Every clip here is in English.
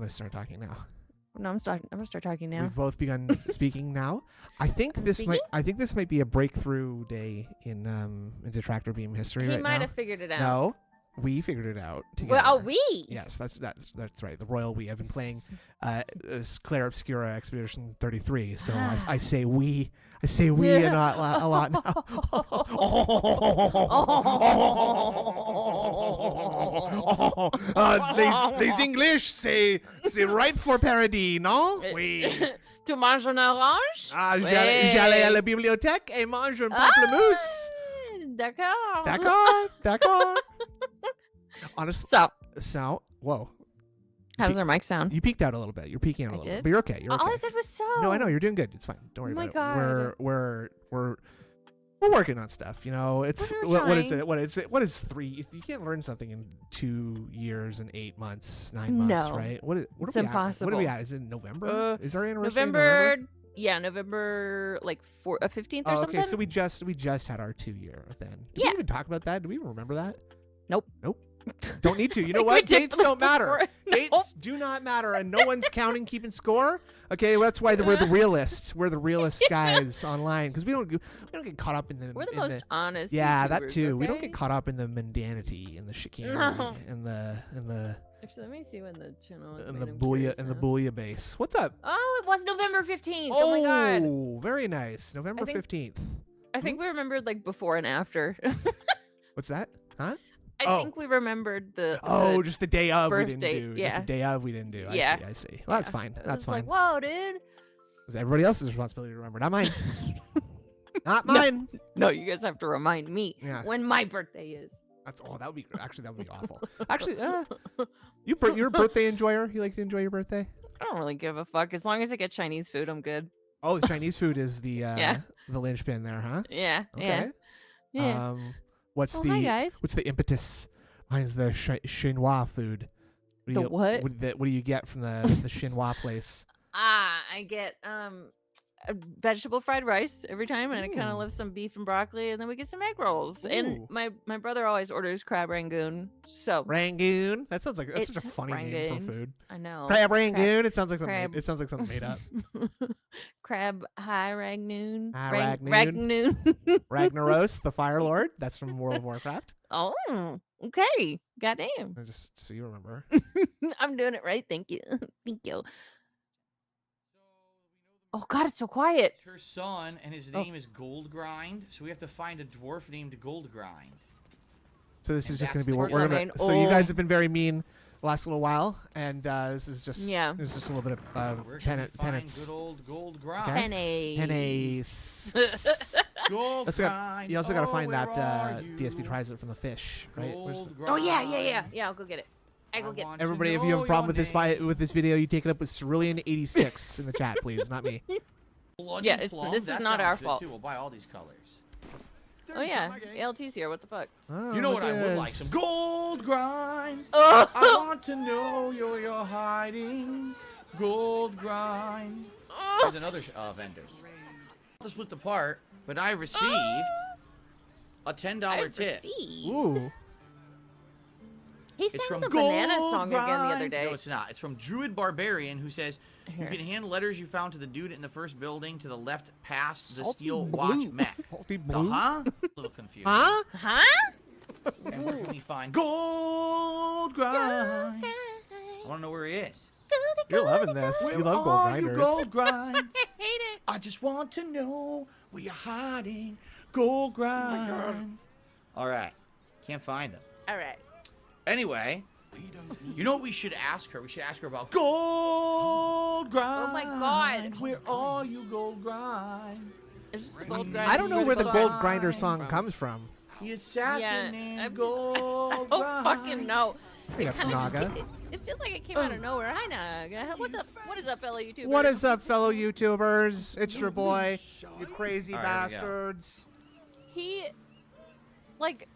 going to start talking now. No, I'm gonna start talking now. We've both begun speaking now. I think this might be a breakthrough day in Detractor Beam history. He right might now. have figured it out. No, we figured it out together. Well, we. Yes, that's right. The royal we. I've been playing Claire Obscura Expedition 33, so I say we. I say we a lot now. Les English say right for parody, no? Oui. Tu manges un orange? J'allais à la bibliothèque et mange un pamplemousse. D'accord. D'accord. Honestly, So, whoa. how does our mic sound? You peeked out a little bit. You're peeking out a little bit, but you're okay. You're okay. All I said was so. No, I know you're doing good. It's fine. Don't worry Oh my about it. God. We're working on stuff. You know, it's We're what is trying. it? What is 3? You can't learn something in 2 years and 8 months, 9 months, No. right? What It's are we impossible. At? What are we at? Is it November? Is our anniversary November. in November? Yeah, November 15th or Oh, something. okay. So we just had our 2-year then. Did Yeah. we even talk about that? Do we even remember that? Nope. Don't need to. You know Like we what? did Dates don't matter. before. Dates do not matter, and no one's counting, keeping score. Okay, well, that's why we're the realists. We're the realist guys online because we don't get caught up in the. We're the most honest. Yeah, that YouTubers, too. We don't okay? get caught up in the mundanity and the chicanery No. and the Actually, let me see when the channel is. and the booyah base. What's up? Oh, it was November 15th. Oh my God. Oh, very nice. November 15th. I think we remembered like before and after. What's that? Huh? I think we remembered the. Just the day of we birthday, didn't do. yeah. Just the day of we didn't do. Yeah. I see. Well, that's fine. It That's was fine. like, whoa, dude. It's everybody else's responsibility to remember, not mine. Not mine. No, you guys have to remind me Yeah. when my birthday is. That would be awful. Actually, you're a birthday enjoyer. You like to enjoy your birthday? I don't really give a fuck. As long as I get Chinese food, I'm good. Oh, the Chinese food is the Yeah. the linchpin there, huh? Yeah. Okay. Yeah. What's Oh, the hi, guys. what's the impetus behind the Chinois food? The what? What do you get from the Chinois place? I get a vegetable fried rice every time, and I kind of love some beef and broccoli, and then we get some egg rolls. And Ooh. my brother always orders crab rangoon. So Rangoon. That sounds like that's such a It's funny name Rangoon. for food. I know. Crab Rangoon. It sounds like crab. something made up. Crab high ragnoon. High Ragnoon. Ragnaros, the Fire Lord. That's from World of Warcraft. Oh, okay. Goddamn. Just so you remember. I'm doing it right. Thank you. Thank you. Oh God, it's so quiet. Her son, and his name is Goldgrind, so we have to find a dwarf named Goldgrind. So this And is just going that's to be the what we're fine. gonna. So you Oh. guys have been very mean the last little while, and this is just Yeah. This is just a little bit of Where can we find penance. good old Goldgrind? Okay. Penny. Pennies. Goldgrind. You also got to find where that are DSP you? tries it from the fish, right? Where's the, Oh yeah. I'll go get it. I go get. want everybody, to if you have a know problem with your with this video, you take it up with Cerulean86 in the chat, please, not me. Blood Yeah, and it's- plum? this is That not sounds our good, fault. Too. We'll buy all these colors. Oh yeah, ALT's here. What the fuck? Oh, You know look what I at would like? this. Some gold grind. Oh. I want to know you're hiding. Gold grind. There's another vendor. To split the part, but I received a $10 tip. Ooh. He It's sang from the Gold banana song again the other Grind. day. No, it's not. It's from Druid Barbarian, who says, Here. you can hand letters you found to the dude in the first building to the left past the Salty steel blue. watch mech. Salty The blue. huh? A little confused. Huh? Huh? And where can we find Gold Grind? I want to know where he is. You're loving this. Where You love Gold are you, Grinders. Gold Grind? I hate it. I just want to know where you're hiding. Gold Grind. God. All right. Can't find them. All right. Anyway, you know what we should ask her? We should ask her about Gold Grind. Oh my God. Where are you, Gold Grind? Is this the gold grind? I don't know where the Gold Gold Grind Grinder from? song comes from. The assassin named Gold I don't fucking know. Big up, Naga. It feels like it came out of nowhere. Hi, Naga. What's up? What is up, fellow YouTubers? What is up, fellow YouTubers? It's your boy, you crazy All right, here we go. bastards. He, like,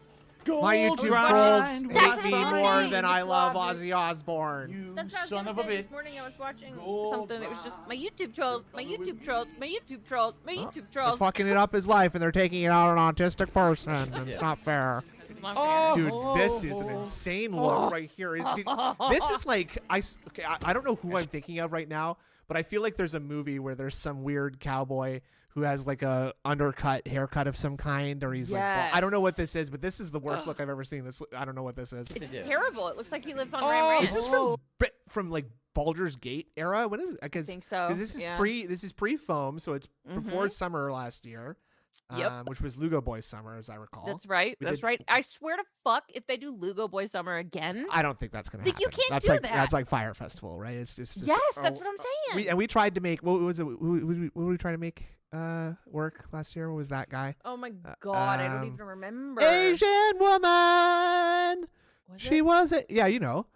My Gold YouTube grind, trolls what hate me fun. more in than the I love closet, Ozzy Osbourne. You That's what I was son gonna of a say. bitch. This morning I was watching Gold something. It was just my grind. YouTube trolls, my YouTube trolls, my YouTube trolls, my Oh, YouTube They're trolls. fucking it up his life, and they're taking it out on an autistic person. And it's not fair. It's not Oh, Dude, this is an insane look right here. This is like okay, I don't know who I'm thinking of right now, but I feel like there's a movie where there's some weird cowboy who has like a undercut haircut of some kind, or he's like I don't know what this is, but this is the worst look I've ever seen. This I don't know what this is. It's terrible. It looks like he lives on Oh, Ram Ranch. Is this from like Baldur's Gate era? When is it? I think so. Because this is pre-foam, so it's before summer last year. Yep. Which was Lugo Boy summer, as I recall. That's right. We That's did- right. I swear to fuck, if they do Lugo Boy Summer again. I don't think that's gonna Like, happen. you can't that's do like that. That's like Fire Festival, right? It's just Yes, that's what I'm saying. we tried to make what was it? What were we trying to make work last year? What was that guy? Oh my god, I don't um, even remember. Asian woman. Was She it? was you know.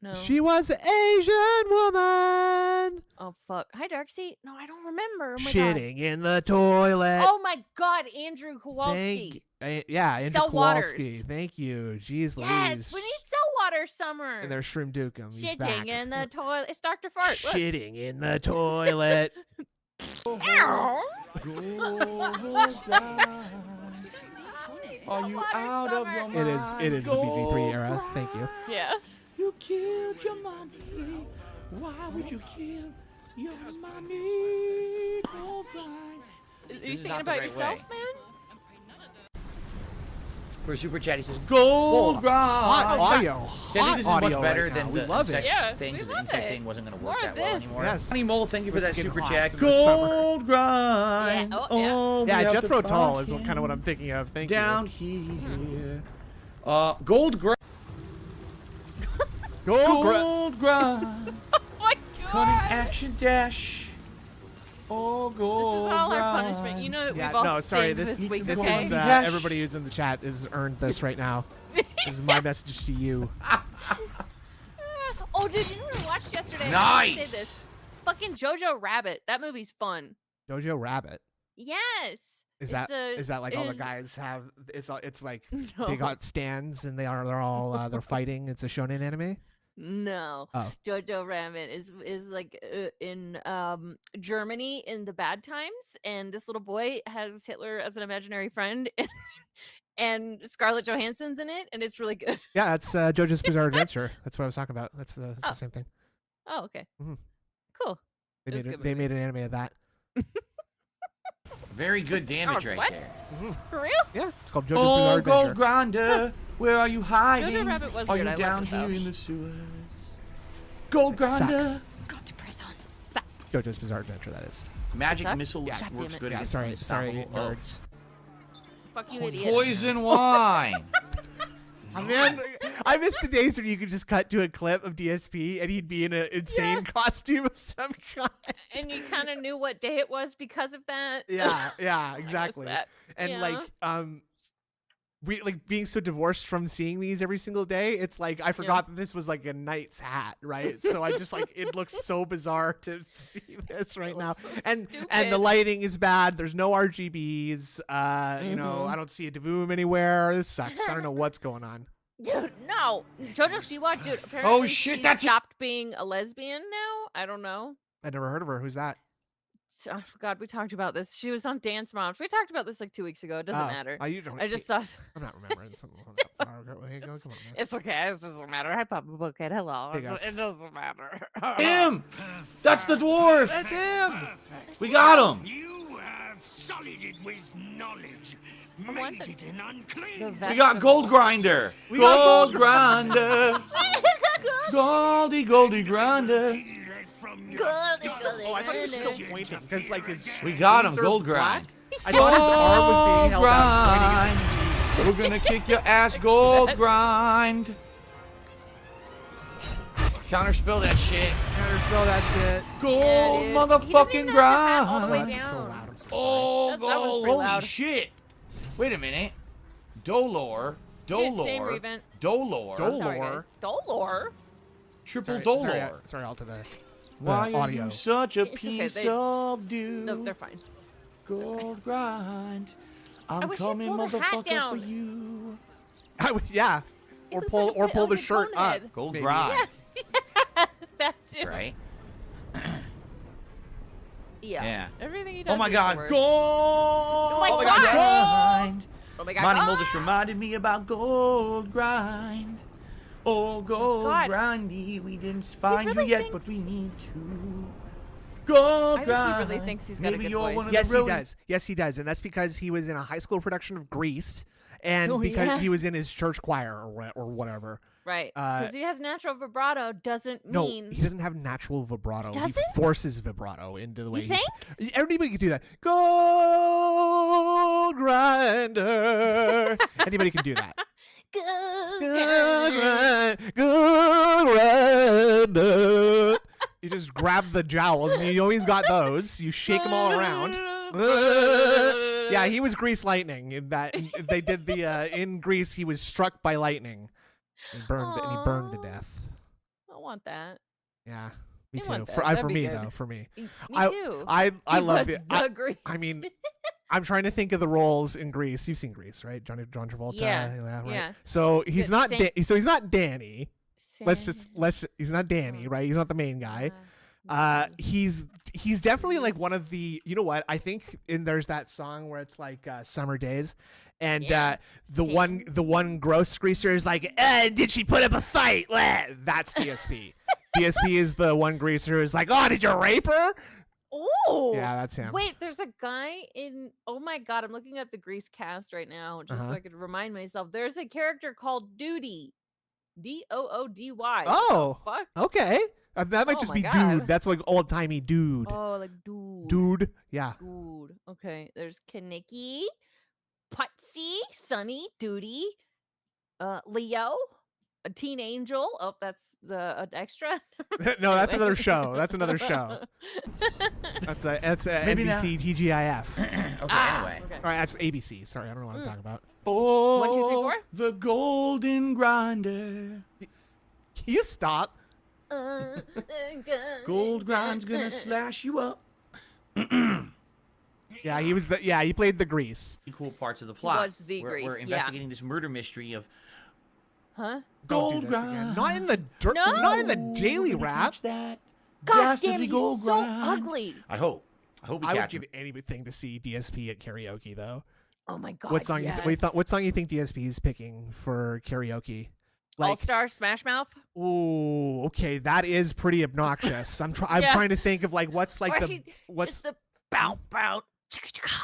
No. She was an Asian woman. Oh fuck. Hi Darksea. No, I don't remember. Oh my Shitting in the toilet. god. Oh my god, Andrew Kowalski. Andrew Sell waters. Kowalski. Thank you. Jeez Louise. Yes, we need Saltwater Summer. And there's Shroom Dukem. He's back. Shitting in the toilet. It's Dr. Fart. Look. Shitting in the toilet. Ow. Gold grind. Are you out of your mind? It is the BB3 era. Gold Thank you. Yeah. You killed your mommy. Why would you kill your mommy? Gold grind. Are you This is singing not the about right yourself, way. man? For super chat, he says gold Whoa, grind. hot audio. I Hot think this is much audio better right than now. the We love insect it. Yeah, thing, we because the love insect it. thing wasn't going to More work of that well this. anymore. Yes. Honey Mole, thank you for It's that getting super hot chat. in the summer. Gold grind. Yeah, oh, yeah. Oh, we Yeah, have to Jethro Tull is fucking kind of what I'm thinking of. Thank down you. here. Gold grind. Gold Gold grind. Oh my Cutting god. action dash. Oh, This gold is all our grind. punishment. You know that Yeah, we've all no, sorry. sinned this week, This okay? is everybody who's in the chat has earned this right now. This is my message to you. Oh, dude, you know what I watched yesterday? I Nice. didn't say this. Fucking Jojo Rabbit. That movie's fun. Jojo Rabbit. Yes. Is It's that like all the is- guys have? It's like No. they got stands and they're all they're fighting. It's a shonen anime. No. Oh. Jojo Rabbit is like in Germany in the bad times, and this little boy has Hitler as an imaginary friend, and Scarlett Johansson's in it, and it's really good. Yeah, that's JoJo's Bizarre Adventure. That's what I was talking about. That's the Oh. same thing. Oh, okay. Mhm. Cool. They It was made a good they movie. made an anime of that. Very good damage Oh, right what? there. For real? Yeah, it's called JoJo's Bizarre Oh, Adventure. gold grinder, where are you hiding? Jojo Rabbit was are weird. you I down loved it, here though. in the sewers? Gold It grinder. sucks. Got to press on. Facts. JoJo's Bizarre Adventure. That is. Magic sucks? missile Yeah. God works damn it. good Yeah, against sorry, unstoppable. nerds. Fuck you, idiot. Poison wine. Man, I miss the days when you could just cut to a clip of DSP and he'd be in an insane costume of some kind. And you kind of knew what day it was because of that. Yeah, exactly. that. And Yeah. like, we like being so divorced from seeing these every single day. It's like I forgot that this was like a knight's hat, right? So I just like it looks so bizarre to see this right now. so And the stupid. lighting is bad. There's no RGBs. You know, I don't see a Devoom anywhere. This sucks. I don't know what's going on. Dude, no. Jojo Siwa, dude, apparently shit, she that's it. stopped being a lesbian now. I don't know. I never heard of her. Who's that? Oh, God, we talked about this. She was on Dance Moms. We talked about this like 2 weeks ago. It doesn't matter. You don't. I just thought I'm not remembering something from that far ago. Hey, come on, man. it's okay. It doesn't matter. Hi, Papa Bucket. Hello. Hey, guys. It doesn't matter. Him. That's the dwarf. That's him. We got him. You have sullied it with knowledge, want made the- it an unclean. The We got gold grinder. We got Gold grinder. Goldie, goldie grinder. Oh, I thought he was still pointing because like his. We got him. sleeves are Gold black. grind. I thought his arm was being held out. Gold grind. We're gonna kick your ass. Gold grind. Counterspell that shit. Counterspell that shit. Gold Yeah, dude. He doesn't motherfucking even have to pat all the way grind. That's so down. loud. I'm so sorry. Oh, That was gold. pretty Holy loud. shit. Wait a minute. Dolor. Same Dolor. revent. Dolor. Sorry, guys. Dolor? Triple Sorry, Dolor. sorry, all to the Why are audio. you such a It's okay, piece they- of dude? No, they're fine. Gold grind. I'm wish you'd coming, pull the hat motherfucker, for down. you. Yeah. It Or looks pull like a or pull the like a shirt cone up. head. Gold maybe. grind. Yeah, that too. Right? Yeah. Yeah. Everything he does. Oh my is God, the worst. gold! Oh my God, grind. Oh my God. Monty oh! Mole just reminded me about gold grind. Oh, gold God. grindy, we didn't find really you yet, but we thinks- need to. Gold I think he grind. really thinks he's got a Maybe good you're voice. one of Yes, the he really- does. Yes, he does, and that's because he was in a high school production of Grease, and Oh, because yeah. he was in his church choir or whatever. Right. Uh, Because he has natural vibrato doesn't No, mean. he doesn't have natural vibrato. He Doesn't? forces vibrato into the way You he's. Everybody can do that. Gold grinder. Anybody can do that. Gold grinder. You just grab the jowls, and you always got those. You shake them all around. Yeah, he was Grease Lightning. In that they did the in Grease, he was struck by lightning, and he burned to Aw. death. I want that. Yeah, me I too. want that. For That'd for be me good. though, for me, Me I too. I He love was the. Grease. I mean, I'm trying to think of the roles in Grease. You've seen Grease, right? John Travolta. Yeah, right? yeah. So he's Good, not. same- So he's not Danny. Same- He's not Danny, right? He's not the main guy. Danny. He's definitely like one of the. You know what? I think there's that song where it's like Summer Days, and Yeah. the one gross greaser is like, did she put up a fight? That's DSP. DSP is the one greaser who's like, oh, did you rape her? Oh. Yeah, that's him. Wait, there's a guy in. Oh my God, I'm looking at the Grease cast right now just so I could remind myself. There's a character called Doody. Doody. Oh. Fuck. Okay. That might Oh just my be God. dude. That's like old timey dude. Oh, like dude. Dude. Yeah. Dude. Okay. There's Kaneki, Putsy, Sunny, Duty, Leo, a teen angel. Oh, that's the an extra. No, that's Anyway. another show. That's another show. That's a Maybe NBC TGIF. Okay, anyway. Okay. All right, that's ABC. Sorry, I don't know what I'm talking about. Oh, 1, 2, 3, 4? the golden grinder. Can you stop? Gold grind's gonna slash you up. Yeah, he was the. Yeah, he played the Grease. Cool parts of the plot. was the we're, Grease, we're yeah. investigating this murder mystery of Huh? Don't do Gold this again. grind. Not in the dirt. No. Not in the daily When we rap. catch that God dastardly damn, he's gold so grind. ugly. I hope we I would catch give him. anything to see DSP at karaoke, though. Oh my God. What song? Yes. What song you think DSP is picking for karaoke? All Like, Star Smash Mouth. ooh, okay, that is pretty obnoxious. I'm Yeah. trying to think of like what's like Or the he- what's Just the bow bow chicka chicka.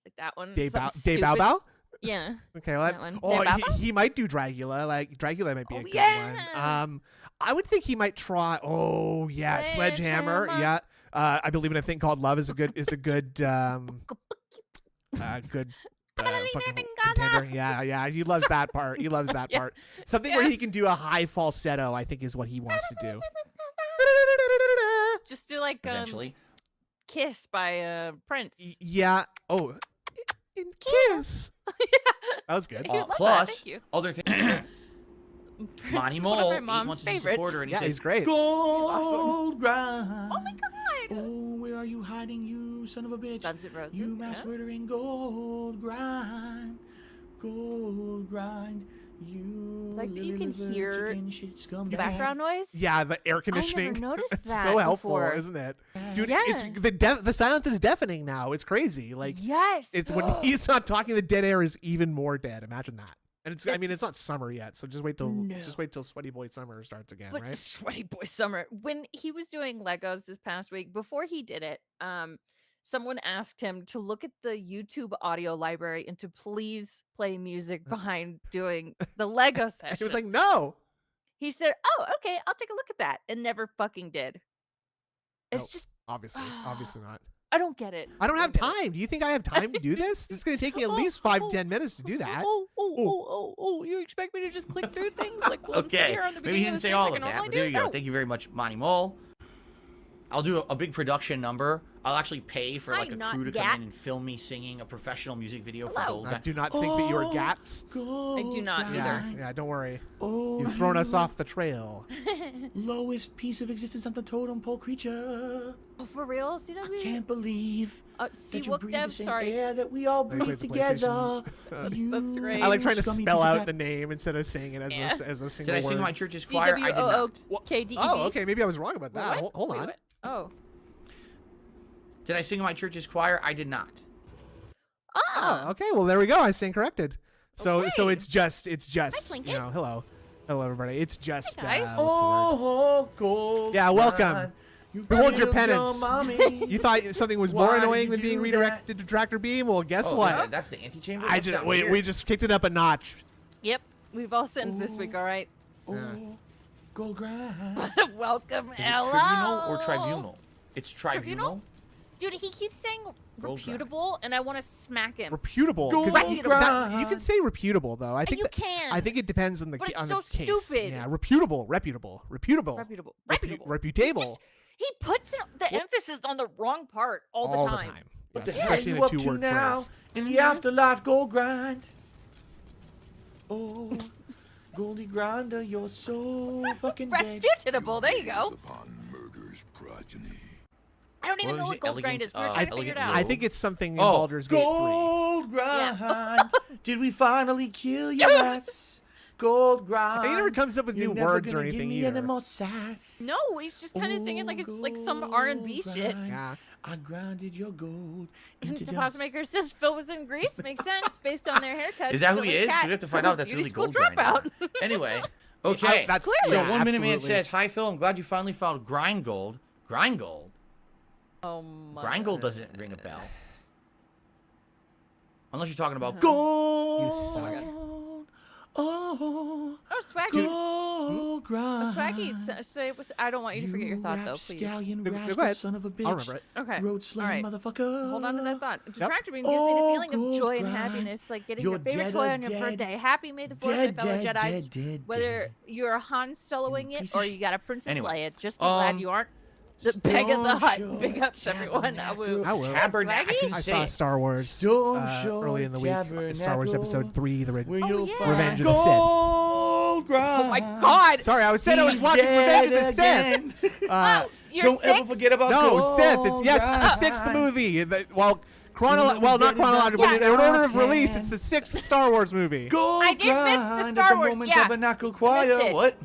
Like that one. Day Bow Something Day Bow stupid. Bow? Yeah. Okay, well, That one. oh, Day Bow he might do Dracula. Like Dracula might be a Oh, good yeah. one. I would think he might try. Oh yeah, Sledgehammer. Sledgehammer. Yeah, I believe in a thing called love is a good good fucking contender. Yeah, he loves that part. He loves that Yeah. part. Something where Yeah. he can do a high falsetto, I think, is what he wants to do. Just do like Eventually. Kiss by Prince. Yeah. Oh, in Kiss. That was good. You love that, Plus, thank you. other things. Prince Monty is one of Mole, my he mom's wants to favorites. support her, and he Yeah, says, he's great. Gold grind. Oh my God. Oh, where are you hiding, you son of a bitch? Guns N' Roses, You mass yeah. murdering gold grind. Gold grind. You Like that you little can hear chicken shit scumbag. The background noise. Yeah, the air conditioning. noticed It's that so helpful, before. isn't it? Dude, Yeah. it's the silence is deafening now. It's crazy. Like Yes. it's when he's not talking, the dead air is even more dead. Imagine that. And it's I mean it's not summer yet, so just wait till Sweaty Boy Summer starts again, But right? Sweaty Boy Summer. When he was doing Legos this past week, before he did it, someone asked him to look at the YouTube audio library and to please play music behind doing the Lego session. He was like, "No." he said, "Oh, okay, I'll take a look at that," and never fucking did. It's Nope. just Obviously not. I don't get it. I don't have get it. time. Do you think I have time to do this? It's going to take me at least 5 to 10 minutes to do that. Oh! You expect me to just click through things like once Okay, here on the maybe he beginning didn't of the say stream all like of I that, normally but there do? you go. No. Thank you very much, Monty Mole. I'll do a big production number. I'll actually pay for like Hi, a not crew to come in and Gats. film me singing a professional music video for Hello. Gold I Grind. do not think that you are Gats. I do not either. Yeah, don't worry. Oh, You've thrown us off the trail. lowest piece of existence on the totem pole creature. Oh, for real? CW? I can't believe See, that you Wook breathe Dev, the same sorry. air that we all They breathe played the together. That's great. I like trying to Scummy spell piece of out crap. the name instead of saying it as Yeah. as a single Did I word. sing my church's choir? I did not. CWOOKDEB. Oh, okay. Maybe I was wrong about that. What? Hold Wait, on. what? Oh. Did I sing in my church's choir? I did not. Oh, okay. Well, there we go. I stand corrected. So Okay. it's just Twinklet. you know, hello everybody. It's just Hi, guys. what's the word? Oh, gold. Yeah, welcome. God, you Behold your killed penance. mommy. You thought something was more Why did annoying you than being do redirected to Tractor Beam? Well, guess Oh, what? That's the antechamber. I What's just that we weird? just kicked it up a notch. Yep. We've all sinned this week, all right? Oh, gold grind. Welcome, Is it hello. tribunal or tribunal? It's tribunal. Dude, he keeps saying Gold reputable, and I want to smack him. Reputable. 'Cause Gold you can say reputable though. I think you that- can. I think it depends on the But it's on so the case. stupid. Yeah, reputable. Reputable. Reputable. He puts the emphasis on the wrong part all the time. What Yes, the hell especially you in a up to two-word now phrase. in the afterlife, gold grind? Oh, Goldie Grinder, you're so fucking dead. Reputable. There you go. Upon murder's progeny. I don't even What know was what it? gold grind is. We were Elegant, trying to figure it elegant out. I think it's something in Oh, Baldur's Gate 3. gold grind. Yeah. Did we finally kill your ass? Gold grind. He never comes up with You're new never words or gonna give anything me any either. more sass. No, he's just kind of singing like it's like some Gold R&B shit. grind. Yeah. I grinded your gold into Deposit dust. maker says Phil was in Greece. Makes sense based on their haircuts. Is that who Phil he and is? Kat. We have to find out if that's Beauty really school gold grinder. dropout. Anyway, okay. That's Clearly. So yeah, 1 Minute Man absolutely. says, "Hi Phil, I'm glad you finally found grind gold. Grind gold. Oh my. Grind gold doesn't ring a bell. Unless you're talking about You gold. suck. Oh, Oh, Swaggy. gold grind. Swaggy, say, I don't want you to forget your thought, though, please. Rapscallion, Go rascal, ahead. son of a bitch. I'll remember it. Okay. Road slam, All right. motherfucker. Hold on to that thought. Yep. Detractor Beam gives me the feeling Oh, of joy and gold happiness, like getting You're your favorite dead toy or on your dead. birthday. Happy May the 4th, Dead, my fellow dead, Jedi. dead, dead, Whether dead. you're Han Soloing piece it of or you got a Princess Anyway, Leia, just be glad you aren't the beg of the Stone hut. Show Big ups, everyone. I will. I will. Tabernacle. I saw Star Wars Stone Show early in the week. Star Wars Tabernacle. Episode 3, The Where Oh, you'll yeah. find Revenge of the Sith. gold grind. Oh my God. Sorry, I said I was He's watching Revenge of the dead Sith. again. Uh, You're Don't ever six? forget about no, gold Sith. It's yes, it's the sixth grind. movie. Well, not Dead chronologically, enough but in order of to release, can. it's the sixth Star Wars movie. Gold I did miss the grind Star at Wars, Roman yeah. Tabernacle Choir. it. What?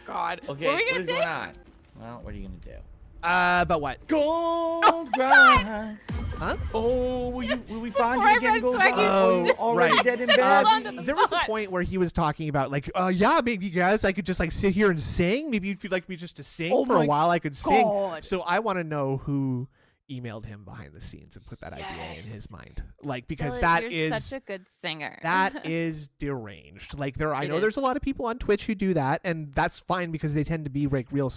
God. Okay, What were we what gonna is say? going on? Well, what are you gonna do? About what? Gold grind. Huh? Oh, will we find Before you I again, read Gold Swaggy's- grind? Oh, Already right. dead and Hold on to bad. the There was a thought. point where he was talking about like, yeah, maybe guys, I could just like sit here and sing. Maybe if you'd like me just to sing Oh for a my while, I could sing. God. So I want to know who emailed him behind the scenes and put that idea in Yes. his mind, like because Phil, that you're is such a good singer. that is deranged. Like I It know is. there's a lot of people on Twitch who do that, and that's fine because they tend to be like real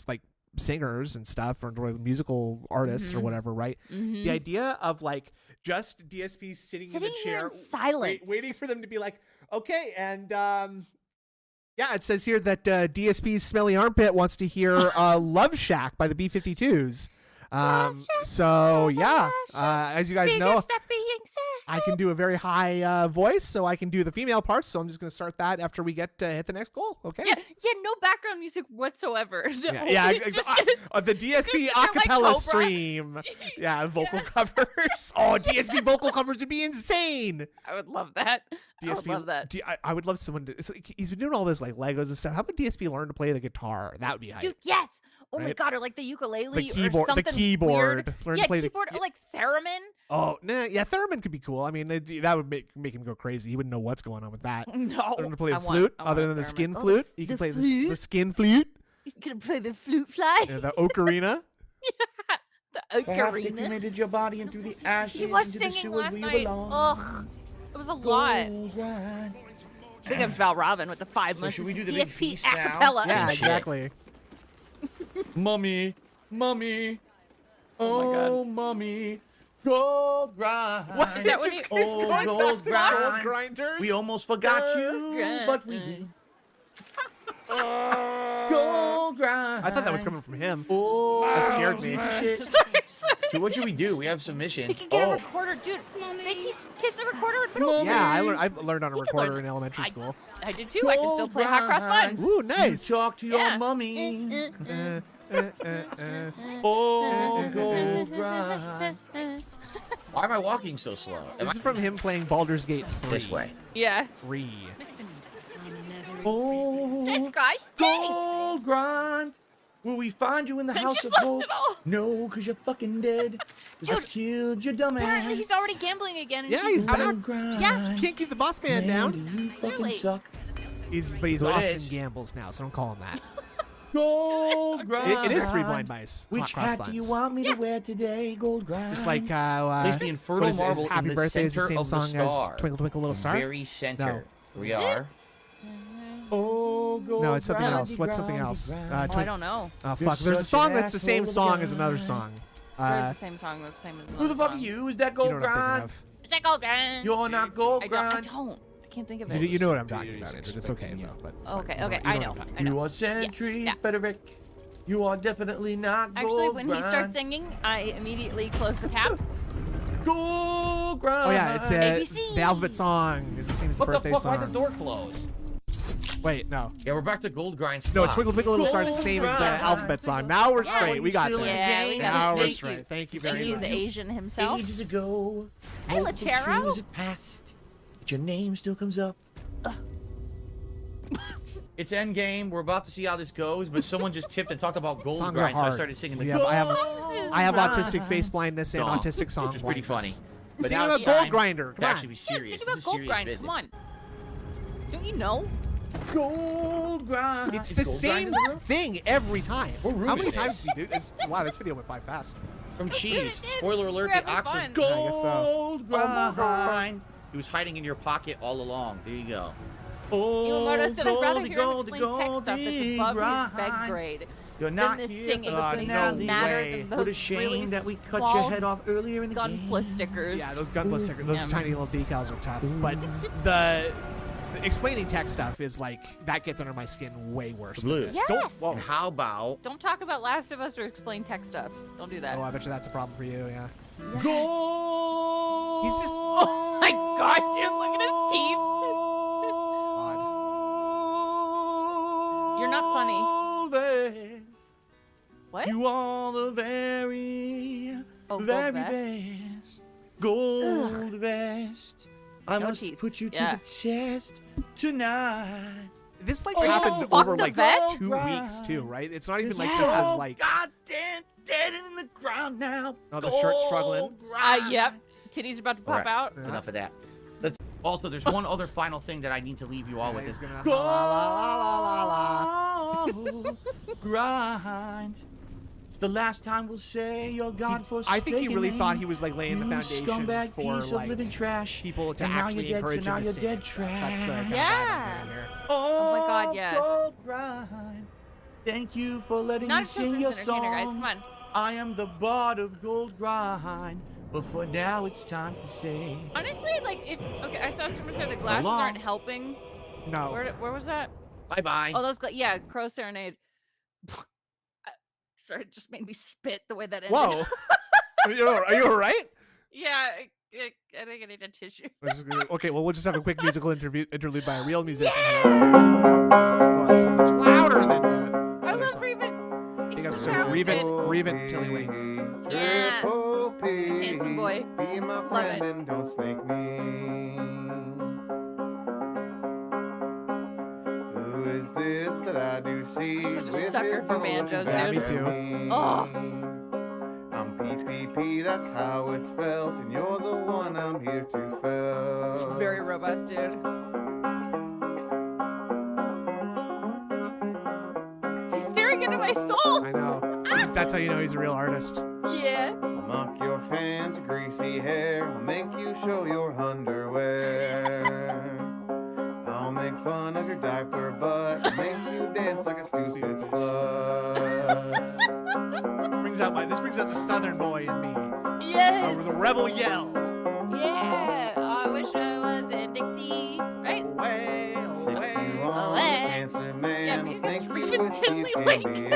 like singers and stuff or musical artists or whatever, right? Mhm. The idea of like just DSP sitting in the Sitting here chair, in silence. waiting for them to be like, okay, and yeah, it says here that DSP's Smelly Armpit wants to hear Love Shack by the B-52s. So yeah, as you guys know, I can do a very high voice, so I can do the female parts. So I'm just gonna start that after we get hit the next goal. Okay. Yeah, no background music whatsoever. Yeah, the DSP just like acapella Cobra. stream. Yeah, vocal covers. Oh, DSP vocal covers would be insane. I would love that. DSP, I would love that. I would love someone to. It's like, he's been doing all this like Legos and stuff. How about DSP learn to play the guitar? That would be hype. Dude, yes. Oh my Right? God, or like the ukulele The keyboard- or the something keyboard. weird. Learn to Yeah, play the- keyboard or like theremin. Oh, nah, yeah, theremin could be cool. I mean, that would make him go crazy. He wouldn't know what's going on with that. No. Learn to play I a want- flute I want other a than the theremin. skin Oh, flute. He the can play the flute? skin flute, He's gonna play the flute fly. the ocarina. The Perhaps they ocarina. cremated your body and threw the ashes He was into the singing sewers last where you night. belong. Ugh. It was a lot. Gold grind. I think of Val Robin with the 5 So months. should we do of the big DSP feast now? acapella. Yeah, Shit. exactly. Mummy, mummy, Oh my God. oh mummy, gold grind. What Is that what he- Oh, going gold back to that? grind. grinders. We almost forgot Gold you, but we grind. did. Gold grind. I thought that was coming from him. Oh, That scared me. piece of shit. Sorry, sorry. Dude, what should we do? We have He submissions. can get a Oh, recorder, dude. They teach kids a recorder in middle school. Yeah, I learned on a You can recorder learn- in elementary I- school. I did too. I can still play hot cross buns. Ooh, nice. you talk to your Yeah. mummy. Uh, Oh, gold grind. Why am I walking so slow? Am This I is from him playing Baldur's Gate 3. this way? Yeah. 3. Oh, This guy stinks. gold grind. Will we find you in the I house just of lost gold? it all. No, because you're fucking dead. 'Cause I Dude, killed your dumb ass. Apparently he's already gambling again. And Yeah, he's out back. of- Grind. Yeah. Can't keep the boss man down. Do you fucking Clearly. suck? But he's Who it Austin is? Gambles now, so don't call him that. Gold grind. It is 3 blind mice. Which cross hat do you buns. want me to wear today? Gold grind. Just like Place the what infernal is marble Happy in the Birthday is the center same of the song as star. Twinkle Twinkle Little Star. Very center. No. We are. Oh, gold No, it's something grindy, else. What's something grindy, else? grind. Oh, I don't know. Oh You're fuck! There's a such an song that's the same asshole song as another guy. song. Where's the same song that's the same as Who another the fuck are song? you? Is that You gold know what I'm thinking grind? of. Is that gold grind? You're not gold I grind. don't. I can't think of it. You know what I'm talking about, Andrew. It's okay though. But it's fine. Okay, You know okay, what- you I know know. what I'm talking I know. You are Sentry yeah. Frederick. You are definitely not gold Actually, when grind. he starts singing, I immediately close the tab. Gold grind. Oh yeah, it's ABC. the alphabet song is the same as the What the birthday fuck? song. Why'd the door close? Wait, no. Yeah, we're back to gold grind. No, spot. Twinkle Twinkle Little Star is the same as the Grind. alphabet song. Now we're straight. We got Still in that. the Yeah, game. we Now got we're it. straight. Thank you Thank very you, much. the Asian himself. Ages ago. Hey, multiple Lachero. streams have passed, but your name still comes up. It's end game. We're about to see how this goes, but someone just tipped and talked about gold Songs are grind, so I hard. started singing the Yeah, gold I have grind. autistic face blindness and Dumb, autistic song which is pretty funny. blindness. But Sing now about it's Gold time Grinder. to Come actually on. be Yeah, serious. think This about is gold serious grind. business. Come on. Don't you know? Gold grind. It's Is the gold grind same in the room? thing every time. What room How many is times this? did you do this? Wow, this video went by fast. From cheese. did. Spoiler alert, We're the having ox was fun. I guess so. gold grind. He was hiding in your pocket all along. There you go. Oh, Iwamoto said, I'd rather hear him goldy, explain tech stuff that's goldy above his grind. beg grade You're than not this here singing. for Oh, It the makes no it matter way. than What those a shame really that we cut your small head off earlier in the game. gunpla stickers. Yeah, those gunpla stickers, those Yeah. tiny little decals are tough. But the explaining tech stuff is like that gets under my skin way worse. Blue. Than this. Don't. Yes. Whoa. And how about Don't talk about Last of Us or explain tech stuff. Don't do that. Oh, I bet you that's a problem for you. Yeah. Yes. gold? He's just- Oh my god, dude, look at his teeth. You're not funny. funny. What? You are the very, Oh, gold very vest. best. Gold vest. I No must teeth. put you to Yeah. the test tonight. This like Oh, happened fuck over the like vest? 2 weeks too, right? It's not even like Yeah. this was like. goddamn dead in the ground now. Oh, the shirt's struggling. Gold grind. Yep. Titties about to pop Alright. out. Yeah. Enough of that. Let's. Also, there's one other final thing that I need to leave you all Yeah, with. he's Is gonna gold la, grind. It's the last time we'll say you're God for I think he really thought he was like laying the foundation scumbag for piece like of living trash. people to And now actually you're dead, so encourage now him to you're sing. dead That's the kind of vibe I'm Yeah. getting here. Oh my God, yes. Gold grind. Thank you for letting me Not a sing your children's song. entertainer, guys. Come on. I am the bard of gold grind, but for now it's time to say Honestly, like, if okay, I saw someone say the glasses long. aren't helping. No. Where was that? bye bye. Oh, those yeah, Crow Serenade. Sorry, it just made me spit the way that ended. Whoa. Are you all right? Yeah, I think I need a tissue. Okay, well, we'll just have a quick musical interlude by a real musician here. Oh, that's so much louder than I other love song. Reven. Big ups He's to talented. Reven Tillywink. Yeah. He's He's handsome boy. Be my Love friend it. and don't snake me. Who is this that I do see? I'm such a with sucker his for nose banjos, back dude. at Me too. me? Oh. I'm PPP, that's how it's spelled, and you're the one I'm here to fell. Very robust, dude. He's staring into my soul. I know. That's how you know he's a real artist. Yeah. I'll mock your fans' greasy hair. I'll make you show your underwear. I'll make fun of your diaper butt. I'll make you dance like a stupid slut. This brings out the Southern boy in me. Yes. The rebel yell. Yeah. I wish I was in Dixie. Right? Away, Stick away. you on, Away. cancer man. Yeah, I'll music thank is you Reven with you Tiddlywink. can be in.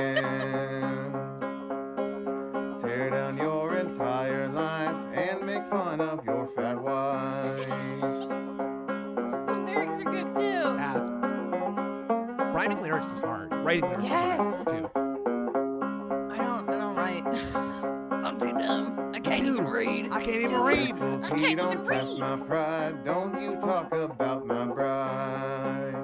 Tear down your entire life and make fun of your fat wife. The lyrics are good too. Rhyming lyrics is hard. Writing lyrics Yes. is hard too. I can't even read. Triple I P, can't don't even test read. my pride. Don't you talk about my bride.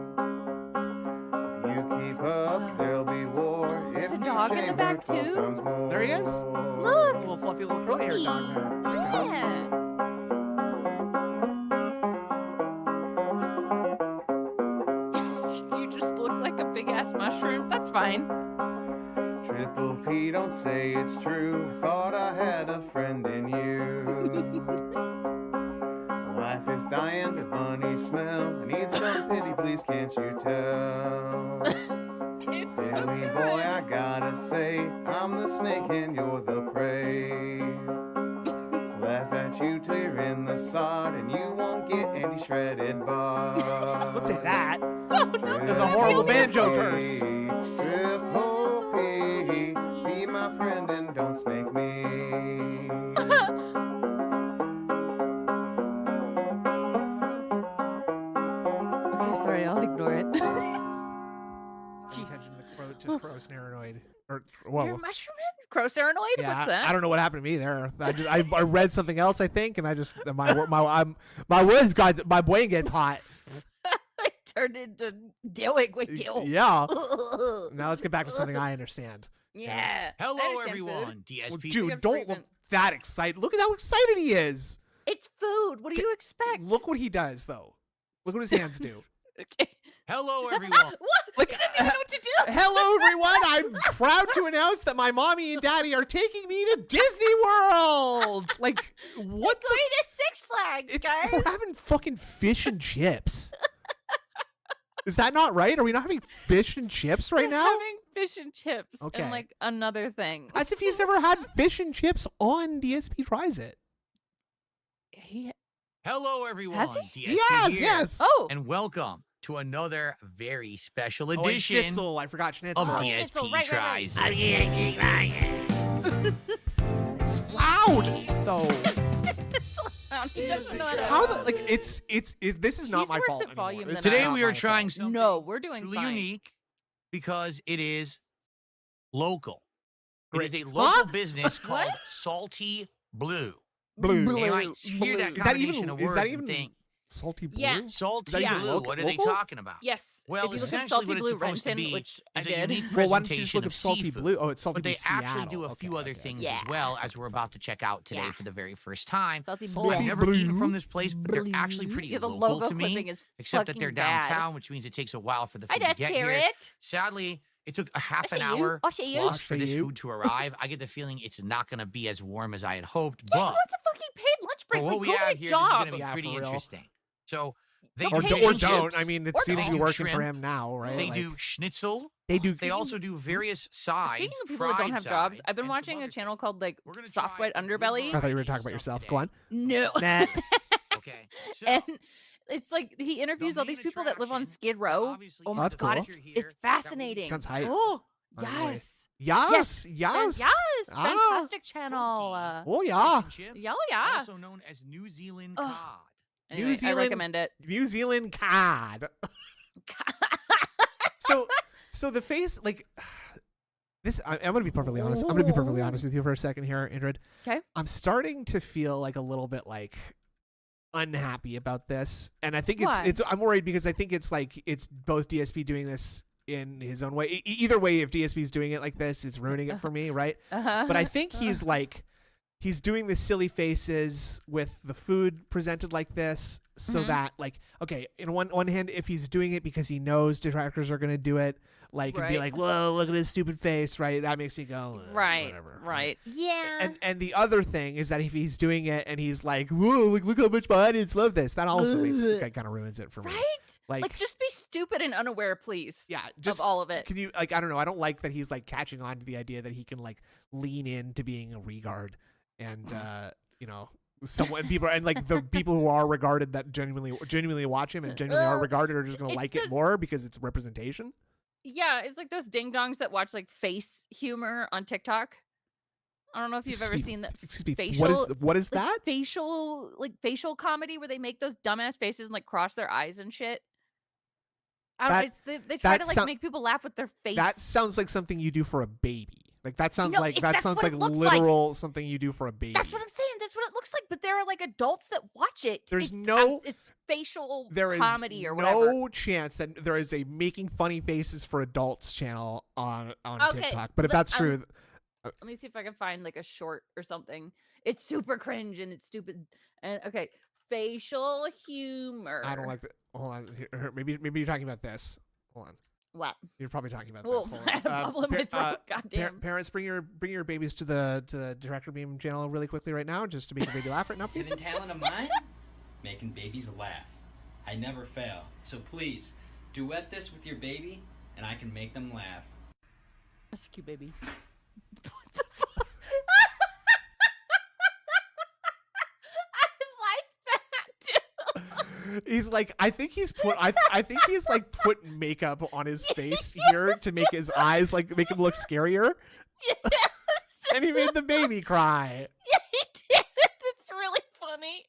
You keep up, there'll be war. There's If a you dog in the shame her back, 12 too? times more. There he is. Look. A little fluffy, little curly haired dog there. Yeah. You just look like a big ass mushroom. That's fine. Triple P, don't say it's true. Thought I had a friend in you. Life is dying, the honey smell. I need some pity, please, can't you tell? It's so Silly good. boy, I gotta say, I'm the snake and you're the prey. Laugh at you till you're in the sod, and you won't get any shredded bud. Don't say that. Don't There's say a horrible that. banjo curse. Triple P, be my friend and don't snake me. Okay, sorry, I'll ignore it. Pay attention to the crow snaranoid. Or, whoa. You're a mushroom head? Crocernanoid? Yeah, What's that? I don't know what happened to me there. I read something else, I think, and I just my words got my brain gets hot. I turned into doing with you. Yeah. Now let's get back to something I understand. Yeah. I Hello, understand everyone. food. DSP. Well, You dude, have don't treatment. look that excited. Look at how excited he is. It's food. What do you expect? Look what he does, though. Look what his hands do. Okay. Hello, everyone. What? Like, I didn't even know what to do. Hello, everyone. I'm proud to announce that my mommy and daddy are taking me to Disney World. Like, what the? Going to Six Flags, guys. We're having fucking fish and chips. Is that not right? Are we not having fish and chips right We're now? having fish and chips Okay. and like another thing. As if he's never had fish and chips on DSP Tries It. He, Hello, everyone. Has he? DSP Yes, here. yes. oh, And welcome to another very special Oh, and edition Schnitzel. I forgot Schnitzel. of Oh, DSP Schnitzel, right. Tries. It's loud, though. he doesn't know how to. How the like? This is not He's my worse fault at anymore. volume This than is Today not we are my trying fault. something No, we're doing truly fine. unique because it is local. Great. It is a local Huh? business called What? Salty Blue. Blue. And you might hear that Is that combination even- of is words that and even think, Salty blue? Yeah. Salty that even Blue, local- what are they local? talking about? Yes. Well, if you look up essentially Salty what it's Blue supposed to Renton, be which is I a did. unique Well, why don't you just presentation look of up Salty seafood. Blue? Oh, it's Salty But Blue they actually Seattle. do a few other Okay. things Yeah. as well, as we're about to check out today Yeah. for the very first time. Salty Salty Blue. I've never Blue. eaten from this place, but they're actually Blue. pretty Yeah, the local logo to me. clipping is Except that they're fucking bad. downtown, which means it takes a while for the Hi, food to Desk get here. Carrot. Sadly, it took a half I an see you. hour I see you. plus I for see this you. food to arrive. I get the feeling it's not going to be as warm as I had hoped, Yeah, but what's a fucking paid lunch break? for what Like, we go have get a here, this is job. going to be Yeah, pretty for real. interesting. So they Don't do pay fish Or and don't. chips. I mean, it Or seems to don't. be They do working for shrimp. him now, right? They Like, do schnitzel. They do. They also do various sides. Speaking of people that don't have fried jobs, sides, I've been and some watching a other channel stuff. called like We're gonna Soft try White a new Underbelly. I thought you were variety talking of about yourself. stuff Go on. No. today. Okay. So, And it's like he interviews all main these people that live on attraction, Skid Row. obviously, Oh is my that's the god, cool. picture here it's that will be- fascinating. Sounds hype. Oh, By the way. yes. Yes. Yes, Yes. Ah. fantastic channel. Oh Fish yeah. and chips, Yeah, oh, yeah. Also known as New Zealand Ugh. cod. Anyway, I Zealand- recommend it. New Zealand cod. So the face, like this. I'm gonna be perfectly honest. I'm gonna be perfectly honest with you for a second here, Ingrid. 'Kay. I'm starting to feel like a little bit like unhappy about this, and I think Why? it's. I'm worried because I think it's like it's both DSP doing this in his own way. Either way, if DSP is doing it like this, it's ruining it for me, right? Uh-huh. But I think he's like he's doing the silly faces with the food presented like this so Mhm. that like okay, in one hand if he's doing it because he knows detractors are going to do it like and be Right. like, "Whoa, look at his stupid face," right? That makes me go, right, whatever. right. Yeah. And the other thing is that if he's doing it and he's like, "Whoa, look how much my audience love this," that also makes it kind of ruins it for me. right? Like, Like, just be stupid and unaware, please. yeah, just of all of it. Can you like I don't know, I don't like that he's like catching on to the idea that he can like lean into being a regard and you know someone people and like the people who are regarded that genuinely watch him and genuinely are regarded are just gonna It's like it this- more because it's representation. Yeah, it's like those ding dongs that watch like face humor on TikTok. I don't know if you've ever Excuse me, seen that. Excuse me. facial- What is Like that? facial comedy where they make those dumbass faces and like cross their eyes and shit. I don't That- know. They try that to like sound- make people laugh with their face. That sounds like something you do for a baby. Like that sounds No, like that's that sounds what like it looks like. literal something you do for a baby. That's what I'm saying. is what it looks like, but there are like adults that watch it. There's it's facial there is comedy or no whatever. chance that there is a making funny faces for adults channel on Okay, TikTok. But if that's true, let me see if I can find like a short or something. It's super cringe and it's stupid. And okay, facial humor. I don't like that. Hold on, maybe you're talking about this. Hold on. What? You're probably talking about Oh, this. Hold I had a on. bubble in my throat. Goddamn. Parents, bring your babies to the Director Beam channel really quickly right now, just to make your baby laugh right now, please. Hidden talent of mine? Making babies laugh. I never fail. So please, duet this with your baby, and I can make them laugh. That's cute, baby. What the fuck? I like that. He's like, I think he's like put makeup on his face here to make his eyes like make him look scarier. Yes. And he made the baby cry. Yeah, he did. It's really funny.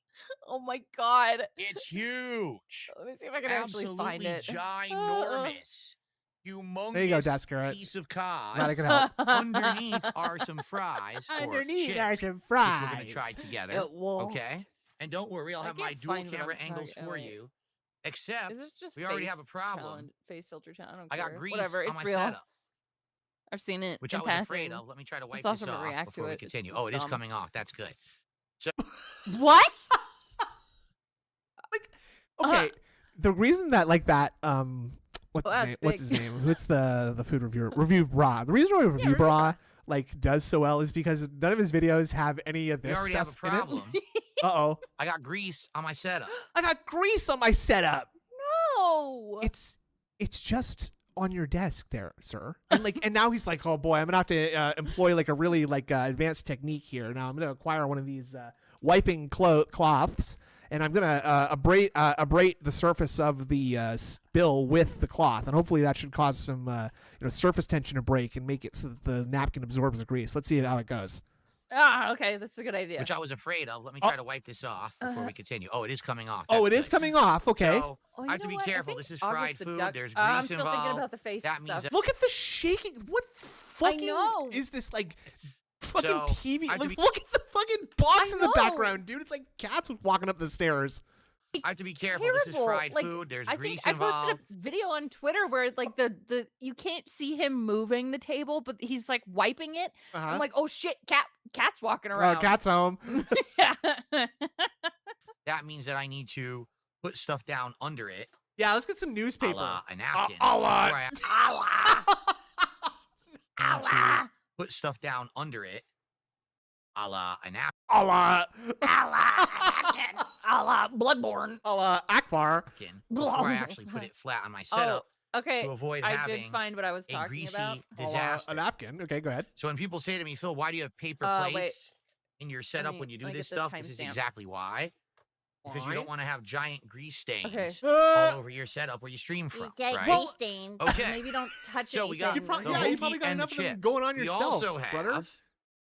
Oh my god. It's huge. Let me see if I can actually find Absolutely it. ginormous. Humongous There you go, Desk Carrot. piece of cod. Glad I could help. Underneath are some fries. Underneath or are chips, some which fries. we're gonna try together. It won't. Okay. And don't worry, I'll I have my can't dual find what camera I'm angles talking- for oh, wait. you. Except Is this just we already have a face problem. talent- face filter challenge. I don't I got care. grease Whatever, on it's my real. setup, I've seen it. which in I was passing. afraid of. Let me try to wipe saw this someone off react to before we it. continue. It's Oh, it is dumb. coming off. That's good. What? Okay, the reason that like that what's Oh, his that's name? What's big. his name? Who's the food reviewer? Review Bra. The reason why Review Review Bra Bra. like does so well is because none of his videos have any of We this already have a stuff in it. problem. Uh-oh. I got grease on my setup. I got grease on my setup. No. It's just on your desk there, sir. And like, and now he's like, oh boy, I'm gonna have to employ like a really like advanced technique here. Now I'm gonna acquire one of these wiping cloths, and I'm gonna abrade the surface of the spill with the cloth, and hopefully that should cause some surface tension to break and make it so that the napkin absorbs the grease. Let's see how it goes. Okay, that's a good idea. Which I was afraid of. Let me try to wipe this off before we continue. Oh, it is coming off. Oh, That's it is good. coming off. Okay. So Oh, I have to you be know what? I careful. think This is August fried the food. duck- There's I'm grease still involved. thinking about the face That means stuff. that- Look at the shaking. What fucking know. is this like? Fucking So, TV. I have to Like, be- look at the fucking box I in the know. background, dude. It's like cats walking up the stairs. I have to be It's careful. This is terrible. fried Like, food. There's I grease think I posted involved. a video on Twitter where like the you can't see him moving the table, but he's like wiping it. Uh-huh. I'm like, oh shit, cat's walking Oh, around. cat's home. Yeah. That means that I need to put stuff down under it. Yeah, let's get some A newspaper. la a napkin. a la- before I need to put stuff down under it. A la a napkin. A la Bloodborne. Akbar. Before I actually put it flat on my setup Okay. to avoid I did did find what I was a talking greasy about. disaster. A napkin. Okay, go ahead. So when people say to me, Phil, why do you have paper Wait. plates in your setup me- when you do let me this get the stuff? This is timestamp. exactly why. Because you don't want to have giant grease stains Okay. all over your setup where you stream from. Right? Well- Okay. Maybe don't touch So we got anything. You probably, The yeah, you whole probably heat got and enough of them chip. going on We yourself, also have brother.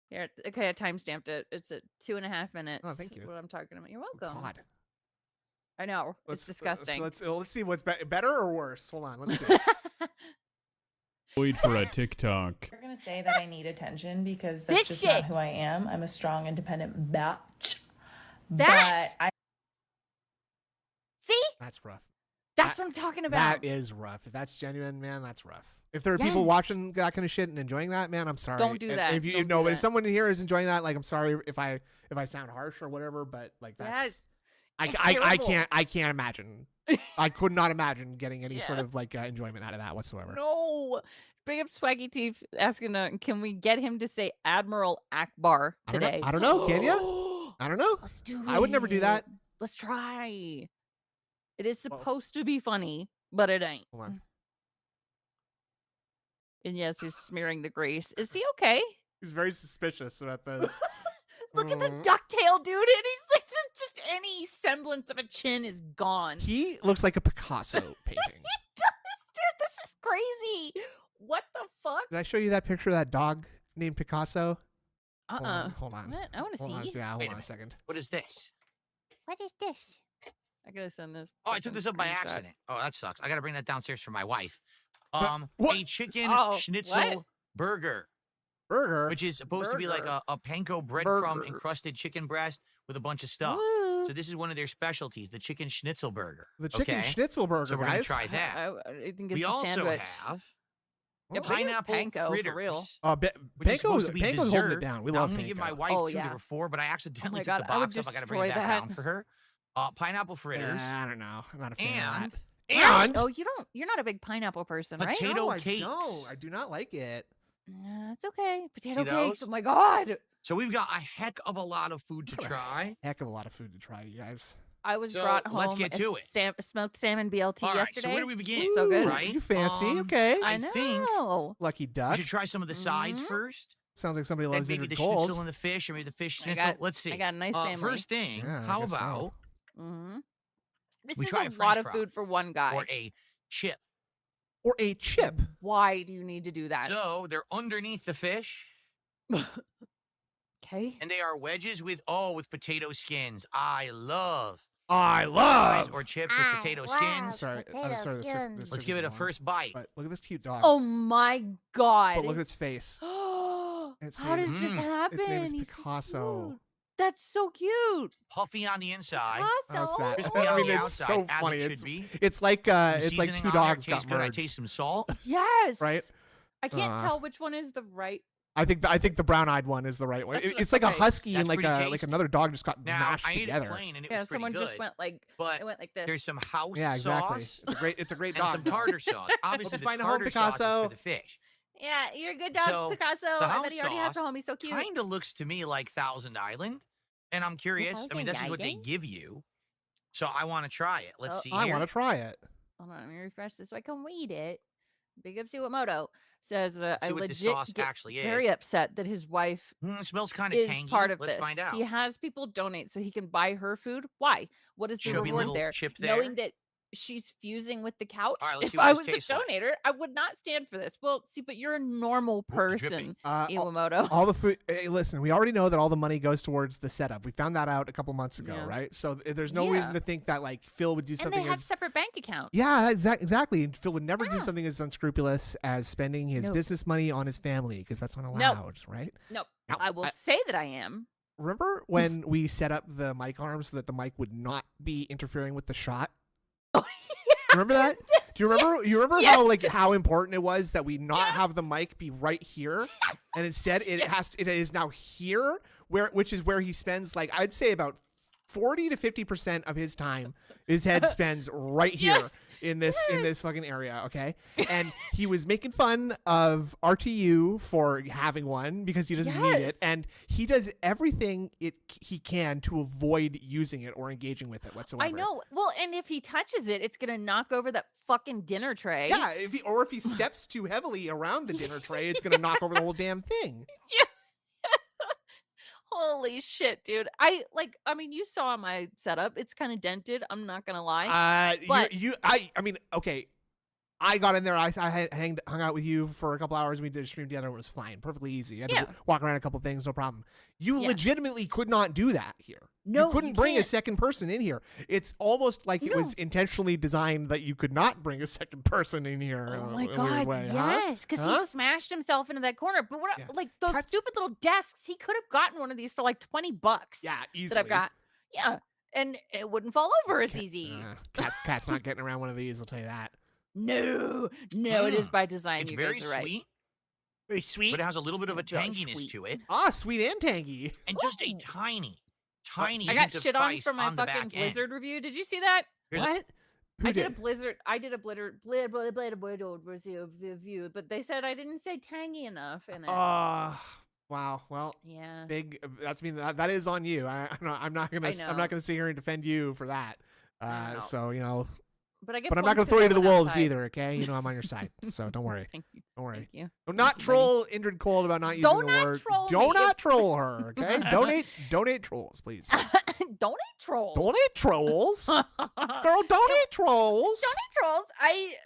Here, okay, I timestamped it. It's at 2.5 minutes. Oh, thank you. What I'm talking about. You're welcome. God. I know. Let's, It's disgusting. let's see what's better or worse. Hold on. Let's see. Wait for a TikTok. You're gonna say that I need attention because This that's just shit. not who I am. I'm a strong, independent bitch. That- But I See? That's rough. That's what I'm talking about. That is rough. If that's genuine, man, that's rough. If there are Yeah. people watching that kind of shit and enjoying that, man, I'm sorry. Don't do If- that. If you Don't know, do but if that. someone here is enjoying that, like, I'm sorry if I sound harsh or whatever, but like that's Yes. I It's can't terrible. I can't imagine. I could not imagine getting any sort Yeah. of like enjoyment out of that whatsoever. No. Bring up Swaggy Teeth asking, can we get him to say Admiral Akbar I don't know. today? I don't know. Can you? I don't know. Let's do it. I would never do that. Let's try. It is supposed to be funny, but it ain't. Hold on. And yes, he's smearing the grease. Is he okay? He's very suspicious about this. Look at the Mm. ducktail dude, and he's like, just any semblance of a chin is gone. He looks like a Picasso painting. Dude, this is crazy. What the fuck? Did I show you that picture of that dog named Picasso? Hold on. What? I want to Hold on. see. Yeah, hold Wait a on a minute. second. What is this? What is this? I gotta send this. Oh, I took fucking this up by screenshot. accident. Oh, that sucks. I gotta bring that downstairs for my wife. What? A chicken Oh, schnitzel what? burger. Burger. which is supposed to be like Burger. a panko breadcrumb encrusted chicken breast with a bunch of stuff. Ooh. So this is one of their specialties, the chicken schnitzel burger. The chicken okay? schnitzel burger, So we're gonna guys. try that. I think it's We a also sandwich. have Yeah, but it is pineapple panko, fritters. for real. Which is supposed to be Panko's dessert. holding it down. We Now, love I'm gonna give my panko. wife Oh, two. yeah. There were 4, but I accidentally took God, the I would box off. I gotta bring destroy that that. down for her. Pineapple fritters, I don't know. I'm not a fan And- of that. Right. And Oh, you're not a big pineapple person, right? potato no, I cakes. don't. I do not like it. It's okay. Potato See cakes. those? Oh my god. So we've got a heck of a lot of food to What a try. Heck of a lot of food to try, you guys. I was So, brought home let's get to it. Smoked salmon BLT All right, yesterday. so where do we begin? So good. Right? You fancy? Um, Okay. I I know. think Lucky We duck. should try some of the sides Mhm. first. Sounds like somebody Then loves maybe Injured the Gold. schnitzel and the fish, or maybe the fish I schnitzel. got- Let's see. I got a nice family. First thing, Yeah, I how guess so. about This We is try a a French lot of fry. food for one guy. or a chip? Or a chip. Why do you need to do that? So they're underneath the fish, Okay. and they are wedges with potato skins. I love I fries love. or chips with potato skins. Sorry, I'm sorry. This Let's give it a first bite. But look at this cute dog. Oh my god. But look at its face. Its How name- does this Mm. happen? Its name is He's so Picasso. cute. That's so cute. Puffy on the inside, How's Picasso. that? crispy I on mean, the it's outside, so as funny. it should It's be. it's like Some it's like seasoning two on there, dogs tastes got good. I merged, taste some salt. Yes. right? I can't Uh, tell which one is the right. I think the brown-eyed one is the right one. That's what- It's like a okay. husky That's and like pretty like tasty. another dog just got Now mashed I ate together. it plain, and it Yeah, was pretty someone good. just went like but it went like this. there's some house Yeah, exactly. sauce It's a great and dog. some tartar sauce. Obviously, the find a home, tartar sauce is Picasso. for the fish. Yeah, you're a good dog, So, Picasso. the I house bet he already has a sauce home. He's so cute. Kind of looks to me like Thousand Island, and I'm curious. I mean, this is what they Island? give you, so I want to try it. Let's Oh, see I here. want to try it. Hold on, let me refresh this so I can read it. Big up Iwamoto says I See what the legit sauce get actually is. very upset that his wife It smells kind of is tangy. part of Let's this. find out. He has people donate so he can buy her food. Why? What is the Chubby reward little there? chip Knowing there. that she's fusing with the couch. All right, let's If see what I this was a tastes like. donator, I would not stand for this. Well, see, but you're a normal dripping. person, All, Iwamoto. all the food. Hey, listen, we already know that all the money goes towards the setup. We found that out a couple months ago, Yeah. right? So there's no Yeah. reason to think that like Phil would do And something they have as separate bank accounts. yeah, exactly. And Phil would never do Yeah. something as unscrupulous as spending his No. business money on his family because that's not allowed, right? No, Now, I will say that I am. Remember when we set up the mic arms so that the mic would not be interfering with the shot? Remember that? Do you remember? You remember Yes. how important it was that we not have the mic be right here, and instead it is now here, which is where he spends like I'd say about 40 to 50% of his time. His head spends right here. Yes. In this fucking area, okay? And he was making fun of RTU for having one because he doesn't need it, Yes. and he does everything he can to avoid using it or engaging with it whatsoever. I know. Well, and if he touches it, it's gonna knock over that fucking dinner tray. Yeah, if he steps too heavily around the dinner tray, it's gonna knock over the whole damn thing. Holy shit, dude. I mean, you saw my setup. It's kind of dented. I'm not gonna lie. But- I mean, okay. I got in there. I hung out with you for a couple hours. We did a stream together. It was fine, perfectly easy. I had Yeah. to walk around a couple things, no problem. You Yeah. legitimately could not do that here. No, you couldn't you bring a can't. second person in here. It's almost like it was intentionally designed that you could not bring a second person in here. Oh in my a weird god, way, huh? yes, because Huh? he smashed himself into that corner. But what, Yeah. like those Cats- stupid little desks, he could have gotten one of these for like $20. Yeah, easily. that I've got. Yeah, and it wouldn't fall over as easy. Cat's not getting around one of these. I'll tell you that. No, it is by design. It's you very guys are right. sweet, Very sweet. but it has a little bit of a Very tanginess sweet. to it, Sweet and tangy. and just a Ooh. tiny I got hint of shit on spice for my on the fucking back end. Blizzard review. Did you see that? Here's a- What? Who I did a Blizzard review, but they said I didn't say tangy enough in it. Wow. Well, Yeah. big. That is on you. I'm not gonna. I I'm know. not gonna sit here and defend you for that. I know. So you know. But I get But I'm not gonna points throw you to the I went wolves outside. either. Okay. You know I'm on your side. So don't worry. Thank you. Don't worry. Thank you. Do not Thank you, buddy. troll Indrid Cold about not using Don't the not word. troll Do me. not troll her. Okay. Donate trolls, please. Donate trolls. Donate trolls. Girl, donate trolls. Donate trolls.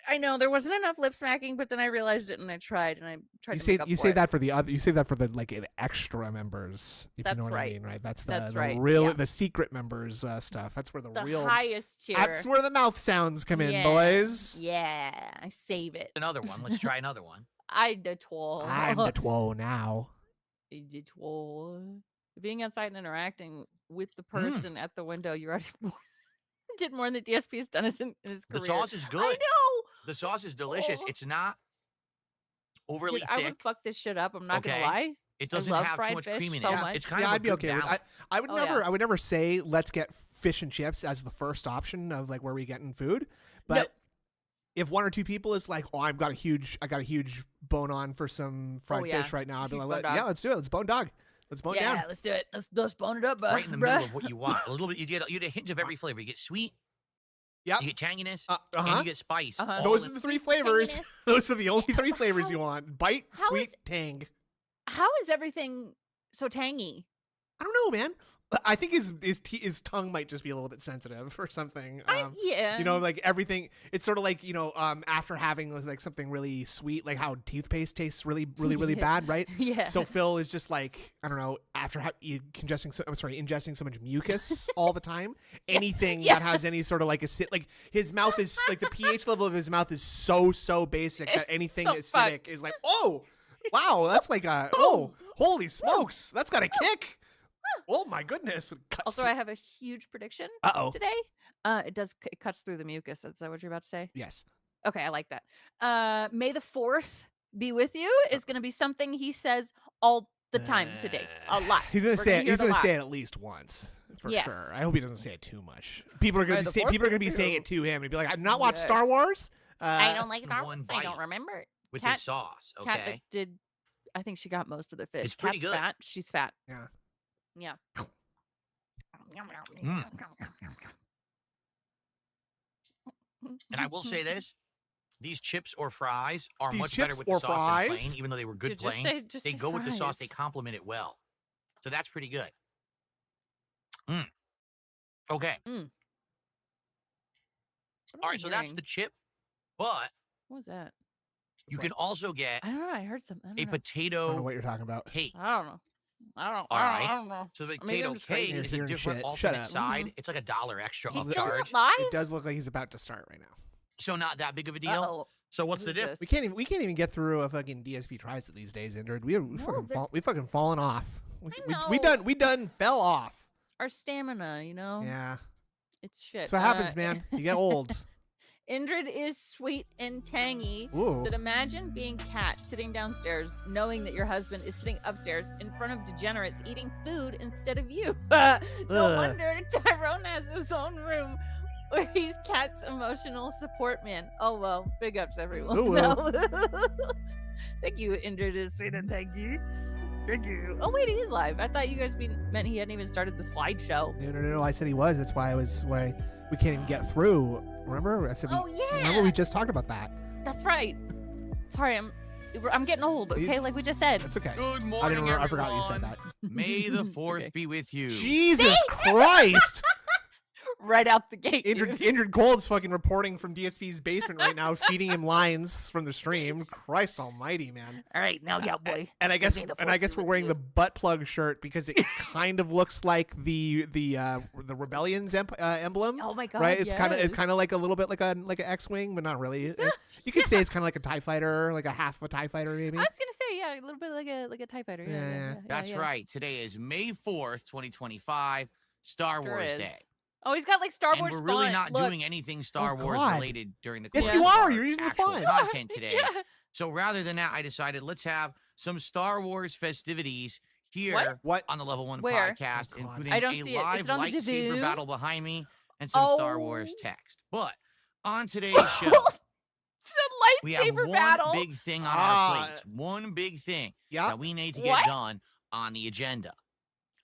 I know there wasn't enough lip smacking, but then I realized it and I tried and I tried You to say make up you for save it. that for the other. You save that for the the extra members. If That's you know what I right. mean, right? That's That's the right, real yeah. the secret members stuff. That's where the the real. highest tier. That's where the mouth sounds come in, Yeah. boys. Yeah, I save it. Another one. Let's try another one. I the twirl. I'm the twirl now. The twirl. Being outside and interacting with the person at the window, you already did more than DSP has done in his The career. sauce is I good. know. The sauce is delicious. Oh. It's not overly Dude, I thick. would fuck this shit up. I'm not Okay. gonna lie. It doesn't love have too fried much fish creaminess. so much. It's kind Yeah, of a I'd be good okay with it. balance. I would Oh, never yeah. I would never say let's get fish and chips as the first option of like where we getting food. But Nope. if one or two people is like, oh, I got a huge bone on for some fried yeah. fish right now, I'd be Huge like, bone yeah, dog. let's do it. Let's bone dog. Let's bone Yeah, down. let's do it. Let's bone it up, bud. Right in the middle of what you want. A little bit. You get a hint of every flavor. You get sweet. Yep. You get tanginess. Uh-huh. And you get spice. Uh-huh. all Those in are the it. three Sweet flavors. tanginess. Those are the only three flavors you want. Bite, how sweet, is- tang. How is everything so tangy? I don't know, man. I think his tongue might just be a little bit sensitive or something. Yeah. You know, like everything. It's sort of like, you know, after having like something really sweet, like how toothpaste tastes really Yeah. bad, right? Yeah. So Phil is just like, I don't know, after ingesting so much mucus all the time, anything Yeah. that has any sort of like like his mouth is like the pH level of his mouth is so basic that It's anything so acidic fucked. is like, oh, wow, that's like a holy smokes, that's got a kick. Oh my goodness. Also, I have a huge prediction Uh-oh. today. It cuts through the mucus. Is that what you're about to say? Yes. Okay, I like that. May the 4th be with you is going to be something he says all the time today. A lot. He's gonna We're say gonna it. hear He's a gonna lot. say it at least once for Yes. sure. I hope he doesn't say it too much. People are gonna Or be the people are gonna be fourth saying too. it to him and be like, "I've not watched Star Yes. Wars." I don't like the Star one Wars. I don't bite remember it. with Cat- the sauce. Cat Okay. did. I think she got most of the fish. It's pretty Cat's good. fat. She's fat. Yeah. Yeah. And I will say this: these chips or fries are These much better chips with the or sauce than plain, fries? even though they were good Just plain. say They go with the sauce. They fries. complement it well. So that's pretty good. Okay. What am All I right. So that's hearing? the chip, but What was that? you can also get I don't know. I heard something. I a don't know. I don't know potato what you're talking about. cake. I don't know. I don't. All I right. don't know. So the Maybe potato I'm just crazy. cake You're is a hearing different shit. Shut alternate up. side. It's like $1 extra He's on still charge. live. It does look like he's about to start right now. So not that big of a deal. Uh-oh. So what's the Who's difference? this? We can't even get through a fucking DSP tries it these days, Indrid. We No, fucking fallen off. I We know. done fell off. Our stamina, you know. Yeah. It's shit. That's what happens, man. You get old. Indrid is sweet and tangy. Ooh. So imagine being Kat sitting downstairs, knowing that your husband is sitting upstairs in front of degenerates eating food instead of you. No Ugh. wonder Tyrone has his own room where he's Kat's emotional support man. Oh well, big ups everyone. Oh, well. No. Thank you, Indrid is sweet and tangy. Thank you. Oh wait, he's live. I thought you guys meant he hadn't even started the slideshow. No. I said he was. That's why we can't even get through. Remember? I said. Oh yeah. Remember we just talked about that. That's right. Sorry, I'm getting old. Okay, Please. like we just said. That's okay. Good I morning, didn't. I forgot you said everyone. that. May the It's 4th okay. be with you. Jesus Christ! Right out the gate. Indrid, dude. Indrid Gold's fucking reporting from DSP's basement right now, feeding him lines from the stream. Christ Almighty, man! All right, now, cowboy. And I guess May the and I fourth guess be we're with wearing you. the butt plug shirt because it kind of looks like the rebellion's emblem. Oh my god. Right, it's kind yes. of like a little bit like an X-wing, but not really. You could say it's kind of like a TIE fighter, like a half of a TIE fighter, maybe. I was gonna say, yeah, a little bit like a TIE fighter. Yeah. That's yeah. right. Today is May 4th, 2025, Star Sure Wars is. Day. Oh, he's got like Star And Wars. we're really font. not Look. doing anything Star Oh, Wars God. related during the Yes, course you of are. our You're using the actual font. content today. Yeah. So rather than that, I decided let's have some Star Wars festivities here What? on the Level 1 Where? podcast, Oh, God. including I don't a see it. Is live it on the lightsaber Javoo? battle behind me and some Star Wars Oh. text. But on today's show, Some we have lightsaber one battle. big thing on Ah. our plates. One big thing Yeah. that we need to get What? done on the agenda.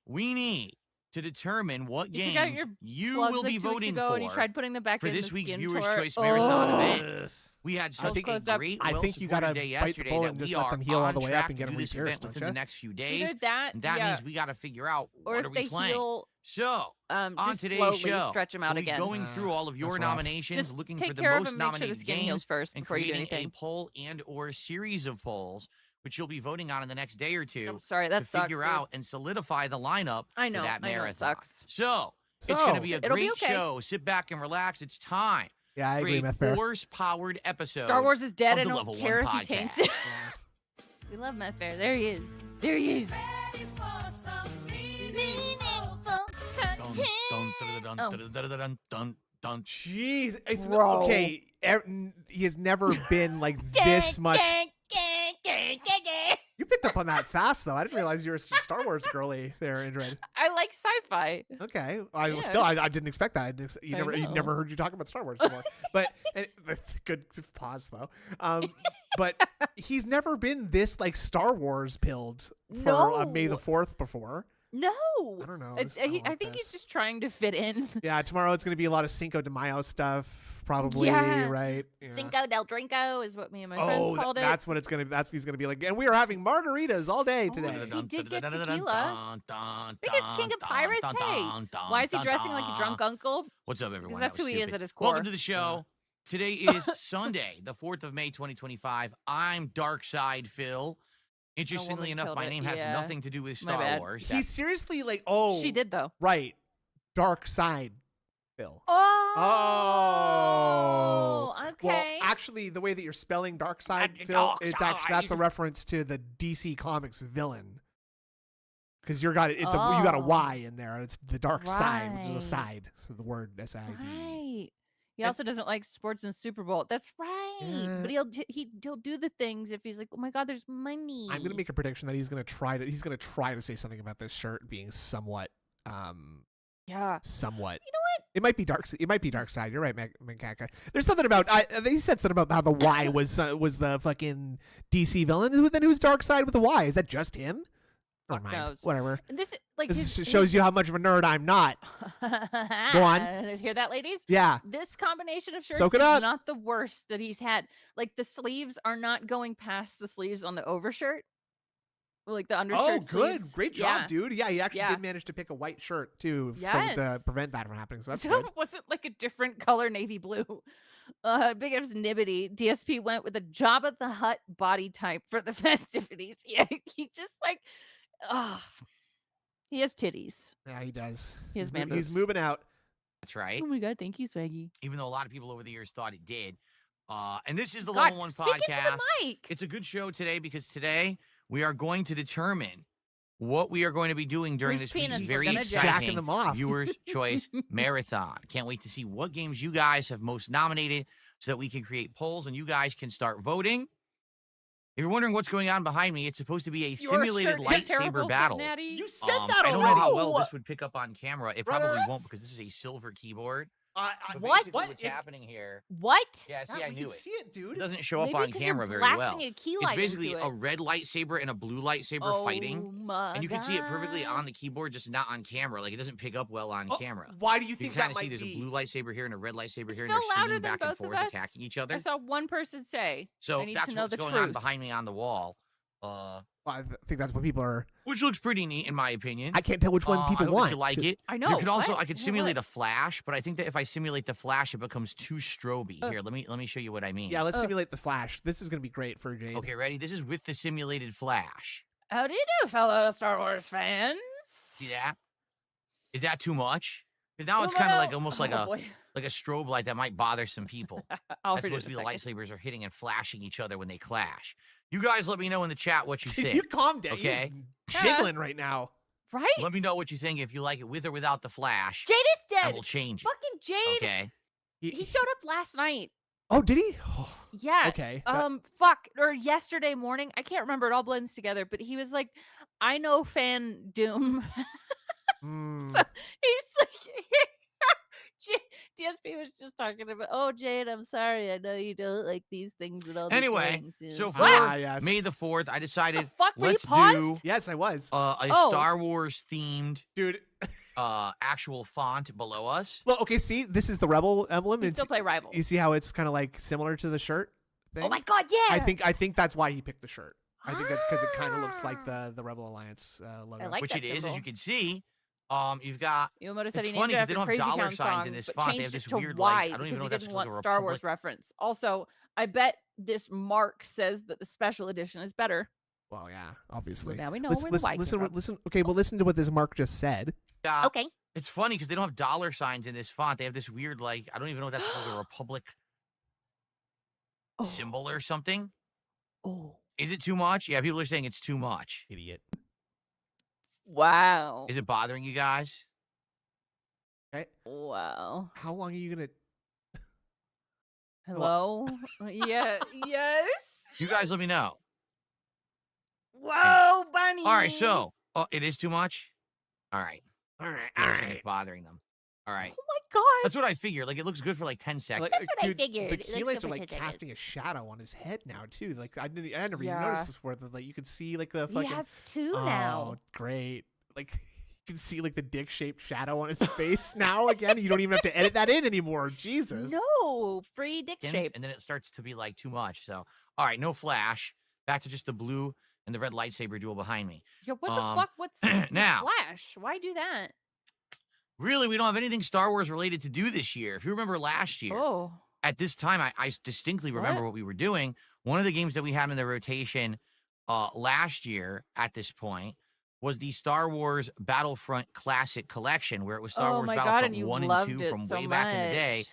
We need to determine what You forgot games your you Plugs will like be 2 weeks voting ago, and you for tried putting them back for in this the week's skin Viewers' tour. Choice Marathon Oh. event. We had such closed a up. great, I think you gotta well-supported day bite the yesterday bullet that and just we let are them heal all on the way up track and to get do them this repierced, event don't within ya? the next few days. Either that, And that yeah, means we got to figure out or what if are we they playing. heal, So, on just today's slowly show, stretch them out we'll be again. going through all of your That's rough. nominations, Just looking take for the care of most them. Make sure the nominated skin games, heals first and before you do creating a anything. poll and or series of polls, which you'll be voting on in the next day or two I'm sorry, that to sucks. figure dude. out and solidify the lineup I know, for that I know, it marathon. sucks. So, it's going to be a It'll be great okay. show. Sit back and relax. It's time Yeah, I for agree, a Meth Bear. Force-powered episode. Star Wars is dead. of I the don't Level care 1 if he taints podcast. it. We love Matt Fair. There he is. There he is. Dun. Jeez, it's Bro. okay. He has never been like this much. You picked up on that fast, though. I didn't realize you were a Star Wars girly there, Indrid. I like sci-fi. Okay, Yeah. I didn't expect that. You I know. never heard you talk about Star Wars before. But good pause though. But he's never been this like Star Wars pilled for May the 4th before. No. I don't know. It's- I don't I like think he's this. just trying to fit in. Yeah, tomorrow it's going to be a lot of Cinco de Mayo stuff, probably, Yeah. right? Yeah. Cinco del Drinko is what me and my friends called it. That's what it's going to be. That's he's going to be like. And we are having margaritas all day Oh, today. he did get tequila. Biggest king of pirates. Hey, why is he dressing like a drunk uncle? What's up, everyone? Because that's That was who he is stupid. at his core. Welcome to the show. Today is Sunday, the 4th of May, 2025. I'm Darkside Phil. Interestingly woman enough, killed my it. name has Yeah. nothing to do with My Star bad. Wars. He's seriously like, oh, She did though. right, dark side, Phil. Oh. Okay. Well, actually, the way that you're spelling dark side, The Phil, dark it's actually that's a side. reference to the DC Comics villain. Because you got you got a Oh. Y in there. It's the dark side, which is a Right. side. So the word SID. Right. He And- also doesn't like sports and Super Bowl. That's right. Yeah. But he'll do the things if he's like, oh my god, there's money. I'm gonna make a prediction that he's gonna try to say something about this shirt being somewhat Yeah. somewhat. You know what? It might be dark. It might be dark side. You're right, Mankaka. There's something about. He said something about how the Y was the fucking DC villain. Then who's dark side with the Y? Is that just him? Never Fuck mind. knows. Whatever. And this like This his, shows you how much of a nerd I'm not. Go on. Hear that, ladies? Yeah. This combination of shirts Soak it is up. not the worst that he's had. Like the sleeves are not going past the sleeves on the overshirt. Like the undershirt. Oh, good. sleeves. Great job, Yeah. dude. Yeah, he actually Yeah. did manage to pick a white shirt too, so to Yes. prevent that from happening. So that's So good. it wasn't like a different color navy blue. Big as Nibbity. DSP went with a Jabba the Hutt body type for the festivities. Yeah, he's just like, he has titties. Yeah, he does. He has man He's boobs. moving out. That's right. Oh my god, thank you, Swaggy. Even though a lot of people over the years thought it did. And this is the God, Level 1 speak into podcast. the mic. It's a good show today because today we are going to determine what we are going to be doing during Whose this penis week's we're very gonna jack. Jacking exciting them off. Viewers Choice Marathon. Can't wait to see what games you guys have most nominated so that we can create polls and you guys can start voting. If you're wondering what's going on behind me, it's supposed to be a Your simulated shirt is terrible, lightsaber battle. Cincinnati. You said that I don't already. know how well this would pick up on camera. It Brother, probably that's- won't because this is a silver keyboard. But What? basically What? What's happening here? What? Yeah, see, I we knew can it. see it, dude. It doesn't show up Maybe on 'cause camera you're very blasting well. a key It's light basically into a it. red lightsaber and a blue lightsaber Oh fighting. my And you can see it perfectly God. on the keyboard, just not on camera. Like it doesn't pick up well on Oh, camera. Why do you You think can kind that of see might there's a be? blue lightsaber here and a red lightsaber It's here, and no they're louder swinging than back and both of forth, us. attacking each I other. saw one person say. So I need that's to know what's the going truth. on behind me on the wall. I think that's what people are. Which looks pretty neat in my opinion. I can't tell which one I people hope that want. you like it. I know. You could also what? I could What? simulate a flash, but I think that if I simulate the flash, it becomes too stroby. Uh. Here, let me show you what I mean. Yeah, let's simulate the flash. This is gonna be great for Jade. Okay, ready? This is with the simulated flash. How do you do, fellow Star Wars fans? See that? Is that too much? Because now it's Well, kind of no. like almost Oh, like a boy. strobe light that might bother some people. I'll That's read it supposed to be in the a second. lightsabers are hitting and flashing each other when they clash. You guys let me know in the chat what you you think. calm down. Okay. You're jiggling right now. Right? Let me know what you think if you like it with or without the flash. Jade is I dead. will change it. Fucking Jade. Okay. He showed up last night. Oh, did he? Oh, Yeah. okay. Fuck. Or yesterday morning. I can't remember. It all blends together. But he was like, I know fan Doom. Mm. He's like, DSP was just talking about, oh, Jade, I'm sorry. I know you don't like these things and all these Anyway, things. you so know." for Ah, yes. May the 4th, I decided fuck? Were you let's do paused? Yes, I was. a Oh. Star Wars themed Dude. actual font below us. Well, okay, see, this is the Rebel emblem. We It's, still play Rival. you see how it's kind of like similar to the shirt thing? Oh my god, yeah. I think that's why he picked the shirt. I think that's because it kind of looks like the Rebel Alliance logo. I like Which that it is, as symbol. you can see. You've got Iwamoto said It's he named funny it 'cause after they don't have Crazy dollar Town signs song, in this but font. They have changed this it to weird, Y like, I don't even because know he if that's didn't like want a Star Wars Republic- reference. Also, I bet this mark says that the special edition is better. Well, yeah, obviously. Well, now we know Let's where the listen, Y came listen, from. listen. Okay, well, listen to what this mark just said. Okay. It's funny because they don't have dollar signs in this font. They have this weird, like, I don't even know if that's like a Republic Oh. symbol or something. Oh. Is it too much? Yeah, people are saying it's too much. Idiot. Wow. Is it bothering you guys? Okay. Wow. How long are you gonna? Hello? Yeah. Yes. You guys let me know. Whoa, bunny. All right, so it is too much. All right, All right. You're saying it's bothering them. All right, Oh my god. that's what I figured. Like it looks good for like 10 seconds. That's what I dude, figured. The It looks chelates good are for like 10 seconds. casting a shadow on his head now too. Like I never even Yeah. noticed this before. That, like you could see like the He fucking. has two Oh, now. great! Like you can see like the dick-shaped shadow on his face now again. You don't even have to edit that in anymore. Jesus. No, free dick Seconds, shape. and then it starts to be like too much. So, all right, no flash. Back to just the blue and the red lightsaber duel behind me. Yeah, what the Um, fuck? What's the now- flash? Why do that? Really, we don't have anything Star Wars related to do this year. If you remember last year, Oh, at this time, I distinctly remember What? what we were doing. One of the games that we had in the rotation last year at this point was the Star Wars Battlefront Classic Collection, where it was Star oh Wars my god, Battlefront and you 1 and loved 2 it from so way back in the day, much.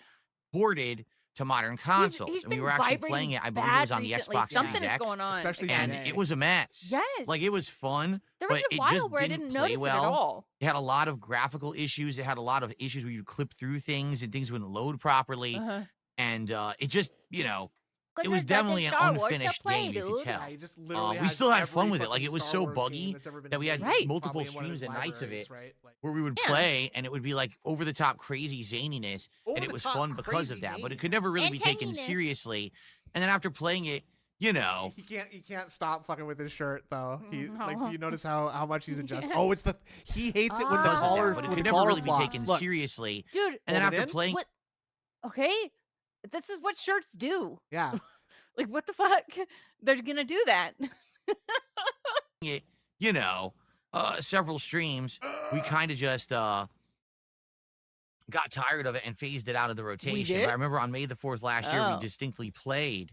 ported to modern consoles. He's and we been were actually vibrating playing it. I believe it bad was on the recently. Xbox Something Series is X. going on. Especially again. And today. it was a mess. Yes. Like, it was fun, There was but a it while just where I didn't didn't play notice well. it at all. It had a lot of graphical issues. It had a lot of issues where you'd clip through things and things wouldn't load properly. Uh-huh. And it just, you know, 'Cause it was there's nothing definitely an Star Wars to unfinished play, game, you could dude. tell. Yeah, he just literally we has still had fun every with it. Like, fucking it was Star so Wars buggy game that's ever been that we had made, Right. multiple probably in one of streams his and nights of libraries, it right? Like, where we would Yeah. play and it would be like over the top crazy zaniness. And it was over-the-top fun because of crazy that. But it could zaniness. never really And be taken tanginess. seriously. And then after playing it, you know, He can't stop fucking with his shirt though. He like, No. do you notice how much he's adjusting? Yeah. Oh, it's the he hates it when the Ah. because of that. collar, But it when could the never collar really be flops. taken Look, Dude, seriously. And then Hold it after in? playing what? Okay, this is what shirts do. yeah, Like, what the fuck? They're gonna do that. it, you know, several streams, we kind of just got tired of it and phased it out of the rotation. did? But I remember on May the 4th last year, Oh. we distinctly played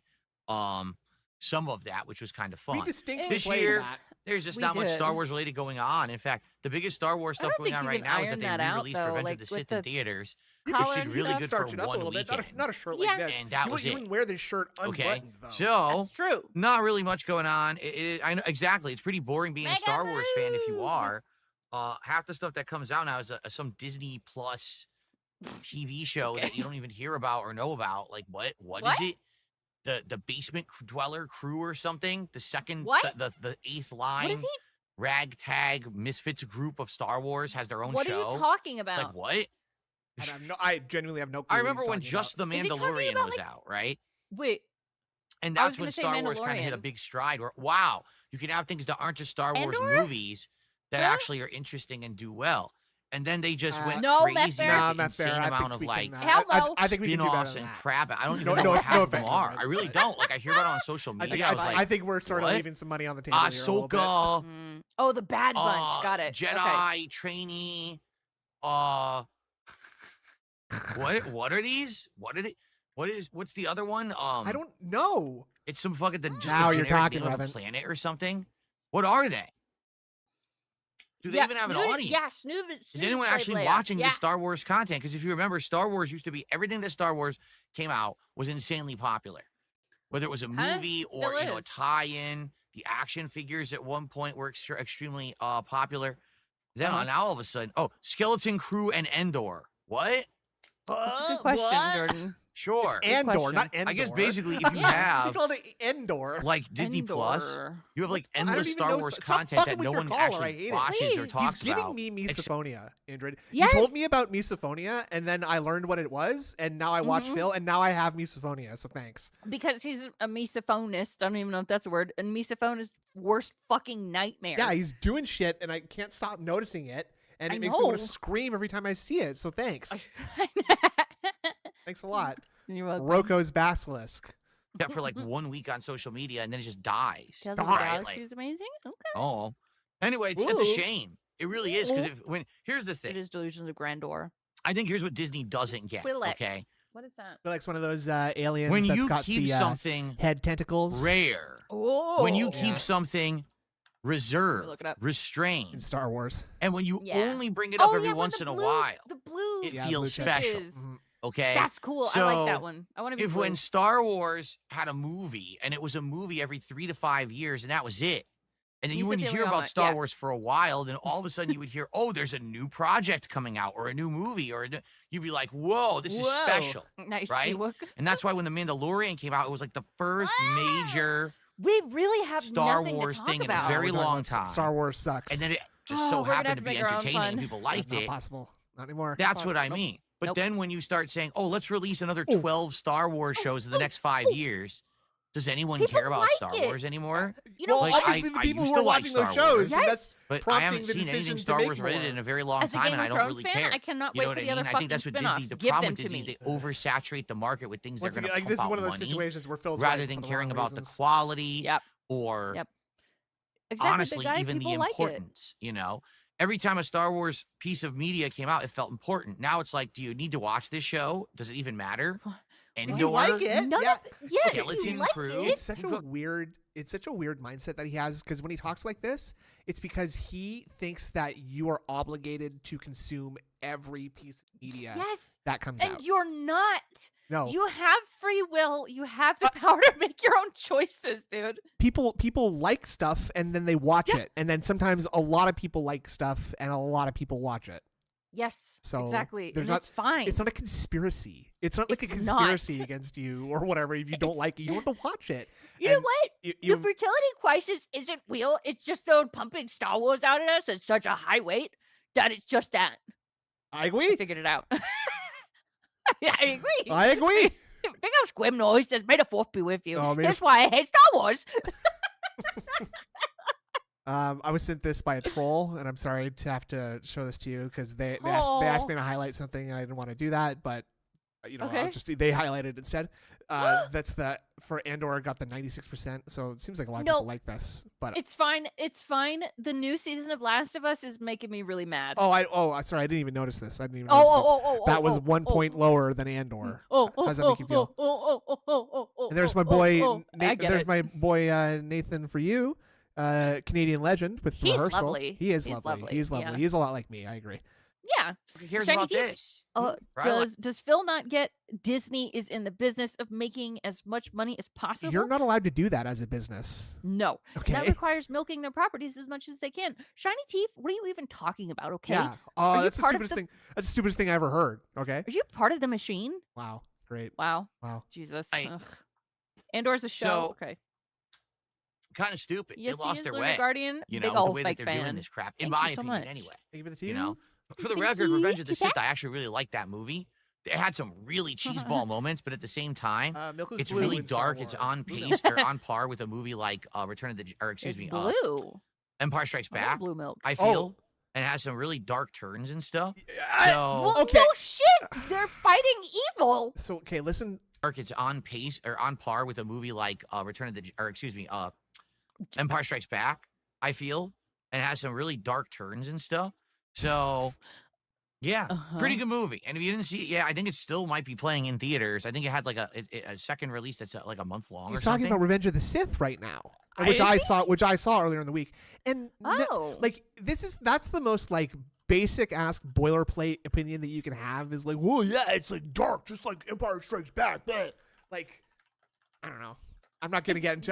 some of that, which was kind of we fun. distinctly This played year, that. There's just We not much Star did. Wars related going on. In fact, the biggest Star Wars I stuff don't going think on you right can now is iron that they that out, re-released though, Revenge like, of the with Sith in the theaters. collar Which did and really stuff. good Starch for it up a one little bit. weekend. Not a shirt Yeah. like this. And that you was wouldn't it. even wear this shirt Okay, unbuttoned though. so That's true. not really much going on. I know exactly. It's pretty boring being a Mega Star Wars fan if you boo! are. Half the stuff that comes out now is some Disney Plus TV show that you don't even hear about or know about. Like what is What? it? The Basement Dweller Crew or something? The second What? the eighth line What is he? ragtag misfits group of Star Wars has their own What show. are you talking about? Like what? I genuinely have no clue. I what remember he's when talking just about. The Is he talking Mandalorian about, was like- out, right? Wait, And I was that's when gonna say Star Wars kind of hit a Mandalorian. big stride where, wow, you can have things that aren't just Star Wars Andor? movies that Yeah. actually are interesting and do well. And then they just went No, Matt crazy Fair. with Nah, the Matt Fair, insane I amount think of we like can, Hello. I think we can do better spin-offs than and that. crap. I don't even No- know no- what half no of them offense, are. Android, I really but- don't. Like I hear about it on social I media. think, I was like, I think we're sort of what? leaving some money on the table here a little bit. Ahsoka, Oh, the Bad Bunch. Got it. Jedi Okay. trainee. What are these? What are they? What's the other one? I don't know. It's some fucking just Now a you're generic talking, name of a Revan. planet or something. What are they? Do they even have an audience? Yeah, Snoop. Is anyone actually watching the Star Wars content? Because if you remember, Star Wars used to be everything that Star Wars came out was insanely popular. Whether it was a Huh? movie or Still a is. tie-in, the action figures at one point were extremely popular. Then Uh-huh. now all of a sudden, Skeleton Crew and Endor. What? That's a good question, Jordan. Sure. Andor, question. not Endor. I guess basically if you Yeah. They have called it Endor. like Disney Plus, Endor. you have like I don't endless even Star know- Wars stop content fucking that no with your one caller, I actually hate it. watches or Please. talks He's giving about. me misophonia, Android. Yes. You told me about misophonia, and then I learned what it was, and now I watched Mhm. Phil, and now I have misophonia. So thanks. Because he's a misophonist. I don't even know if that's a word. And misophone worst fucking nightmare. Yeah, he's doing shit, and I can't stop noticing it, and I it makes me want know. to scream every time I see it. So thanks. Thanks a lot. You're welcome. Rocco's Basilisk. Except for like 1 week on social media and then it just dies. Tales of the God. Galaxy is amazing. Okay. Oh. Anyway, it's a Ooh. shame. It really is because here's the It thing. is Delusions of Grandeur. I think here's what Disney doesn't get. Twi'lek. Okay, What is that? Like one of those aliens when that's you got keep the something head tentacles rare, Oh. when you Yeah. keep something reserved, look it up. in restrained, Star Wars. and when you Yeah. only bring it up Oh, every yeah, when once the in a blue- while, The blue. it Yeah, feels blue check. special. Is- Mhm. Okay. That's cool. I like that one. I want to be If blue. when Star Wars had a movie and it was a movie every 3 to 5 years and that was it. And then You you said wouldn't the hear only about one, Star yeah. Wars for a while. Then all of a sudden you would hear, oh, there's a new project coming out or a new movie you'd be like, whoa, this is Whoa. special. Nice. right? Ewok. And that's why when The Mandalorian came out, it was like the first major We really have Star nothing Wars to talk thing in a about. very We're talking long about time. Star Wars sucks. And then it just Oh, so we're gonna happened have to to be make our own entertaining and fun. people liked not it. possible. Not anymore. That's what I Nope. mean. But Nope. then when you start saying, oh, let's release another Oh. 12 Star Wars shows in the next 5 years, does anyone People care about like Star it. Wars anymore? You know, well, like, obviously the I people used who are to like watching those Star shows, Wars. and Yes. that's But I prompting haven't the seen decision anything to Star make Wars related more. in a very long as a time, Game and of I don't Thrones really fan, care. I cannot You wait know for what I the other mean? I fucking think that's what spin-offs. Disney, the Give problem them with to Disney is me. they oversaturate the market with things Once they're again, going to like, this is pump one out of those money situations where Phil's rather right than for the caring wrong about the reasons. quality Yep. or Yep. Exactly. honestly, the guy, even the people like it. importance, Every time a Star Wars piece of media came out, it felt important. Now it's like, do you need to watch this show? Does it even matter? And If you like it, None yeah. of yes, Skeleton you like Crew? it. It's such a weird mindset that he has, because when he talks like this, it's because he thinks that you are obligated to consume every piece of media Yes, that comes and out. you're not. No, You have free will. You have the power to make your own choices, dude. people like stuff and then they watch Yeah. it, and then sometimes a lot of people like stuff and a lot of people watch it. Yes, So exactly. there's And not- it's fine. It's not a conspiracy. It's not like It's a not. conspiracy against you or whatever. If you don't like it, you don't have to watch it. You know and what? You, The you, fertility crisis isn't real. It's just they're pumping Star Wars out at us at such a high rate that it's just that. I I agree. figured it out. Yeah, I agree. I agree. Big old squib noise. Just may the fourth be with you. Oh, may the That's why I hate Star Wars. I was sent this by a troll, and I'm sorry to have to show this to you because they asked me to highlight something, and I didn't want to do that, but Okay. they highlighted it instead. That's for Andor got the 96%, so it seems like a lot of No. people like this. But It's fine. It's fine. The new season of Last of Us is making me really mad. sorry, I didn't even notice this. I didn't even notice that was 1 point lower than Andor. How does that make you feel? And there's my boy. There's my boy Nathan for you, Canadian legend with He's rehearsal. lovely. He is He's lovely. lovely, He's lovely. yeah. He's a lot like me. I agree. Yeah. Who cares Shiny about teeth? this? Does Phil not get Disney is in the business of making as much money as possible? You're not allowed to do that as a business. No. Okay. That requires milking their properties as much as they can. Shiny teeth? What are you even talking about? Okay. Yeah. Are you That's the part of stupidest the- thing. That's the stupidest thing I ever heard. Okay. Are you part of the machine? Wow. Great. Wow. Wow. Jesus. I- Ugh. Andor's a show. So, Okay. Kind of stupid. Yes, they lost their The way. Guardian. You big know, the old way fake that they're fan. doing this crap, in Thank you my so opinion, much. anyway. Thank you for the tea. You know, for the Thank record, you. Revenge of the Keep Sith, I actually really liked that movie. It had some really cheeseball moments, but at the same time, Milk is it's blue really in Star dark. It's Wars. on Blue pace or on par with a movie like Return of the, or excuse It's me, blue. Empire Strikes I love Back. blue milk. I Oh. feel, and it has some really dark turns and stuff. I- Well, okay. no shit. They're fighting evil. So okay, listen. Dark, it's on pace or on par with a movie like Return of the, or excuse me, Empire Strikes Back. I feel, and it has some really dark turns and stuff. So, yeah, pretty good movie. And if you didn't see it, yeah, I think it still might be playing in theaters. I think it had like a second release that's like a month long. He's or talking something. about Revenge of the Sith right now, Is which I saw earlier in the week. And Oh. that's the most like basic ass boilerplate opinion that you can have is like, well, yeah, it's like dark, just like Empire Strikes Back. But like, I don't know. I'm not gonna get into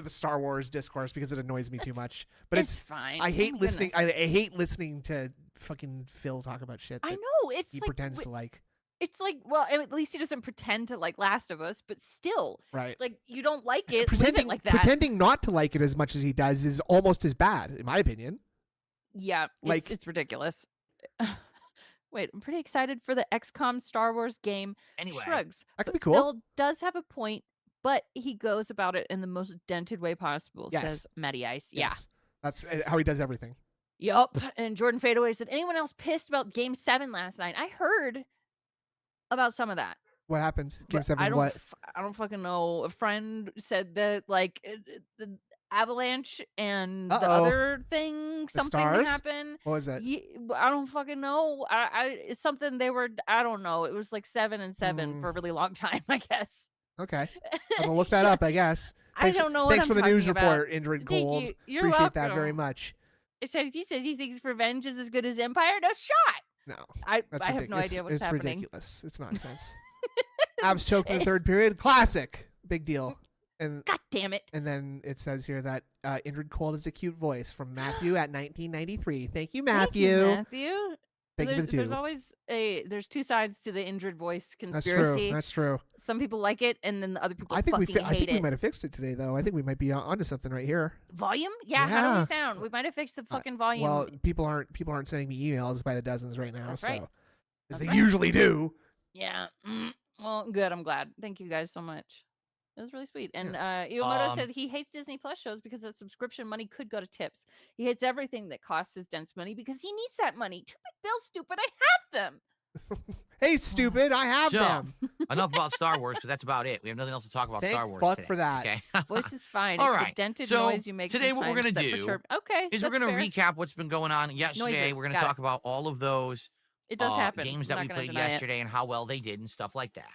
the Star Wars discourse because it annoys me too much. But it's fine. I hate Oh my listening. goodness. I hate listening to fucking Phil talk about shit I that know. It's he like pretends to like. It's like, well, at least he doesn't pretend to like Last of Us, but still, Right. like you don't like it, live Pretending it like that. pretending not to like it as much as he does is almost as bad, in my opinion. Yeah, Like- it's ridiculous. Wait, I'm pretty excited for the XCOM Star Wars game. Anyway, Shrugs. That could But be cool. Phil does have a point, but he goes about it in the most dented way possible, Yes. says Matty Ice. Yes. That's how he does everything. Yeah. Yup. And Jordan Fadeaway said, anyone else pissed about Game 7 last night? I heard about some of that. What happened? Game But 7 I don't what? I don't fucking know. A friend said that like the Avalanche and the Uh-oh. other thing, The something stars? happened. What was it? I don't fucking know. It's something they were. I don't know. It was like 7 and 7 for a really long time, I guess. Okay. I'm gonna look that up, I guess. I don't know what Thanks I'm for the news talking about. report, Indrid Thank Gold. you. You're Appreciate that welcome. very much. He says he thinks Revenge is as good as Empire. No shot. No, I that's have ridiculous. no idea what's it's happening. ridiculous. It's nonsense. Avs choked in the third period. Classic. Big deal. And God damn it. and then it says here that Indrid Cold is a cute voice from Matthew at 1993. Thank you, Matthew. Thank you, Matthew. Thank you for the There's two. always there's two sides to the injured voice That's conspiracy. true. That's true. Some people like it, and then the other people I think fucking I hate think we it. might have fixed it today, though. I think we might be onto something right here. Volume? Yeah, how do Yeah. we sound? We might have fixed the fucking volume. Well, people aren't sending me emails by the dozens right now, That's so right. as That's they right. usually do. Yeah. Well, good. I'm glad. Thank you guys so much. It was really sweet. And Iwamoto said he hates Disney Plus shows because that subscription money could go to tips. He hates everything that costs his dense money because he needs that money. Too big bill, stupid. I have them. Hey, stupid! I have So, them. Enough about Star Wars because that's about it. We have nothing else to talk about Thank Star Wars fuck today. for that. Okay. Voice is fine. All It's right. the dented So, noise you make. today what we're sometimes gonna that do perturb- Okay. Is we're that's gonna fair. recap what's been going on yesterday. Noises, We're gonna got talk about all of those It does happen. games I'm that we not gonna played deny it. yesterday and how well they did and stuff like that.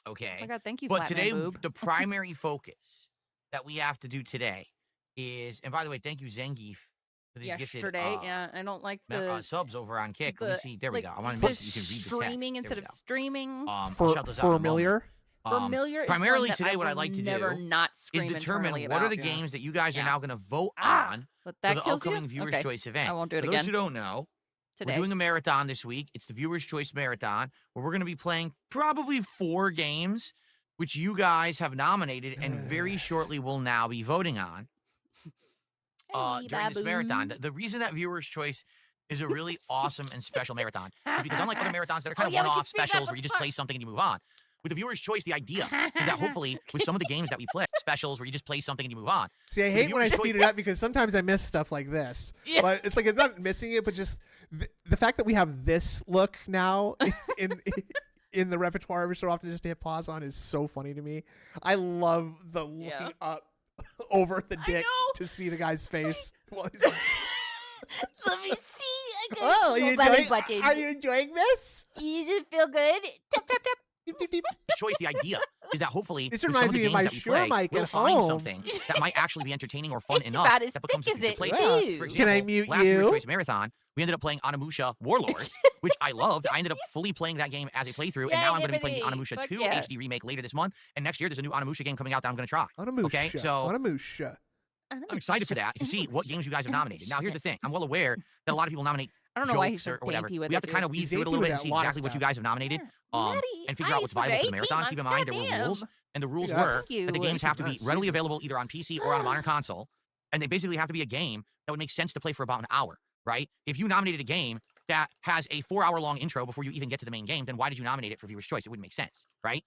Oh Okay. my god, thank you, But Flatman today, Boob. the primary focus that we have to do today is, and by the way, thank you, Zangief, for these gifted Yesterday, yeah, I don't like the subs over on Kick. Let me the- see. There we like, go. I want it to make says sure you can read the text. streaming There instead we of go. streaming. I'll For shout those out in a moment. familiar, Familiar is primarily one that today, I what I'd will like to never do not is scream determine internally what are about. the games that you guys Yeah. are now going to vote Ah, on But for that the kills upcoming you? Viewers' Okay. Choice event. I won't do it For those again who don't know, today. we're doing a marathon this week. It's the Viewers' Choice Marathon, where we're going to be playing probably 4 games, which you guys have nominated and very shortly will now be voting on Hey, during this baboon. marathon. The reason that Viewers' Choice is a really awesome and special marathon is because unlike other marathons that are kind of yeah, we can one-off speed it up specials where you just before- play something and you move on, with the Viewers' Choice, the idea is that hopefully with some of the games that we play, specials where you just play something and you move on. see, I With hate when I viewers' speed it up because sometimes I miss stuff like this. Yeah. But it's like I'm not missing it, but just the fact that we have this look now in the repertoire every so often just to hit pause on is so funny to me. I love the looking Yeah. up over the I dick know. to see the guy's face. While he's Let me see. I got oh, no you belly enjoying, button. are you enjoying this? Does it feel good? Tap, tap, tap. Deep, deep, deep. Choice, the idea is that hopefully This with some of reminds the me of games my that we Shure play, mic we'll at find home. something that might actually be entertaining or fun It's enough about as that becomes a thick as future it playthrough. is. For Can I example, mute last Viewers' you? Choice Marathon, we ended up playing Onimusha Warlords, which I loved. I ended up fully playing that game as a playthrough, and Yay, now I'm going to be playing the Yippee. Onimusha Fuck 2 yeah. HD remake later this month. And next year, there's a new Onimusha game coming out that I'm going to try. On a moosh. Okay, so- on a moosh. I'm excited for that to see what games you guys have nominated. Now, here's the thing: I'm well aware that a lot of people nominate I don't know why jokes he's so or whatever. dainty with We have it, to kind of dude. weed He's through it a dainty little with bit and that see lot of exactly what you stuff. guys have nominated, Maddie, and figure out what's ice for viable for the 18 marathon. Keep in mind, there were months, rules, and the rules Yeah. were Thank you. that the games have to be Yes, readily Jesus. available either on PC or on a modern console, and they basically have to be a game that would make sense to play for about an hour, right? If you nominated a game that has a 4-hour-long intro before you even get to the main game, then why did you nominate it for Viewer's Choice? It wouldn't make sense, right?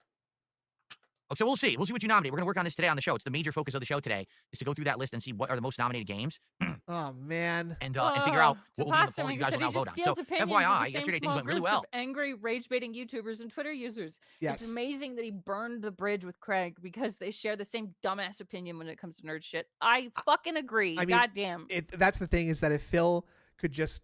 Okay, so we'll see. We'll see what you nominate. We're going to work on this today on the show. It's the major focus of the show today is to go through that list and see what are the most nominated games Oh man. and figure out Oh, what will be in the poll Tapastaming you guys said will now he vote just on. So, steals opinions of the FYI, same yesterday things small went really groups well. of angry, rage-baiting YouTubers and Twitter users. Yes. It's amazing that he burned the bridge with Craig because they share the same dumbass opinion when it comes to nerd shit. I fucking agree. I mean, Goddamn. That's the thing is that if Phil could just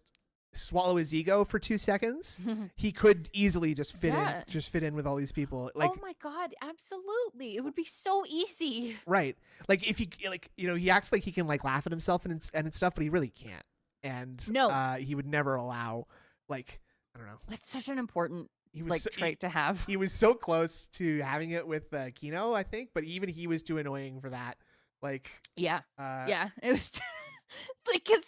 swallow his ego for 2 seconds, he could easily just fit Yeah. in with all these people. Like oh my god, absolutely. It would be so easy. right. Like if he he acts like he can like laugh at himself and stuff, but he really can't. And No. he would never allow like I don't know. That's such an important He was like so, trait to have. he was so close to having it with Kino, I think, but even he was too annoying for that. Like Yeah. uh Yeah. It was because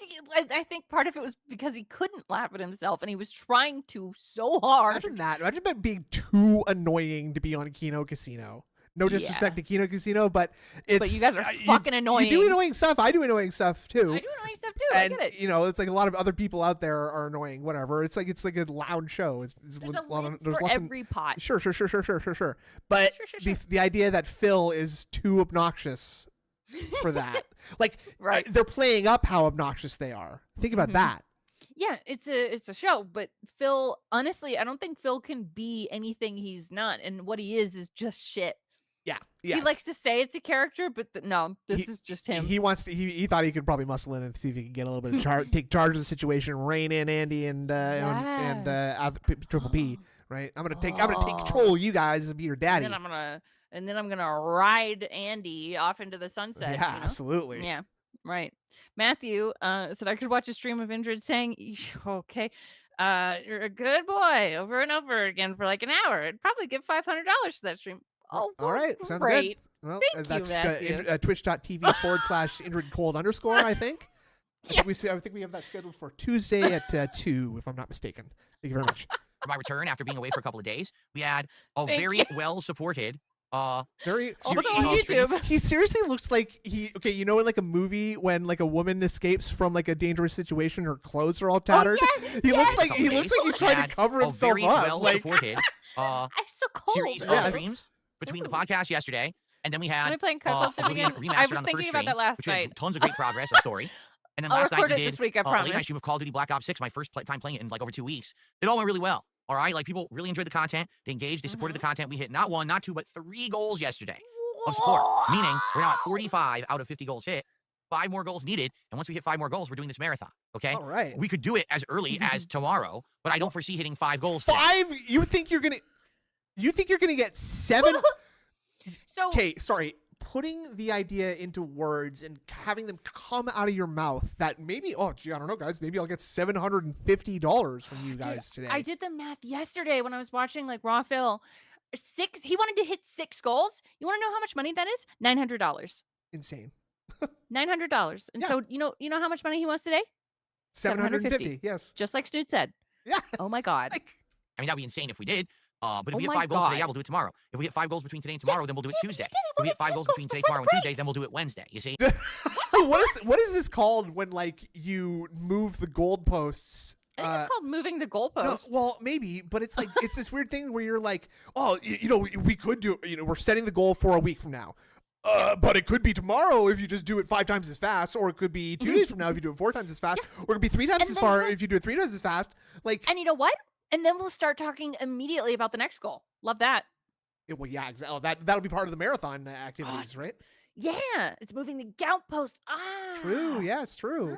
I think part of it was because he couldn't laugh at himself and he was trying to so hard. Imagine that. Imagine that being too annoying to be on Kino Casino. No disrespect to Kino Casino, but it's you guys are fucking annoying. You do annoying stuff. I do annoying stuff too. I do annoying stuff too. I And get it. you know, it's like a lot of other people out there are annoying. Whatever. It's like a loud show. It's There's a lot of, lid there's for lots every pot. of sure. But Sure. the idea that Phil is too obnoxious for that, like Right. they're playing up how obnoxious they are. Think about Mhm. that. Yeah, it's a show, but Phil, honestly, I don't think Phil can be anything he's not, and what he is just shit. Yeah. He Yes. likes to say it's a character, but no, this He- is just him. He wants to. He thought he could probably muscle in and see if he could get a little bit of charge, take charge of the situation, rein in Andy and Yes. Triple P. Right. I'm gonna take control of you guys and be your daddy. and then I'm gonna ride Andy off into the sunset. Yeah, you know? absolutely. Yeah, right. Matthew said I could watch a stream of Indrid saying, okay. You're a good boy over and over again for like an hour. I'd probably give $500 to that stream. Oh, All right, sounds good. great. Well, Thank you, that's Matthew. twitch.tv/IndredCold_, I think. I think we have that scheduled for Tuesday at 2, if I'm not mistaken. Thank you very much. For my return after being away for a couple of days, we had a Thank very you. well supported. Very Also he- on he- YouTube. He seriously looks like in like a movie when like a woman escapes from like a dangerous situation, her clothes are all tattered. He looks like he's trying to cover a himself very up. well Like, supported I'm so cold. series of Yes. streams between the podcast yesterday, and then we had Am I playing Card Club Sim Oblivion again? Remastered I was on the thinking first about stream, that last which had night. tons of great progress of story. And then I'll last night record we it did this week, I a late night promise. stream of Call of Duty Black Ops 6, my first time playing it in like over 2 weeks. It all went really well. All right, like people really enjoyed the content. They engaged. They supported the content. We hit not 1, not 2, but 3 goals yesterday of support. Meaning we're now at 45 out of 50 goals hit. 5 more goals needed, and once we hit 5 more goals, we're doing this marathon. Okay. all right. We could do it as early as tomorrow, but I don't foresee hitting 5 goals. today. 5? You think you're gonna get 7? So Okay, sorry. Putting the idea into words and having them come out of your mouth that maybe, I don't know, guys, maybe I'll get $750 from you guys today. I did the math yesterday when I was watching like Raw Phil. He wanted to hit 6 goals. You want to know how much money that is? $900. Insane. $900. And Yeah. so you know how much money he wants today? 750. Yes. Just like Snoot said. Yeah. Oh my God. Like, I mean, that'd be insane if we did. But if Oh we hit my 5 goals today, God. yeah, we'll do it tomorrow. If we hit 5 goals between today and tomorrow, then we'll do it we Tuesday. did it. If we We'll hit get 5 10 goals goals between today, before tomorrow, the and Tuesday, then we'll do it Wednesday. You see? what is this called when like you move the goalposts? I think it's called moving the goalpost. No, well, maybe, but it's like it's this weird thing where you're like, oh, we could do, we're setting the goal for a week from now. But it could be tomorrow if you just do it 5 times as fast, or it could be 2 days from now if you do it 4 times as fast, or it could be 3 times And as then far what- if you do it 3 times as fast. Like, And you know what? And then we'll start talking immediately about the next goal. Love that. well, yeah, exactly. That'll be part of the marathon activities, right? Yeah. It's moving the gout post. Ah. True. Yes, true.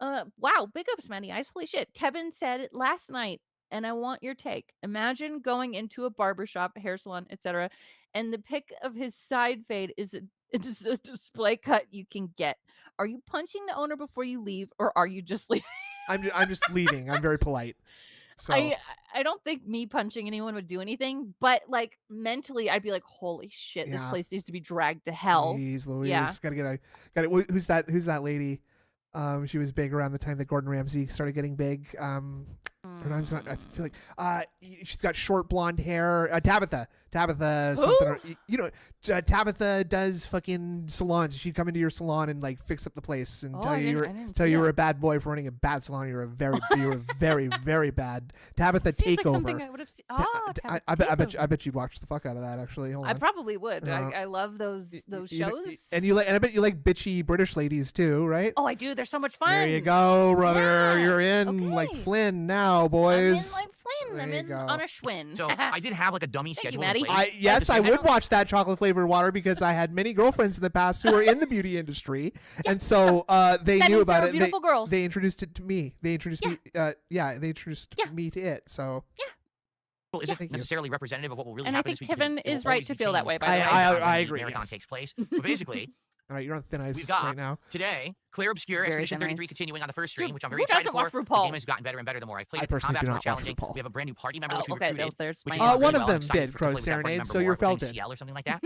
Wow. Big ups, Matty Eyes. Holy shit. Tebin said it last night, and I want your take. Imagine going into a barbershop, hair salon, etc., and the pick of his side fade is a display cut you can get. Are you punching the owner before you leave, or are you just leaving? I'm just leaving. I'm very polite. So I don't think me punching anyone would do anything, but like mentally, I'd be like, "Holy shit, this Yeah. place needs to be dragged to hell." Jeez Louise. Yeah. Got it. Who's that lady? She was big around the time that Gordon Ramsay started getting big. Her name's not. I feel like she's got short blonde hair. Tabitha Who? something. Tabitha does fucking salons. She'd come into your salon and like fix up the place and Oh, tell I you didn't tell see you were that. a bad boy for running a bad salon. You're very very bad. Tabitha Seems like takeover. something I would have seen. Oh, I bet you'd watch the fuck out of that. Actually, hold I on. probably would. Uh, I love those You know, shows. and I bet you like bitchy British ladies too, right? Oh, I do. They're so much fun. There you go, brother. Yeah, You're in like okay. Flynn now, I'm in boys. like Flynn. There I'm you in go. on a Schwinn. So I did have like a dummy Thank you, schedule in Maddie. place. Yes, I I would don't- watch that chocolate flavored water because I had many girlfriends in the past who were in the beauty industry, and so they That knew means about they were it. beautiful girls. They introduced it to me. They introduced Yeah. me. They introduced Yeah. me to it. So Well, isn't Thank you. necessarily representative of what will really And I happen think this week because Tiffin it will is right always to be feel that changed way, by by the the way. time I the agree, Marathon yes. takes place. But basically, all right, you're on thin ice We've got right now. today, Clear Obscure Very Expedition thin 33 ice. continuing on the first stream, Dude, which I'm very who excited doesn't watch for. RuPaul? The game has gotten better and better the more I play I it. personally Combat's do more not watch challenging. RuPaul. We have a brand new party member Oh, which we okay, recruited. there's Which my is one very of well. them I'm excited did for Crow to play with that party Serenade, member so more. you're Her name's Felton. Ciel or something like that.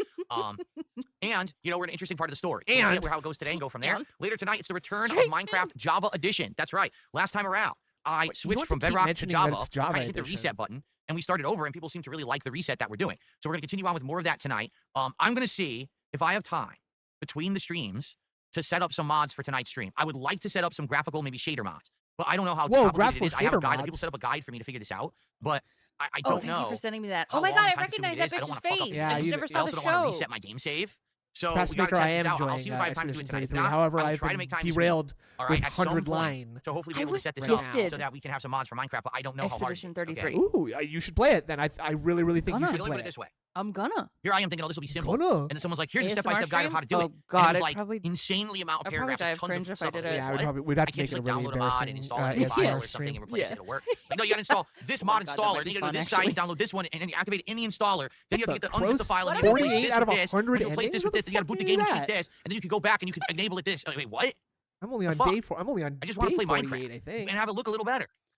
And we're an interesting part of the story. So we'll And- see how it goes today and go from there. Yeah. Later tonight, it's the return Straight of Minecraft Java Edition. That's right. Last time around, I You switched have from to keep Bedrock to mentioning that Java. it's Java I hit the Edition. reset button, and we started over, and people seem to really like the reset that we're doing. So we're going to continue on with more of that tonight. I'm going to see if I have time between the streams to set up some mods for tonight's stream. I would like to set up some graphical, maybe shader mods, but I don't know how Whoa, complicated graphical it is. I have a shader guide. People mods? set up a guide for me to figure this out, but I Oh, don't thank know. you for sending me that. how Oh my long god, I and time-consuming recognize it that is. I don't bitch's wanna fuck up face. the Yeah, I just you- never I saw also the don't want to show. reset my game save. So Past we got to Maker, test I this am out. I'll enjoying see if I have time to do it Expedition tonight. If 33. not, However, I will I've try to been make time this week. derailed All with right, at some 100 point. line. So hopefully I be able to was set this right up now. so gifted that we can have some mods for Minecraft, but I don't know how hard Expedition it is. 33. Okay? Ooh, you should play it then. I really think Gonna. you should Let me play put it it. this way. I'm gonna. Here I am thinking, oh, this will be simple. Gonna. And then someone's like, here's a ASMR step-by-step guide of how to do stream? it. Oh, And God, it was I'd like probably- insanely amount of I'd probably paragraphs die of of tons cringe of if I stuff. did I was it. like, Yeah, what? we'd have I to can't make just it like a really download a mod and embarrassing install it in a Yeah. file ASMR or something stream. and replace Yeah. it. It'll work. Like, no, you got to install this mod God, that installer. might Then be you got to fun, do this side, actually. download this one, and then you activate it in the installer. Then you have to What get the the unzip the gross? file, and What you are have to we replace doing? this 48 out with of this, 100 which will replace endings? this with What this. the You got to fuck boot the do you game, do you keep that? this, and then you can go back and you can enable it this. Wait, what? I'm only on fuck? day 4. I'm only on I just want day to play 48, Minecraft I think. and have it look a little better.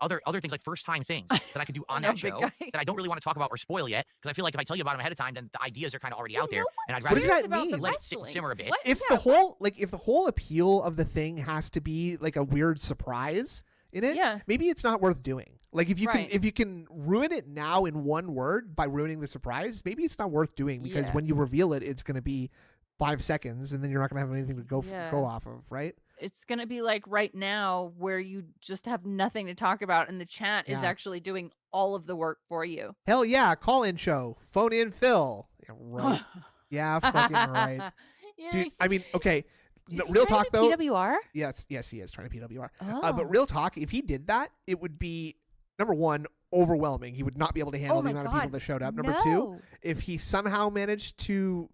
other things like first time things that I could do on know, that big show guy. that I don't really want to talk about or spoil yet because I feel like if I tell you about them ahead of time, then the ideas are kind of already out there, and I'd What rather does that about the mean? let it sit and wrestling? simmer a bit. What? If Yeah, the whole appeal of the thing has to be like a weird surprise in it, Yeah. maybe it's not worth doing. Like if Right. you can ruin it now in one word by ruining the surprise, maybe it's not worth doing because Yeah. when you reveal it, it's going to be 5 seconds, and then you're not going to have anything to Yeah. go off of, right? It's gonna be like right now where you just have nothing to talk about, and the chat is Yeah. actually doing all of the work for you. Hell yeah, call-in show. Phone in Phil. Yeah, right. Yeah, fucking right. Yeah, Dude, I mean, okay. is he Real trying talk to though. PWR? Yes, he is trying to PWR. Oh. But real talk, if he did that, it would be number one, overwhelming. He would not be able to handle Oh the my amount of people God, that showed up. Number two, no. if he somehow managed to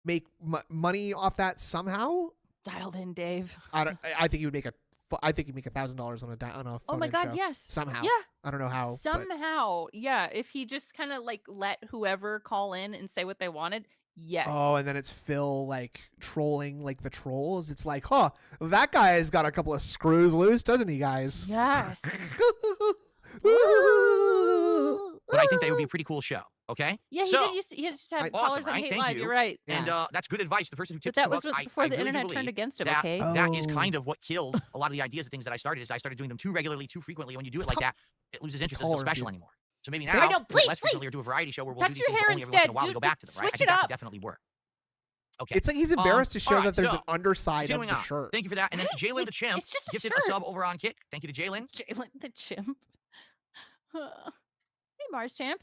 make money off that somehow, Dialed in, Dave. I think he would make $1,000 on a Oh my phone-in God, show. yes. Somehow. Yeah. I don't know how. but- Somehow, yeah. If he just kind of like let whoever call in and say what they wanted, yes. Oh, and then it's Phil like trolling like the trolls. It's like, huh, that guy has got a couple of screws loose, doesn't he, guys? Yes. But I think that would be a pretty cool show. Okay. Yeah, he so, did. He just had Awesome, callers on right? Hate Thank Live. you. You're right. And that's good advice. The person who But tipped that $2, was before I the really internet do turned believe against him. that, Okay. that is Oh. kind of what killed a lot of the ideas of things that I started. Is I started doing them too regularly, too frequently. When you do it like that, it loses interest. It's Caller, not special dude. anymore. So maybe I now, know, do it please, less frequently, or please. do a variety show where we'll Touch do these your things hair only every once in a instead, while. We dude. go back to them, right? I Switch think it that could up. definitely work. Okay. It's like he's embarrassed to show all right, that there's so, an underside of continuing the on. shirt. Thank you for that. And then Right? Jalen Like, the Chimp it's just a gifted a shirt. sub over on Kick. Thank you to Jalen. Jalen the chimp. Hey, Mars champ.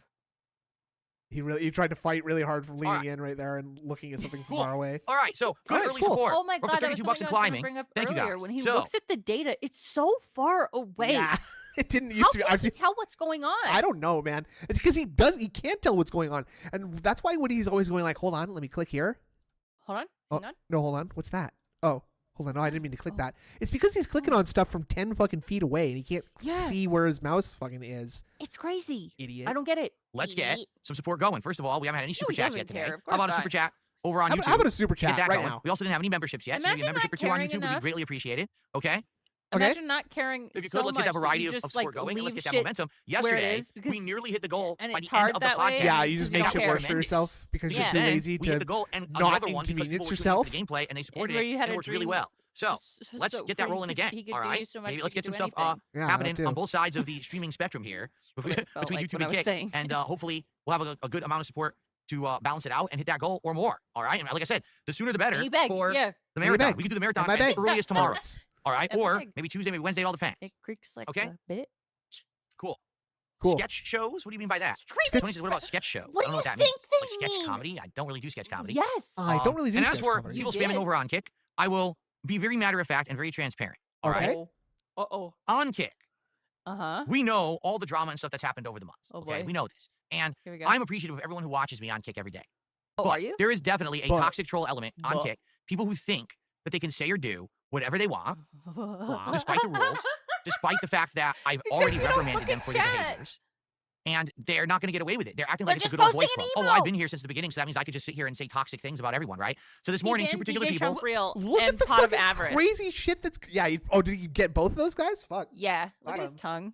He tried to fight really hard from leaning right. in right there and looking at something from Cool. far away. All right, so good Alright, early cool. support. Oh my We're up God, to that was 32 something bucks I and was gonna climbing. bring up Thank you, earlier. guys. When he So- looks at the data, it's so far away. Yeah, it didn't used How to be. can he tell what's going on? I don't know, man. It's because he can't tell what's going on, and that's why when he's always going like, hold on, let me click here. Hold on. Oh, Hang on. no, hold on. What's that? Oh, hold on. No, I didn't mean to click Oh. that. It's because he's clicking on stuff from 10 fucking feet away, and he can't Yeah. see where his mouse fucking is. It's crazy. Idiot. I don't get it. Let's get some support going. First of all, we haven't had any super he chats doesn't yet today. care. Of How about a course super not. chat over on How YouTube? about, how about a super Get chat that right going. now? We also didn't have any memberships yet, so maybe a Imagine membership not or two on caring YouTube would be enough. greatly appreciated. Okay? Okay. Imagine not caring If you so could, let's get that much variety you of just, support like, going, and let's leave get that shit momentum. where it Yesterday, is, because- we nearly hit the goal and by it's the end hard of the that way, podcast. Yeah, and you just because you make don't shit care. worse for yourself because Yeah. you're too Then lazy we hit to the goal, and not another one because people inconvenience were tuning yourself. into the gameplay and they supported where it, you had and it a worked really dream well. So let's so get that he rolling could- again. he could All do right, so much, maybe he let's could get some do stuff anything. Yeah, happening that too. on both sides of the streaming spectrum here That's what it felt between like YouTube when I and was Kick, saying. and hopefully we'll have a good amount of support to balance it out and hit that goal or more. All right, and like I said, the sooner the better And you beg. for Yeah. the you marathon. beg. We can do the And marathon my as beg. early as tomorrow. Hurts. All right, And my or beg. maybe Tuesday, maybe Wednesday. It all depends. It creaks like Okay. a bit. Cool. Cool. Sketch shows? What do you mean by that? Straight Tony says, what about sketch shows? What I don't know do what you that means. think they Like sketch mean? comedy? I don't really do sketch comedy. Yes. I don't really do And as sketch for comedy. people You spamming did. over on Kick, I will be very matter of fact and very transparent. All right. Okay. Uh-oh. On Kick, Uh-huh. we know all the drama and stuff that's happened over the months. Oh, okay, boy. we know this, and Here we go. I'm appreciative of everyone who watches me on Kick every day. Oh, But are you? there is definitely a But- toxic troll element on But- Kick. People who think that they can say or do whatever they want, despite the rules, despite the fact that I've Because already you don't reprimanded look them at for their chat. behaviors. And they're not going to get away with it. They're acting They're like it's a just good old boys posting club. an Oh, I've emote. been here since the beginning, so that means I could just sit here and say toxic things about everyone, right? So this morning, two Vegan, particular DJ people. Trump Real, Look and at the Pot of fucking Avarice. crazy shit that's. Yeah. Oh, did you get both of those guys? Fuck. Yeah. Look Got at his him. tongue.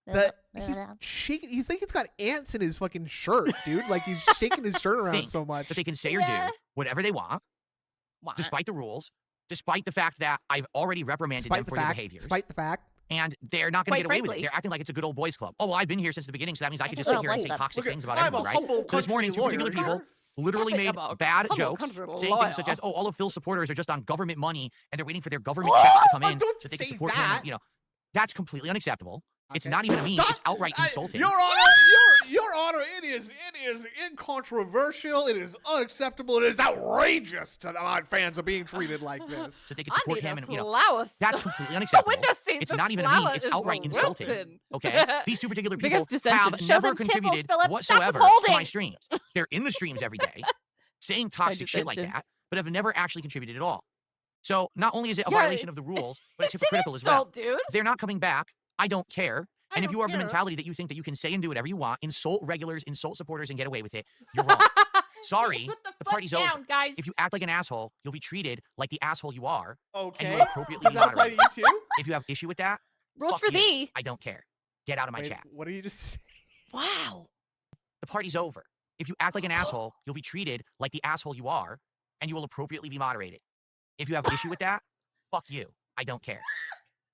That he's shaking. You think he's got ants in his fucking shirt, dude? Like he's shaking his shirt around Think so much. that they can say or Yeah. do whatever they want, What? despite the rules, despite the fact that I've already reprimanded them Despite the for their fact. behaviors. Despite the fact. And they're not going to Quite get away with frankly. it. They're acting like it's a good old boys club. Oh, well, I've been here since the beginning, so that means I could just I sit don't here and like say that. toxic Look at- things about I'm a everyone, right? humble So this morning, two country particular lawyer. people literally Epic made about bad humble jokes, country saying things such lawyer. as, "Oh, all of Phil's supporters are just on government money, and they're waiting for their government checks to come in don't so they can say support that. him." You know, that's completely unacceptable. It's Okay. not even a meme. Stop. It's outright insulting. Your Honor, your Honor, it is incontroversial. It is unacceptable. It is outrageous to the fans of being treated like this. so they can I support need him, a and you know, flower that's stuff. completely The unacceptable. window scene, It's the not even a meme. flower It's is outright insulting. wilting. Okay, these two particular people Biggest dissension. have Show never them temples, contributed Philip. Stop whatsoever to my withholding. streams. They're in the streams every day, saying toxic shit like dissension. that, but have never actually contributed at all. So not only is it a Yeah, violation of the rules, but it's an hypocritical as well. insult, dude. They're not coming back. I don't care. I And if don't you are of the care. mentality that you think that you can say and do whatever you want, insult regulars, insult supporters, and get away with it, you're wrong. Sorry, Put the the foot party's down, over. guys. If you act like an asshole, you'll be treated like the asshole you are. Okay. will appropriately Does be that apply to you too? If you have issue with that, Rules fuck for you. thee. I don't care. Get out of my Wait, chat. what did you just say? Wow. The party's over. If you act like an asshole, you'll be treated like the asshole you are, and you will appropriately be moderated. If you have issue with that, fuck you. I don't care.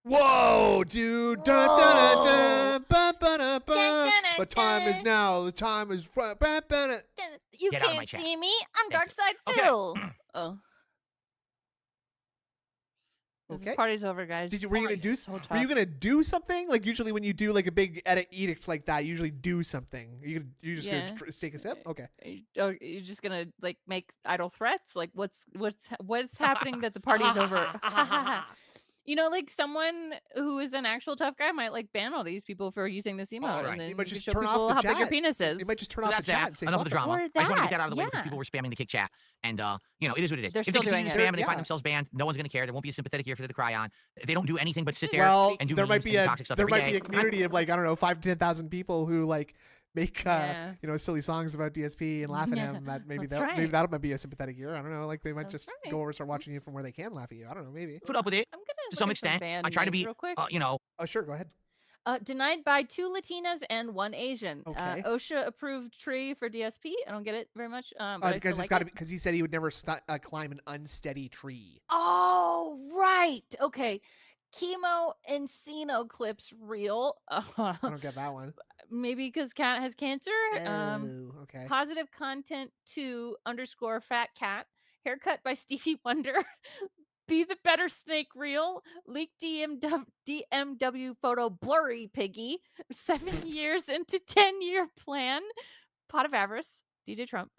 Whoa, dude. Dun, dun, dun, dun, ba, ba, da, ba. Dun, dun, The time is dun. now. The time is. Ba, ba, da. You Get out of can't my chat. see me. I'm Thank Dark Side Okay. Phil. Oh. This Okay. party's over, guys. Were you gonna Party's do? so Were tough. you gonna do something? Like usually when you do like a big edict like that, you usually do something. You just Yeah. gonna take a sip? Okay. You're just gonna like make idle threats? Like what's happening that the party's over? You know, like someone who is an actual tough guy might like ban all these people for using this emote, right. and then You might you just show turn off people the how big your chat. penis is. It might just turn So off that's the chat. that. And say, Enough of "Fuck the them." drama. Or I just want to get that, that out of the way because yeah. people were spamming the kick chat, and you know, it is what it is. They're If they still continue doing to it. spam and they Yeah. find themselves banned, no one's gonna care. There won't be a sympathetic ear for them to cry on. They don't do anything but sit there Well, and do there might memes be and a toxic stuff there every might be day. a community of like I don't know 5,000 to 10,000 people who like make Yeah. you know silly songs about DSP and laugh at him. That maybe That's maybe right. that might be a sympathetic ear. I don't know. Like they might That's just right. go over and start watching you from where they can laugh at you. I don't know. Maybe. Put up with it I'm gonna to look some at some extent. band I try to names be, real quick. you know, Oh sure, go ahead. Denied by 2 Latinas and 1 Asian. Okay. OSHA approved tree for DSP. I don't get it very much. But I Because still it's like got to it. be because he said he would never climb an unsteady tree. Oh, right. Okay. Chemo Encino clips real. I don't get that one. Maybe because cat has cancer. Oh, okay. Positive content 2_fat cat. Haircut by Stevie Wonder. Be the better snake real. Leak DMW photo blurry piggy. 7 years into 10-year plan. Pot of avarice. DJ Trump.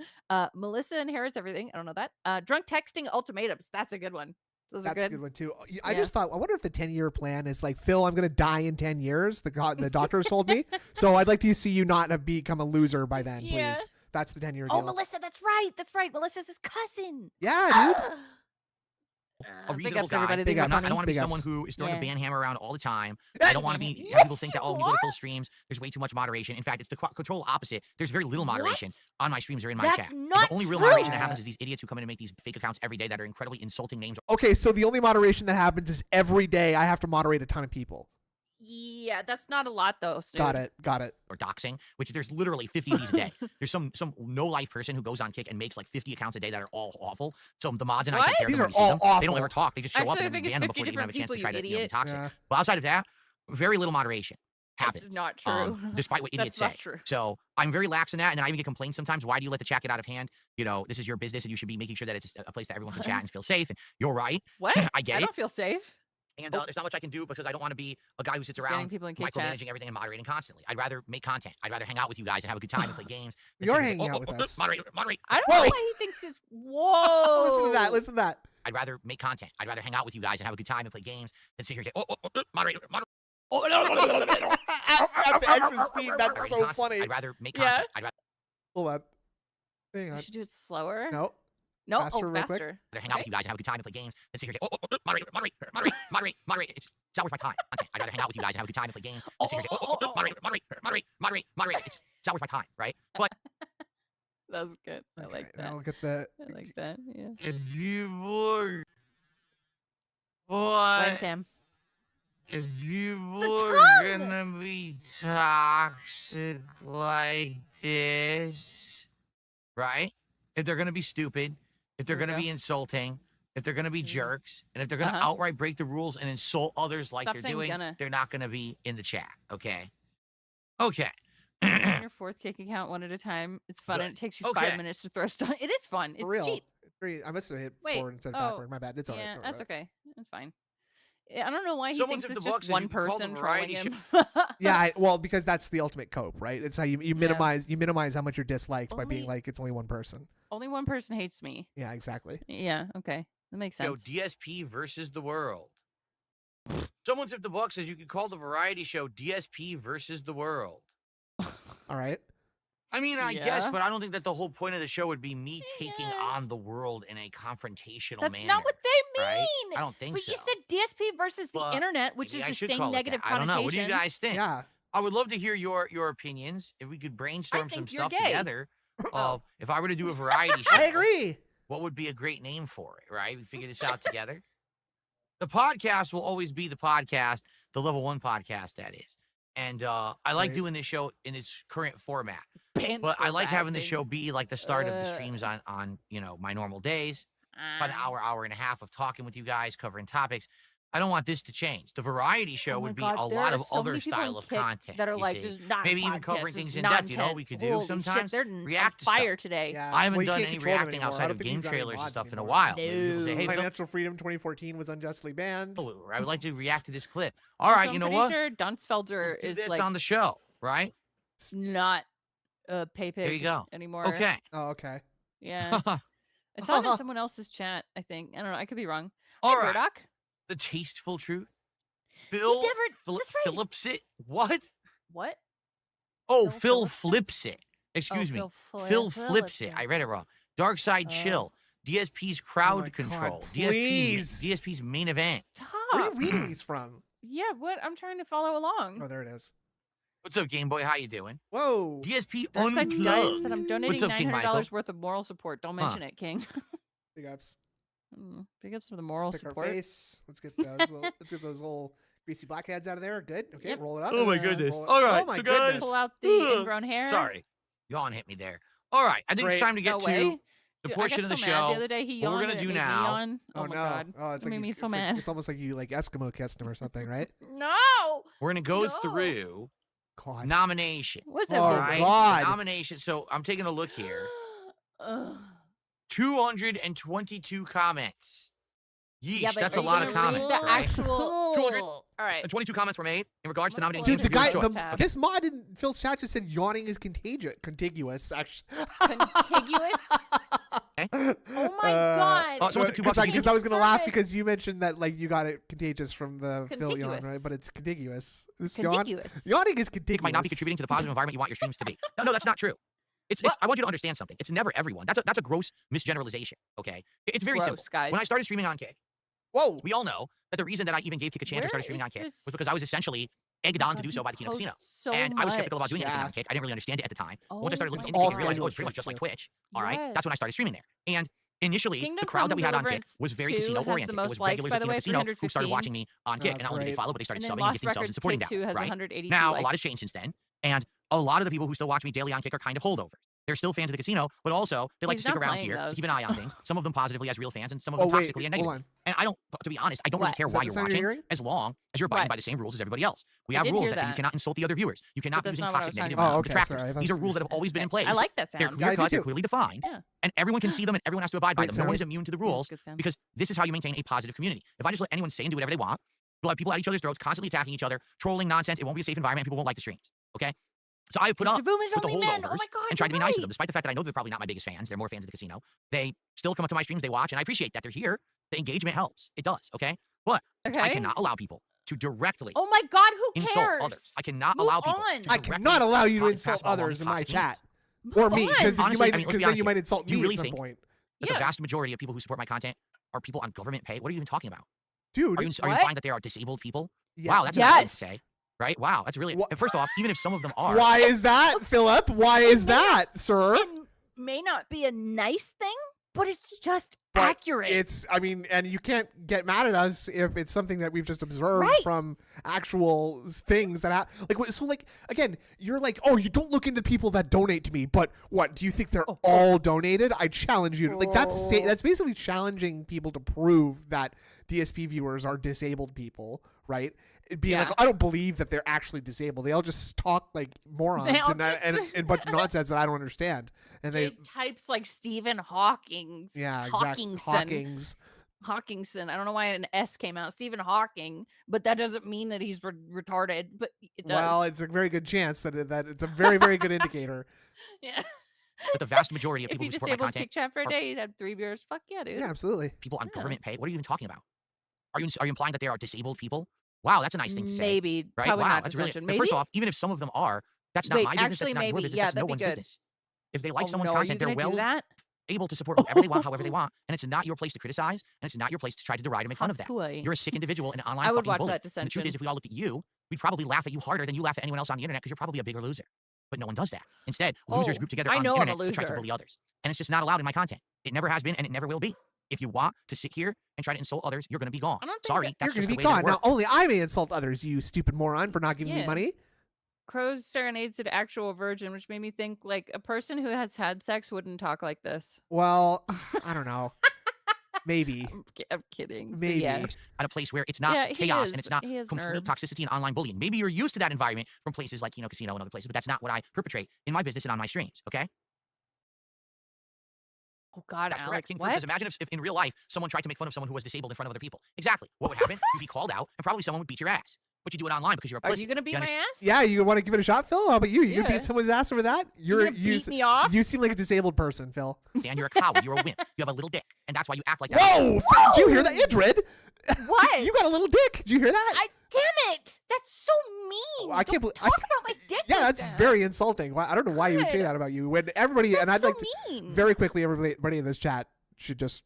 Melissa inherits everything. I don't know that. Drunk texting ultimatums. That's a good one. Those That's are a good. good one too. I Yeah. just thought, I wonder if the 10-year plan is like, Phil, I'm going to die in 10 years. The doctors told me. So I'd like to see you not have become a loser by then, please. Yeah. That's the 10-year Oh, deal. Melissa, that's right. That's right. Melissa's his cousin. Yeah, dude. a Big reasonable ups, guy. everybody. Big These are ups. I funny. don't want to be Big someone ups. who is throwing Yeah. a ban hammer around all the time. I don't want to be have people think that, oh, Yes, you go to you full streams. There's way too much moderation. In fact, it's the total opposite. There's very little moderation What? on my streams or in my That's chat. And not the only real true. moderation that happens is these idiots who come in and make these fake accounts every day that are incredibly insulting names. Okay, so the only moderation that happens is every day I have to moderate a ton of people. Yeah, that's not a lot though. Snoop. Got it. Or doxing, which there's literally 50 of these a day. There's some no life person who goes on Kick and makes like 50 accounts a day that are all awful. So the mods and I What? take care These of them are when we see all them. They awful. don't ever talk. They just show up Actually, I and then think we it's ban them 50 before they even have a chance different to try to people, you be idiot. toxic. Yeah. But outside of that, very little moderation happens. That's not true. Despite what idiots That's say. not true. So I'm very lax in that, and then I even get complaints sometimes. Why do you let the chat get out of hand? You know, this is your business, and you should be making sure that it's a place that everyone can chat and feel safe. And you're right. What? I get I it. don't feel safe. And there's not much I can do because I don't want to be a guy who sits Getting around people in Kick chat. micromanaging everything and moderating constantly. I'd rather make content. I'd rather hang out with you guys and have a good time and play games. than You're sit here hanging and out with us. Moderate. I don't Whoa. know why he thinks it's. Whoa. Listen to that. I'd rather make content. I'd rather hang out with you guys and have a good time and play games than sit here and say, moderate. At the extra speed, that's Moderating so content. funny. I'd rather make Yeah. content. I'd Hold on. Hang You on. should do it slower. No. No. Faster, Oh, real quick. faster. rather hang out with you guys and have a good time and play games than sit here and say, moderate. It's not worth my time. Content. I'd rather hang out with you guys and have a good time and play games than sit here and say, moderate. It's not worth my time, right? But That was good. I Okay, like that. now look at the. I like that. Yeah. if you Webcam. If you The were tongue! gonna be toxic like this, right? If they're gonna be stupid, if they're Here we gonna go. be insulting, if they're gonna be Mhm. jerks, and if they're gonna Uh-huh. outright break the rules and insult others like Stop they're saying doing, gonna. they're not gonna be in the chat, okay? Okay. On your fourth Kick account one at a time. It's fun Good. and it takes you Okay. 5 minutes to throw stuff. It is fun. It's For real. cheap. I must have hit Wait, forward instead of oh, backward. My bad. It's all right. Yeah, Don't that's worry about okay. It's fine. I don't know why he Someone thinks took it's the just box, as one you could call the person trolling variety him. it. Yeah, well, because that's the ultimate cope, right? It's how you Yeah. minimize how much you're disliked by being Only- like it's only one person. Only one person hates me. Yeah, exactly. Yeah, okay. That makes Yo, sense. DSP versus the world. Someone took the book says you could call the variety show DSP versus the world. All right. I mean, I guess, Yeah. but I don't think that the whole point of the show would be me taking Yes. on the world in a confrontational That's manner. not what they mean. right? I don't think But so. you said DSP versus the But internet, which Maybe I is the should same call it negative that. I don't connotation. know. What do you guys think? Yeah. I would love to hear your opinions. If we could brainstorm some think you're stuff gay. together of if I were to do a variety show. I agree. What would be a great name for it, right? We figure this out together. The podcast will always be the podcast, the Level 1 podcast, that is. And I like Right. doing this show in its current format. Banned But for I like having the harassing. show be like the start of the Uh. streams on my normal days. About an Ah. hour and a half of talking with you guys, covering topics. I don't want this to change. The variety show Oh my would be God, a there lot are of so other many people in style of Kick content that are you like, see. this is not Maybe a even covering podcast, this things is in depth. You know what nonsense. we could do Holy sometimes? Shit, they're React to on fire stuff. today. Yeah. I haven't well, you done can't any control them reacting anymore. outside I don't of think game he's got any trailers and mods stuff in a anymore. while. Maybe people say, No. hey, Phil, Financial Freedom 2014 was unjustly banned. I would like to react to this clip. All right, So you know I'm what? pretty sure Dunstfelder Do is this like on the show, right? not pay There you pig go. anymore. Okay. Oh, okay. Yeah. I saw it in someone else's chat, I think. I don't know. I could be wrong. All Hey, right. Murdoch. The tasteful truth. He Phil never. That's right. Phillips it. What? What? Oh, Phil Phil Phillips it? flips it. Excuse me. Phil flips it. I read it wrong. Dark Side Oh. Chill. DSP's Oh crowd my control. God, DSP, please. DSP's main event. Stop. Where are you reading these from? Yeah, what? I'm trying to follow along. Oh, there it is. What's up, Game Boy? How you doing? Whoa. DSP Dark Side Diet Unplugged. said I'm donating What's up, King Michael? $900 worth of moral support. Don't mention it, King. Big ups. Big ups for the moral Pick our support. face. Let's get those little greasy blackheads out of there. Good. Okay, Yep. roll it up. Oh my Uh, goodness. roll it- All right, Oh my so guys- goodness. Pull out the ingrown hair. Sorry. Yawn hit me there. All right. I think Great. it's time to No get way. to the Dude, portion I of got the so mad show. the other day he what we're yawned gonna and it do made me now- yawn. Oh, my no. God. Oh, it's It like made me it's so like- mad. it's almost like you like Eskimo kissed him or something, right? No. We're going to go No. through God. nomination. What's Oh, up, right? baby? God. Nomination. So I'm taking a look here. Ugh. 222 comments. Yeesh, Yeah, but that's are a you lot of gonna read comments, the right? actual. 200 All right. 22 comments were made in regards to I'm gonna nominating pull Dude, it the up. guy, Viewer's the, tab. this mod in Phil's chat just said yawning is contiguous. Actually, Contiguous. Oh my God. Oh, someone took $2 to Because I was gonna laugh Perfect. because you mentioned that like you got it contagious from the Phil yawn, Contiguous. right? But it's contiguous. This Contiguous. yawning is It contiguous. might not be contributing to the positive environment you want your streams to be. No, that's not true. It's I want you to understand something. It's never everyone. That's a gross misgeneralization, okay? It's very simple. Gross, guys. When I started streaming on Kick, Whoa. we all know that the reason that I even gave Kick a chance Where to start streaming is on Kick this- was because I was essentially egged on to God, do he so by the Kino Casino. posts so And I was skeptical about much. doing anything Yeah. on Kick. I didn't really understand it at the time. Oh Once I started looking my into Kick, I God. realized, oh, it's pretty much just like Twitch. All right? Yes. That's when I started streaming there. And initially, Kingdom the crowd that Come we had on Kick Deliverance was very 2 has the casino-oriented. It most was likes, regulars by of the Kino way, Casino who started 315. watching me on Kick. Oh, And not only did they great. follow, but they started And then subbing and Lost gifting subs and Records supporting Take down, 2 has right? 182 Now, a likes. lot has changed since then. And a lot of the people who still watch me daily on Kick are kind of holdovers. They're still fans of the casino, but also they like He's to stick not around playing here to those. keep an eye on things. Some of them positively as real fans, and some of Oh them wait, toxically and hold negatively. on. And I don't, to be honest, I don't really What? care Is why that the you're sound watching, you're hearing? as long as you're abiding What? by the same rules as everybody else. We I have did rules hear that say you that. cannot insult the other viewers. You cannot be that's using not what I toxic was talking negative about. names Oh, with okay, detractors. sorry, I thought These are you rules were that have always been in place. I like that They're sound. Yeah, I clear do cut, they're too. clearly defined, Yeah. and everyone can see them and everyone has to abide by Wait, them. No one sorry. is immune to the Yeah, it's rules good sound. because this is how you maintain a positive community. If I just let anyone say and do whatever they want, you'll have people at each other's throats, constantly attacking each other, trolling nonsense. It won't be a safe environment. People won't like the streams. Okay? So I put up Mr. Boom is with the only men. Oh holdovers my God, and tried to be you're nice to right. them, despite the fact that I know they're probably not my biggest fans. They're more fans of the casino. They still come up to my streams, they watch, and I appreciate that they're here. The engagement helps. It does, okay? But Okay. I cannot allow people to directly Oh my God, who cares? insult others. I cannot Move allow people on. to I directly cannot allow you to pass insult along others in my toxic chat memes. or Move me, on. because you Honestly, might I mean, let's because be then honest you here. might insult Do you me really at some think point, That Yeah. the vast majority of people who support my content are people on government pay? What are you even talking about? dude. Are you What? implying that there are disabled people? Yeah. Wow, that's a nice thing to Yes. say. Right? Wow, that's really. Wha- And first off, even if some of them are, Why is that, Philip? Why is that, sir? It may not be a nice thing, but it's just But accurate. It's, I mean, and you can't get mad at us if it's something that we've just observed Right. from actual things that happen. Like, so, like, again, you're like, oh, you don't look into people that donate to me, but what, do you think they're all donated? I challenge you. Like, that's that's basically challenging people to prove that DSP viewers are disabled people, right? It being Yeah. like, I don't believe that they're actually disabled. They all just talk like morons all and, just- and a bunch of nonsense that I don't understand. And they, It types like Stephen Hawking. yeah, exactly. Hawkingson. Hawkingson. I don't know why an S came out. Stephen Hawking, but that doesn't mean that he's retarded. But it does. Well, it's a very good chance that it's a very, very good indicator. yeah. but the vast majority of If people you who support my disabled content, Kick Chat for a are- day, you'd have 3 viewers. Fuck yeah, dude. Yeah, absolutely. people on Yeah. government pay, what are you even talking about? Are you implying that there are disabled people? Wow, that's a nice thing to say. Maybe. Right? Probably Wow, not that's dissension. really. Maybe. First off, even if some of them are, that's not Wait, my business. actually, That's not your maybe. business. Yeah, That's no that'd be one's good. business. If they like Oh, someone's no, are content, you they're gonna do well that? able to support whoever they want, however they want, and it's not your place to criticize, and it's not your place to try to deride and make fun of that. Toy. You're a sick individual and an online I would fucking watch bully. that And the truth dissension. is, if we all looked at you, we'd probably laugh at you harder than you laugh at anyone else on the internet because you're probably a bigger loser. But no one does that. Instead, losers Oh, group together I on the know I'm a internet to try to loser. bully others. And it's just not allowed in my content. It never has been, and it never will be. If you want to sit here and try to insult others, you're going to be gone. I don't think Sorry, that- that's You're just going the to be way that gone. it Now, works. only I may insult others, you stupid moron, for not giving me Yeah. money. Crow's serenades an actual virgin, which made me think like a person who has had sex wouldn't talk like this. Well, I don't know. Maybe. I'm kidding. but Maybe. Yeah. At a place where it's not Yeah, he chaos is. and it's not He is complete nerd. toxicity and online bullying. Maybe you're used to that environment from places like, casino and other places, but that's not what I perpetrate in my business and on my streams, okay? Oh God, That's correct. Alex. King Fruit What? says, imagine if in real life someone tried to make fun of someone who was disabled in front of other people. Exactly. What would happen? You'd be called out, and probably someone would beat your ass. But you do it online because you're a Are pussy. you gonna beat my understand? ass? Yeah, you want to give it a shot, Phil? How about you? You gonna Yeah. beat someone's ass over that? You gonna beat me off? You seem like a disabled person, Phil. And you're a coward. You're a wimp. You have a little dick, and that's why you act like that. Whoa! Did you hear that, Idrid? What? You got a little dick. Did you hear that? Damn it! That's so mean. I can't Don't believe- talk about my dick. Yeah, like that's that. very insulting. I don't know why you would say God. that about you. When everybody, and I'd so like to, mean. very quickly, everybody in this chat should just,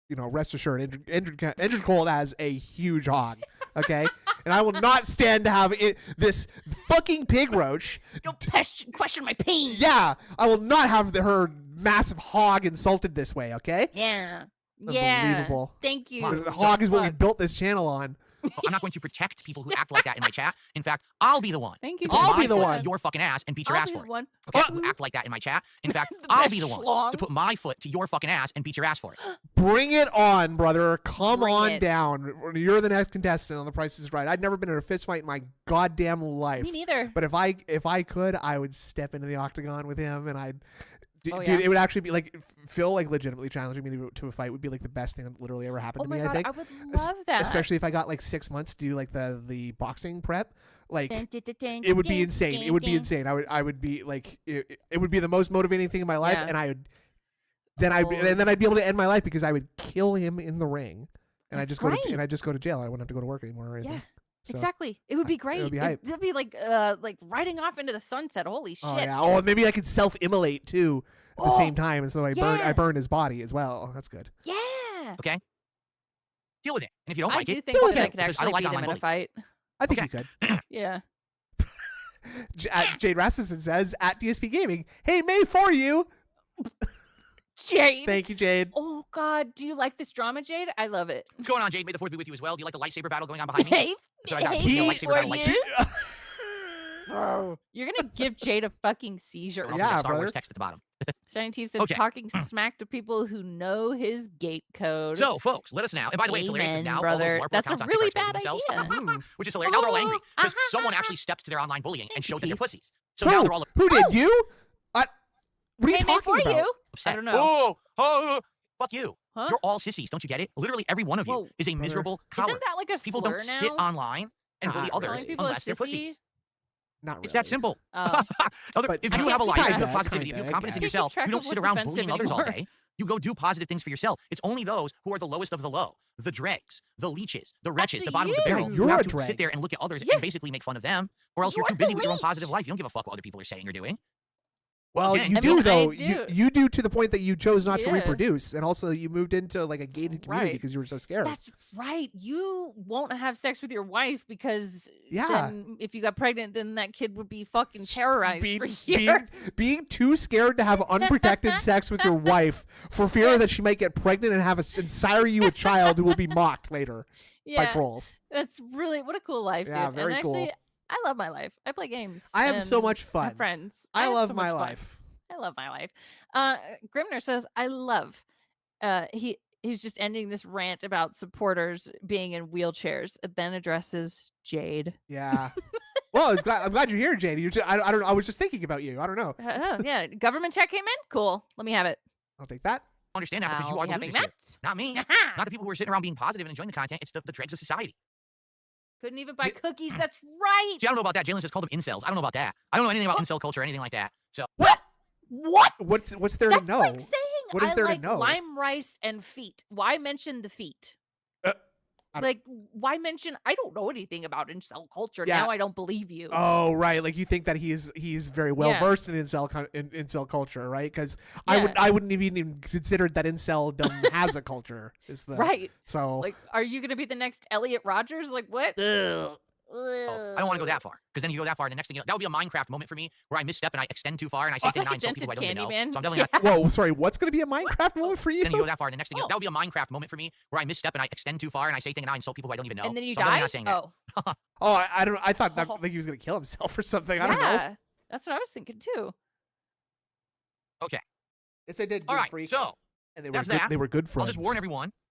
rest assured, Indrid Cold has a huge hog, okay? And I will not stand to have this fucking pig roach. Don't question my pain. Yeah, I will not have her massive hog insulted this way, okay? Yeah. Unbelievable. Thank you. The hog is what we Fuck. built this channel on. I'm not going to protect people who act like that in my chat. In fact, I'll be the one. Thank to you. put I'll my be the foot one. to your fucking ass and beat your I'll ass be for the it. one. Okay? Who act like that in my chat. In fact, The I'll best be the one schlong. to put my foot to your fucking ass and beat your ass for it. Bring it on, brother. Come Bring on it. down. You're the next contestant on The Price is Right. I'd never been in a fist fight in my goddamn life. Me neither. But if I could, I would step into the octagon with him, and Oh, dude, yeah. it would actually be like Phil, like legitimately challenging me to a fight would be like the best thing that literally ever happened Oh to my me. God, I think, I would love that. especially if I got like 6 months to do like the boxing prep, like. Dun, dun, dun, dun, It would be dun, insane. dun, It would be dun. insane. I would be like it would be the most motivating thing in my life, Yeah. and and then I'd be able to end my life because I would kill him in the ring, and I That's just go to right. go to jail. I wouldn't have to go to work anymore or anything. Yeah. So, Exactly. It would be great. it would be hype. It'd be like riding off into the sunset. Holy shit. Oh yeah. Oh, and maybe I could self-immolate too at the same time, and so I yeah. burn his body as well. Oh, that's good. Yeah. Okay? Deal with it. And if you don't I like do it, think Deal that with I it, could because I actually don't like beat him online in a bullies. fight. I think Okay. you could. Yeah. Jade Rasmussen says at DSP Gaming, "Hey, May for you." Jade. Thank you, Jade. Oh God, do you like this drama, Jade? I love it. what's going on, Jade? May the 4th be with you as well. Do you like the lightsaber battle going on behind me? Hey, So I got hey, you know, for lightsaber battle, like- you. You're gonna give Jade a fucking seizure. Also, Yeah, got Star Wars brother. text at the bottom. Shiny Teeth said Okay. talking smack to people who know his gate code. So, folks, let us know. And by the way, it's hilarious because Amen, now all brother. those LARP That's a accounts on really TikTok are bad exposing themselves, idea. which is hilarious. Now they're all angry because Oh, someone actually stepped to their online bullying and Thank showed you, that they're Keith. pussies. So now they're all Who did you? What are you Hey, May talking for about? you. upset. I don't know. Fuck you. Huh? You're all sissies. Don't you get it? Literally every one of you Whoa, is a brother. miserable Isn't coward. that like a People slur don't now? sit online and bully Not others Calling people a unless they're sissy? pussies. Not really. It's that simple. Oh. But If I you can't have a keep life, if you track. have positivity, if you have Kinda, confidence in I guess. yourself, Keep track you don't of sit what's around offensive bullying others all anymore. day. You go do positive things for yourself. It's only those who are the lowest of the low, the dregs, the leeches, the wretches, the bottom of the you. barrel, Yeah, who you're have a to dreg. sit there and look at others Yeah. and basically make fun of them, or else you're You're too busy the with your own leech. positive life. You don't give a fuck what other people are saying you're doing. Well, again, you I do mean, though. I do. You do to the point that you chose not to Yeah. reproduce, and also you moved into like a gated community Right. because you were so scared. That's right. You won't have sex with your wife because Yeah. then if you got pregnant, then that kid would be fucking terrorized being, for years. being too scared to have unprotected sex with your wife for fear that she might get pregnant and have and sire you a child who will be mocked later by Yeah, trolls. that's really what a cool life, Yeah, dude. very and cool. actually, I love my life. I play games. I have so and much have fun. friends. I have love so my much fun. life. I love my life. Grimner says, I love. He's just ending this rant about supporters being in wheelchairs. It then addresses Jade. Yeah. Well, I'm glad you're here, Jade. I don't know. I was just thinking about you. I don't know. Yeah, government check came in. Cool. Let me have it. I'll take that. Understand that because you I'll are be the having losers here. that. Not me. Not the people who are sitting around being positive and enjoying the content. It's the dregs of society. Couldn't even buy Yeah. cookies. That's right. See, I don't know about that. Jalen says call them incels. I don't know about that. I don't know anything about incel culture or anything like that. So What? What's there That's to know? like saying What is I there to like know? lime rice and feet. Why mention the feet? I don't- Like, why mention? I don't know anything about incel culture. Yeah. Now I don't believe you. Oh, right. Like you think that he's very well Yeah. versed in incel culture, right? Because Yeah. I wouldn't have even considered that inceldom has a culture. Is the Right. So Like, are you gonna be the next Elliot Rogers? Like, what? ugh. I don't want to go that far because then you go that far. And the next thing that would be a Minecraft moment for me where I misstep and I extend too far and I say Oh, things and I like a insult people I don't even know. dented So I'm Candyman. definitely not. Whoa, sorry. What's gonna be a Minecraft moment for you? Then you go that far. And the next thing Oh. that would be a Minecraft moment for me where I misstep and I extend too far and I say things and I insult people I don't even know. And then you so I'm definitely die. not saying that. Oh, Oh, I don't. I thought that Oh. like he was gonna kill himself or something. I don't know. yeah. That's what I was thinking too. Okay. Yes, I did. All Good right. Freak, So and they were that's good. that. They were good I'll friends. just warn everyone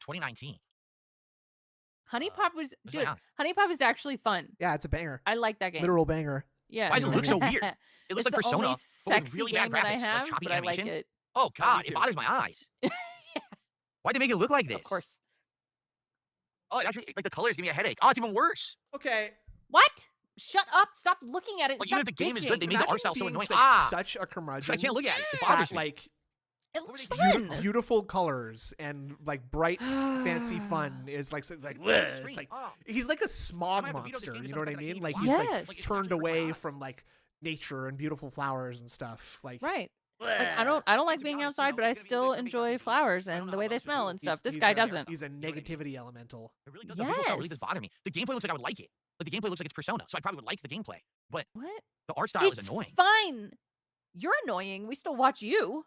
2019. Honey Pop was, Where's dude. my eye? Honey Pop is actually fun. Yeah, it's a banger. I like that game. Literal banger. Yeah. Why does it look so weird? It looks It's like the Persona, only but with sexy really game bad that I graphics, have, like choppy but I like animation. it. Oh God, too. it bothers my eyes. Yeah, Why'd they make it look like this? of course. Oh, it actually, like the colors give me a headache. Oh, it's even worse. Okay. What? Shut up! Stop looking at it. Like, Stop even if the game is good, they bitching. make the Imagine art style so being, annoying. like, such a curmudgeon. I can't look at it. It at, bothers me. like It What looks were they fun. beautiful colors and like bright, fancy fun is like bleh, it's like he's like a smog I might have to veto this monster. game You so know what I I can mean? eat Like it. he's like Yes. Like, it's turned such a hard away class. from like nature and beautiful flowers and stuff. Like Right. Like I don't like To be being honest, outside, but I it's gonna be still done enjoy deep. flowers I don't and know the how way they else to smell do and it. stuff. This he's guy a- doesn't. He's a You know what I mean? negativity elemental. It really does. The visual style really does Yes. bother me. The gameplay looks like I would like it. Like the gameplay looks like it's Persona, so I probably would like the gameplay. But What? the art style It's is annoying. fine. You're annoying. We still watch you.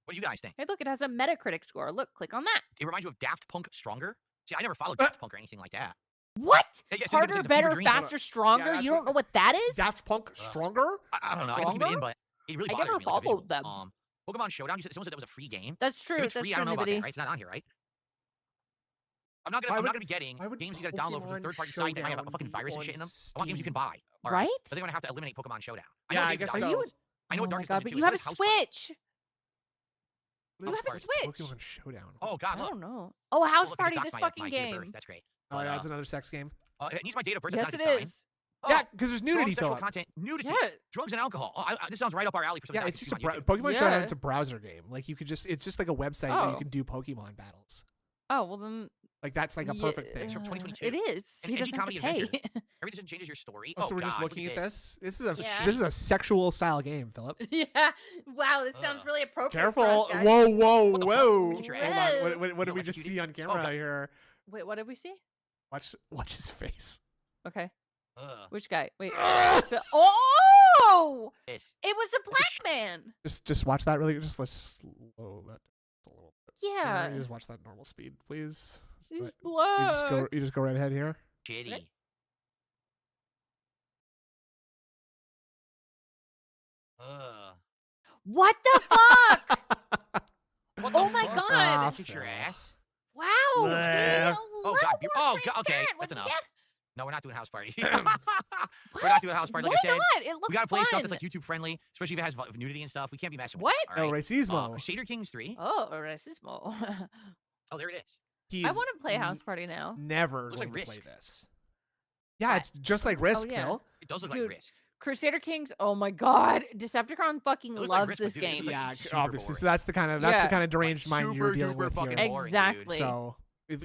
What do you guys think? Hey, look, it has a Metacritic score. Look, click on that. It reminds you of Daft Punk Stronger. See, I never followed Daft Punk or anything like that. What? Yeah, yeah, so Harder, it's a better, fever dream. faster, stronger. that's you don't what- know what that is? Daft Punk stronger? I don't know. I guess I'll keep it in, Stronger? but it really I bothers never me. Like, the followed visuals. them. Pokemon Showdown. You said someone said that was a free game. That's true. If it's That's free, true, I don't know about Nibbity. that, right? It's not on here, right? I'm not Why gonna would- be getting why would games you gotta download from a Pokemon third-party site that have a Showdown fucking be virus and on shit in them. I want games you can Steam? buy. All Right? But they're gonna have to eliminate Pokemon Showdown. I Yeah, know I Dave guess does so. Are you? this. I know Oh what my Darkest god, Dungeon but 2 you is. have What a is House Party? Switch. What You is have a part- Switch. Pokemon Showdown. Oh God, I look. don't know. Oh, House Look, it Party, docs this my fucking date of birth. game. That's great. Oh, But, yeah, it's another sex game. it needs my date of birth. Yes, That's it not a sign. is. Oh, Yeah, because there's strong nudity, sexual Philip. content, nudity, Yeah. drugs and alcohol. Oh, this sounds right up our alley for something. Yeah, I it's can just a see on YouTube. Pokemon Yeah. Showdown. It's a browser game. Like you could just, it's just like a website where you Oh. can do Pokemon battles. Oh, well then. Like that's like a perfect thing. It's from 2022. It is. An He edgy doesn't have comedy to pay. adventure. Every decision changes your story. Oh, so we're just God, looking look at this. This is a Yeah. this is a sexual style game, Philip. Yeah. Wow, this sounds Ugh. really appropriate. Careful! For us, guys. Whoa, whoa, What the fuck? whoa! Get your Hold ass. on. What did You we like just cutie? see on camera God. here? Wait, what did we see? Watch his face. Okay. Ugh, Which guy? Wait. Ugh. Oh! this. It was a a black sh- man. Just watch that really. Just let's slow that a little bit. Yeah. You just watch that normal speed, please. He's You black. just go right ahead here. Shitty. Ugh. What the fuck? What the Oh my fuck? God. Ah, Kiss your ass. Wow. Bleh. Ew, Oh, God, level oh, one God, okay, transparent. that's What- enough. yeah. No, we're not doing a house party. What? We're not doing a house party, like I Why said. not? It looks We gotta play stuff fun. that's like YouTube friendly, especially if it has nudity and stuff. We can't be messing with What? it. El All right? Racismo. Crusader Kings 3. Oh, racismo. Oh, there it is. He's I want to play House Party now. never Looks going like to play Risk. this. Yeah, What? it's just like Risk, yeah. Phil. It does look Dude, like Risk. Crusader Kings. Oh my god, Decepticon fucking It looks like loves Risk, but this dude, it's game. like Yeah, super obviously. boring. So that's the kind of Yeah. deranged mind you're Super dealing duper with fucking here. boring, dude. Exactly. So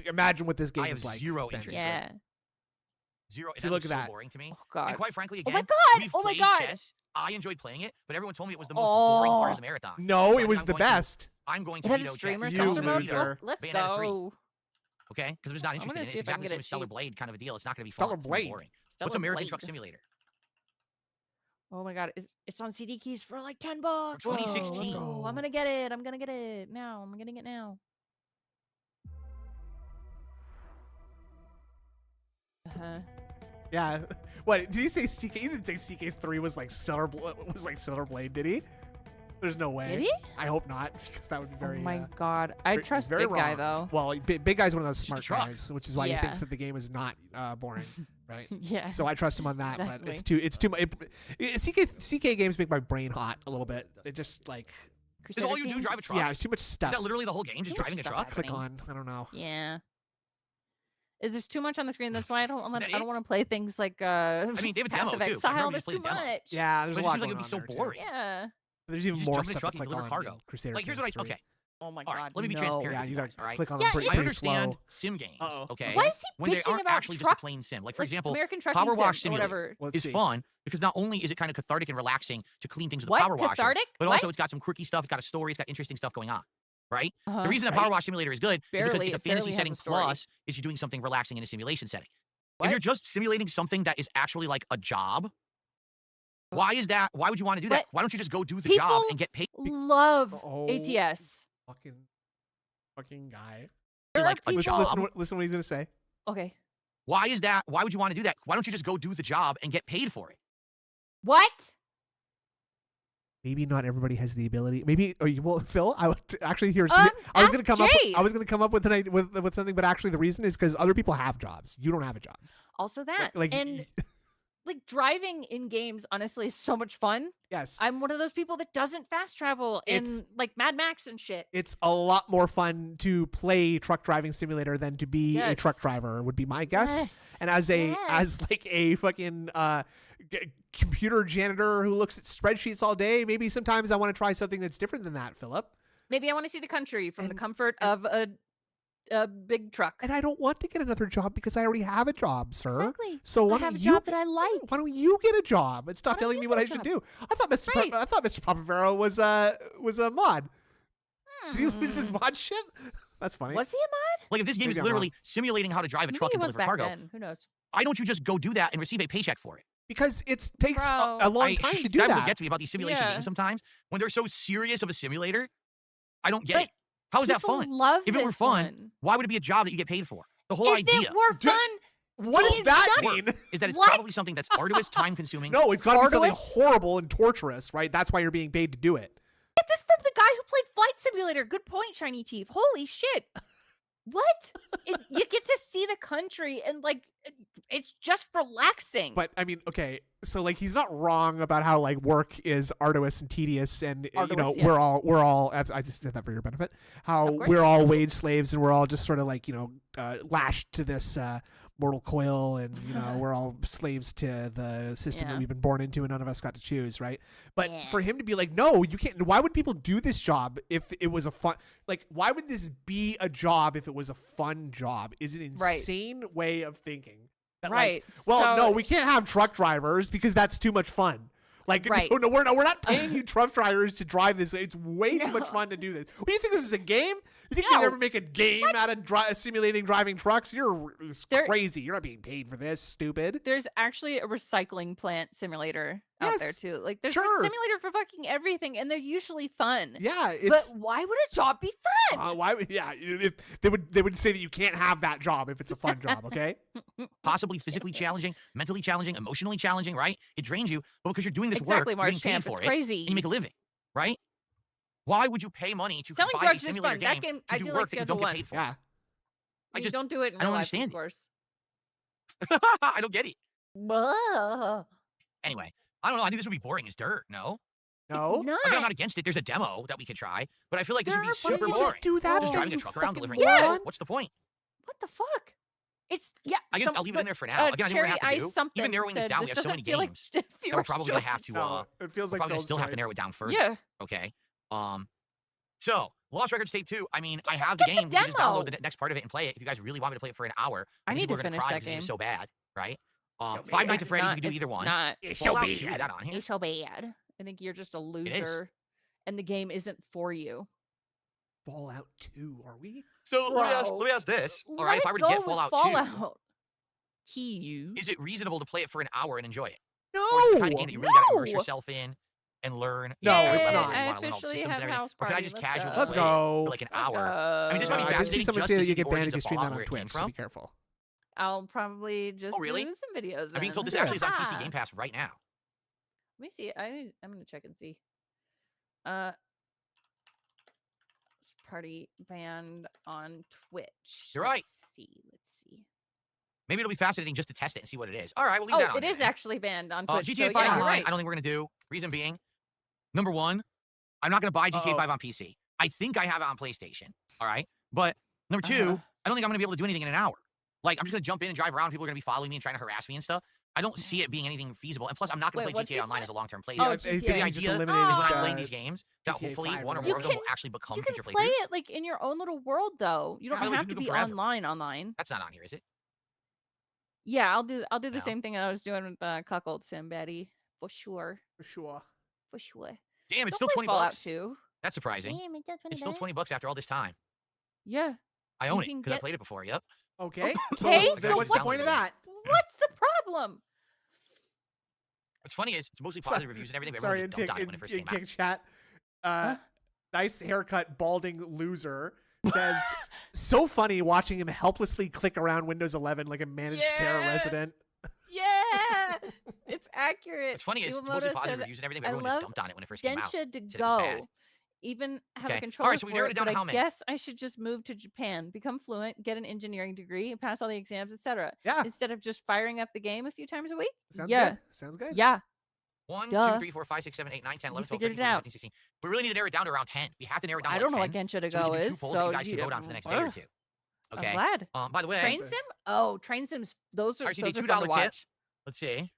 imagine what this game I have is like. zero then. interest. Yeah. Zero. See, that look looks at so that. boring to me. Oh god. And quite frankly, Oh again, my god. we've Oh my played god. chess. I enjoyed playing it, but everyone told me it was the most boring part of the marathon. No, So it I was think the I'm going to- best. I'm going It to has veto a chess. streamer You center mode. loser. Let's Bayonetta 3. go. Okay, because there's not interested gonna in it. see It's if I can exactly the get same it as Stellar cheap. Blade kind of a deal. It's not going to be Stellar fun. It's gonna be Blade. boring. Stellar What's American Blade. Truck Simulator? Oh my god, it's on CD keys for like $10. For 2016. Whoa, I'm gonna get it. I'm gonna get it now. I'm getting it now. Yeah. What did he say? CK? He didn't say CK3 was like Stellar Blade, did he? There's no way. Did he? I hope not, because that would be very. Oh my uh, god, I very- trust very Big Guy wrong. though. Well, Big Guy's one of those Just a smart truck. guys, which is why he Yeah. thinks that the game is not boring, right? Yeah. So I trust him on that, but Exactly. it's too much. CK games make my brain hot a little bit. It just like Crusader all you do Kings? drive a truck? yeah, it's too much Is stuff. that literally the whole game? Just Too much driving a stuff truck? Click happening. on. I don't know. Yeah. There's too much on the screen. That's why I don't want. Is I that don't it? want to play things like I mean, they have a Path demo, of too. I Exile. remember you There's played too the demo. much. Yeah, there's But a it lot seems like going it would be on so there, too. boring. Yeah. There's even Just more jump in a stuff truck to and click deliver on. cargo. in Crusader Like, here's what Kings I 3. okay. Oh my All right, god. let me be no. transparent. Yeah, with you guys, gotta all right? click on Yeah, them pretty, it- I pretty understand slow. sim games, Uh-oh. okay? Why is he when they bitching aren't about actually just a truck- plain sim. Like, for like example, American Power Trucking Wash Sim or Simulator whatever. Let's is see. fun because not only is it kind of cathartic and relaxing to clean things with What? power washing, Cathartic? but What? also it's got some quirky stuff. It's got a story. It's got interesting stuff going on, right? Uh-huh. The reason that Right. Power Wash Simulator is good is because Barely- it's a it barely fantasy has a setting story. plus it's you doing something relaxing in a simulation setting. What? If you're just simulating something that is actually like a job, why is that? Why would you want to do that? But Why don't you just go do the job people and get paid? Love Oh. ATS. Fucking guy. There like are a people. Listen, job. listen what he's gonna say. Okay. Why is that? Why would you want to do that? Why don't you just go do the job and get paid for it? What? maybe not everybody has the ability. Maybe well, Phil, actually here's Ask I was gonna come Jade. up with with something, but actually the reason is because other people have jobs. You don't have a job. Also that. Like and like driving in games, honestly, is so much fun. yes, I'm one of those people that doesn't fast travel in It's- like Mad Max and shit. it's a lot more fun to play truck driving simulator than to be a truck Yes. driver would be my guess. Yes. And as Yes. like a fucking computer janitor who looks at spreadsheets all day, maybe sometimes I want to try something that's different than that, Philip. Maybe I want to see the country from the And- comfort of a big truck. And I don't want to get another job because I already have a job, sir. Exactly. So why I have don't a you job that I like. Why don't you get a job and stop Why don't telling you me what I get a should job? do? I thought Mr. Right. I thought Mr. Papavero was a mod. Did he lose his Hmm. mod shit? That's funny. Was he a mod? Like if this game Maybe is I'm literally simulating how to drive a Maybe truck he and was deliver back cargo, then. Who knows? why don't you just go do that and receive a paycheck for it? Because it takes Bro. a long time to do That's that. what gets me about these simulation Yeah. games sometimes. When they're so serious of a simulator, I don't get But it. How is that People fun? love If it were this fun, one. why would it be a job that you get paid for? The whole If idea it were Ju- fun, What does He's that done mean? is that it's What? probably something that's arduous, time consuming. No, it's got to be something Arduous? horrible and torturous, right? That's why you're being paid to do it. get this from the guy who played Flight Simulator. Good point, Shiny Teeth. Holy shit. What? You get to see the country and like it's just relaxing. But I mean, okay, so like he's not wrong about how like work is arduous and tedious, and you know Arduous, yes. we're all. I just did that for your benefit. How Of course. we're all wage slaves, and we're all just sort of like lashed to this mortal coil, and we're all slaves to the system that Yeah. we've been born into, and none of us got to choose, right? But Yeah. for him to be like, no, you can't. Why would people do this job if it was a fun? Like, why would this be a job if it was a fun job? Is an Right. insane way of thinking. That, right. Like, well, so, no, we can't have truck drivers because that's too much fun. Like, Right. no, we're not paying you truck drivers to drive this. It's way too much fun to do this. What, do you think this is a game? You think you No. can ever make a game out of simulating driving trucks? It's There- crazy. You're not being paid for this, stupid. There's actually a recycling plant simulator out there Yes, too. Like there's sure. a simulator for fucking everything, and they're usually fun. Yeah, but it's why would a job be fun? why? Yeah, if they would say that you can't have that job if it's a fun job. Okay. Possibly physically challenging, mentally challenging, emotionally challenging, right? It drains you, but because you're doing this Exactly, work, you're getting paid March Champ. for It's it, crazy. and you make a living, right? Why would you pay money to Selling buy a drugs is simulator fun. That game game- to I do do work like that you don't Schedule get One. paid for? Yeah. You just- don't do it in I don't real life, understand of it. course. I don't get it. Blah. Anyway, I don't know. I think this would be boring as dirt. No, No. Not. I mean, I'm not against it. There's a demo that we could try, but I feel like this would There be are Why super don't you boring. just boring. do that? Just that driving a you truck around fucking delivering Yeah. moron? What's the point? What the fuck? It's I guess some- I'll leave it the- in there for now. Again, I think we're Cherry gonna have to Ice do. something Even narrowing this said, down, we have so doesn't many feel like games Phil's that we're probably gonna choice. have to. No, it feels We're like probably gonna Phil's still have to choice. narrow it down further. Yeah. Okay. So Lost Records Tape 2. I mean, I Just have the get the game. We can just download demo. the next part of it and play it. If you guys really want me to play it for an hour, I need people to are gonna finish cry that because it was game. so bad, right? So Five bad. Nights at Freddy's. Not- We can do either it's one. Not. It's Fallout so 2, bad. add that on here. It's so bad. I think you're just a loser, and the game isn't for you. Fallout 2, are we? So let Bro. me ask this. All Let right, if it I were to go get with Fallout 2, you. is it reasonable to play it for an hour and enjoy it? No. Or is it the kind of game that you really got to immerse No. yourself in and learn? No, and it's learn not. and I wanna learn all the officially systems have and everything? house Or can I party. just Let's casually go. Let's play it go. for like an Let's hour? go. I mean, this might be I did see fascinating someone just say to that see you get banned if origins you of stream that Fallout, on where it came Twitch, so from. be careful. I'll probably just really? do some videos. I'm being told this then. actually is on PC Ah. Game Pass right now. Let me see. I'm gonna check and see. Party banned on Twitch. You're right. Let's see. Maybe it'll be fascinating just to test it and see what it is. All right, we'll leave Oh, that on it is there. actually banned on Twitch. GTA so 5 yeah, Online, you're right. I don't think we're going to do. Reason being, number one, I'm not going to buy GTA 5 on PC. I think I have it on PlayStation. All right. But number two, Uh-huh. I don't think I'm going to be able to do anything in an hour. Like, I'm just going to jump in and drive around. People are going to be following me and trying to harass me and stuff. I don't see it being anything feasible. And plus, I'm not going to Wait, play what's GTA it Online called? as a long-term play. Oh, I GTA. think The he idea just eliminated is when I uh, play these games, that GTA hopefully 5 one or or more of whatever. them will actually become You can future play playthroughs. it like in your own little world, though. You don't By the way, have do to them be forever. online. That's not on here, is it? Yeah, I'll do the No. same thing I was doing with Cuckold Sim, Betty. For sure. For sure. For sure. Damn, it's Don't still play 20 Fallout bucks. 2. That's surprising. Damn, it's It's still 20 bucks after all this time. Yeah. I You own it can because I get- played it before. Yep. Okay. Okay, then so what's the what's point of the- that? What's the problem? What's funny is it's mostly So- positive reviews and everything. But Sorry, everyone in just dumped on it when it first came out. Kick Chat. Nice haircut, balding loser says, so funny watching him helplessly click around Windows 11 like a managed care Yeah. resident. Yeah. It's accurate. What's funny is it's mostly Iwamoto positive said, reviews and everything, but I everyone just love dumped on it when it first came out. Densha to Said it was bad. go. Even have Okay. a All controller right, so we for narrowed it, it down but to how I many? guess I should just move to Japan, become fluent, get an engineering degree, and pass all the exams, etc. Yeah. Instead of just firing up the game a few times a week. Sounds yeah. good. Sounds good. Yeah. 1, Duh. 2, 3, 4, 5, 6, 7, 8, 9, 10, You 11, 12, figured 13, it 14, out. 15, 16. We really need to narrow it down to around 10. We have to narrow it down I to don't know like what 10. Densha to So we go can do is. 2 polls that So you guys can vote on for the next day or 2. Okay. I'm glad. By the way, Train sim? Oh, train sims. Those are, RCD those are $2 fun to tip. watch. let's see.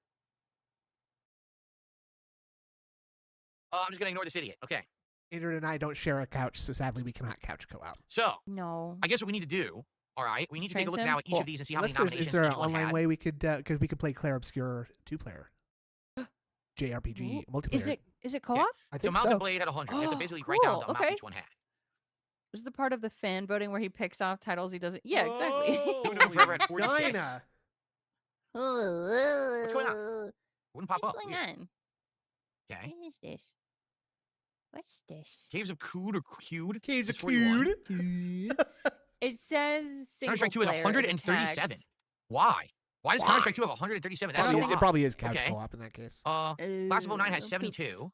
I'm just gonna ignore this idiot. Okay. Andrew and I don't share a couch, so sadly we cannot couch co-op. So No. I guess what we need to do. All right, we need to take a look Train now sim? at each Cool. of these and see how Unless many there's, nominations is there an each one online had. way we could, because we could play Claire Obscure 2-player JRPG multiplayer. Is it co-op? Yeah. I So think Mountain so. Blade had 100. You have to basically Cool, write down the amount okay. each one had. This is the part of the fan voting where he picks off titles he doesn't. Yeah, exactly. Doing it forever at 46. Dinah. What's going on? Wouldn't pop up. What's going Weird. on? Okay. What is this? What's this? Caves of Cood or Cued. Caves is of 41. Cute. It says single Counter-Strike 2 has player, 137. tags. Why? Why does Counter-Strike 2 have 137? That's Probably so is, it odd. probably is couch Okay. co-op in that case. Class of 09 has Poops. 72.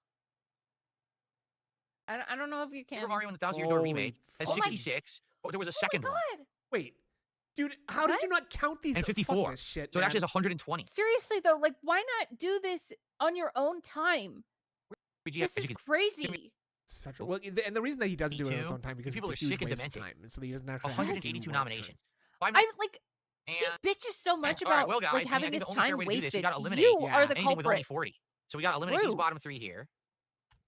I don't know if you can. Super Mario and the Thousand Year Door Holy Remake has fuck. 66. Oh, there was a second Oh one. my god! Wait, dude, how did you not count these? And Fuck 54. this shit, So it man. actually has 120. Seriously though, like, why not do this on your own time? BGS, This is crazy. Such a, well, and the reason that he doesn't do it on his 82. own time because People it's a are huge sick and waste of demented. time, and so he doesn't actually have to do 182 work. nominations. Five I minutes. like. And He bitches so much all right, about well, guys, like I mean, I having think his the only fair time way to do this, wasted. we gotta eliminate You Yeah. are the anything with only culprit. 40. So we got to eliminate these True. bottom 3 here.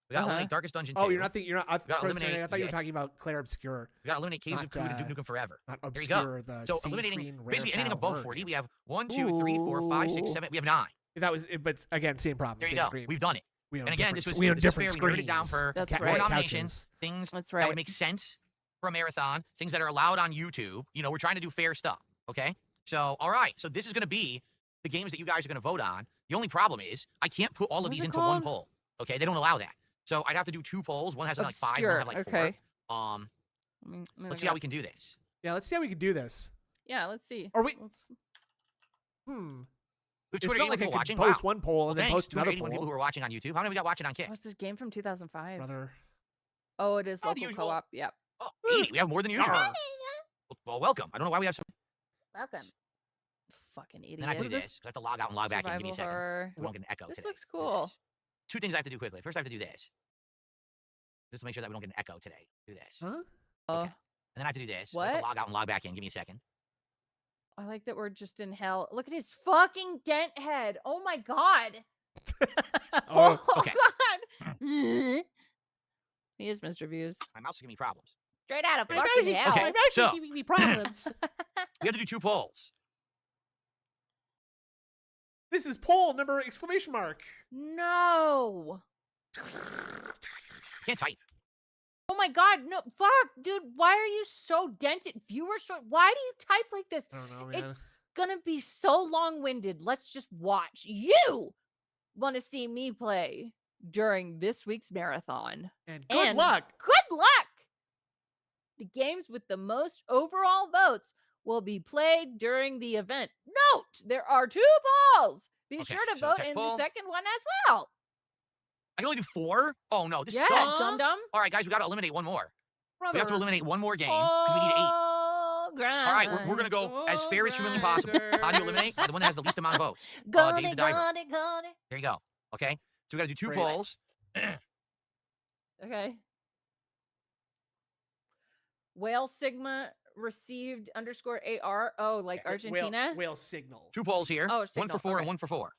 We got to Uh-huh. eliminate Darkest Dungeon 2. Oh, you're not thinking. You're not. gotta For a second, eliminate I thought you were Dick. talking about Claire Obscure, We got to eliminate Caves of not, Cood and Duke Nukem Forever. not There you go. Obscure. The So Sea eliminating Queen Rare basically anything Battle above Word. 40. We have 1, 2, 3, 4, 5, 6, 7. We have 9. That was, but again, same problem. There you same go. screen. We've done it. We own And again, different- this was, we own this was different fair. We wrote it down screens. for That's Cat- right. more couches. nominations, things That's that right. would make sense for a marathon, things that are allowed on YouTube. You know, we're trying to do fair stuff. Okay. So, all right. So this is going to be the games that you guys are going to vote on. The only problem is I can't put all of What's these it into one called? poll. Okay. They don't allow that. So I'd have to do 2 polls. One has like 5, Obscure. one has like 4. Okay. Let's see how we can do this. Yeah, let's see how we can do this. Yeah, let's see. Or we- Let's- Hmm. We have It's not 281 like I people could watching. post Wow. one poll Well, and then thanks. post another 281 people who poll. are watching on YouTube. How many we got watching on Kick? Oh, it's this game from 2005. Brother. Oh, it is Oh, the local usual. co-op. Yep. Oh, 80. We have more than usual. Yarr. Well, welcome. I don't know why we have so Welcome. Fucking idiot. Then I have to do What is this. I have to log out and log back in. Give me a Survival second. horror. We won't get an echo This today. looks Do cool. this. 2 things I have to do quickly. First, I have to do this. Just to make sure that we don't get an echo today. Do this. Huh? Oh, Okay. And then I have to do this. I have What? to log out and log back in. Give me a second. I like that we're just in hell. Look at his fucking dent head. Oh my god. Oh, okay. God. He is Mr. Views. My mouse is giving me problems. Straight out of my fucking mouse- hell. Okay. my mouse is So- giving me problems. We have to do 2 polls. This is poll number exclamation mark. No. Can't type. Oh my god, no. Fuck, dude. Why are you so dented? Viewers, why do you type like this? I don't know, It's man. gonna be so long-winded. Let's just watch. You want to see me play during this week's marathon. And good and- luck. Good luck! The games with the most overall votes will be played during the event. Note, there are 2 polls. Be Okay, sure to so vote text in poll. the second one as well. I can only do 4? Oh, no. This Yeah, sucks. dum-dum. All right, guys. We got to eliminate 1 more. Brother. We have to eliminate 1 more game because we need 8. Oh, grind. All right, we're going to go as fair as humanly possible. How do you eliminate? The one that has the least amount of votes. Got Dave it, the Diver. got it, got it. There you go. Okay. So we got to do 2 Great. polls. Okay. Whale Sigma received _AR. Oh, like Argentina? Whale signal. 2 polls here. Oh, 1 for signal, 4 and okay. 1 for 4.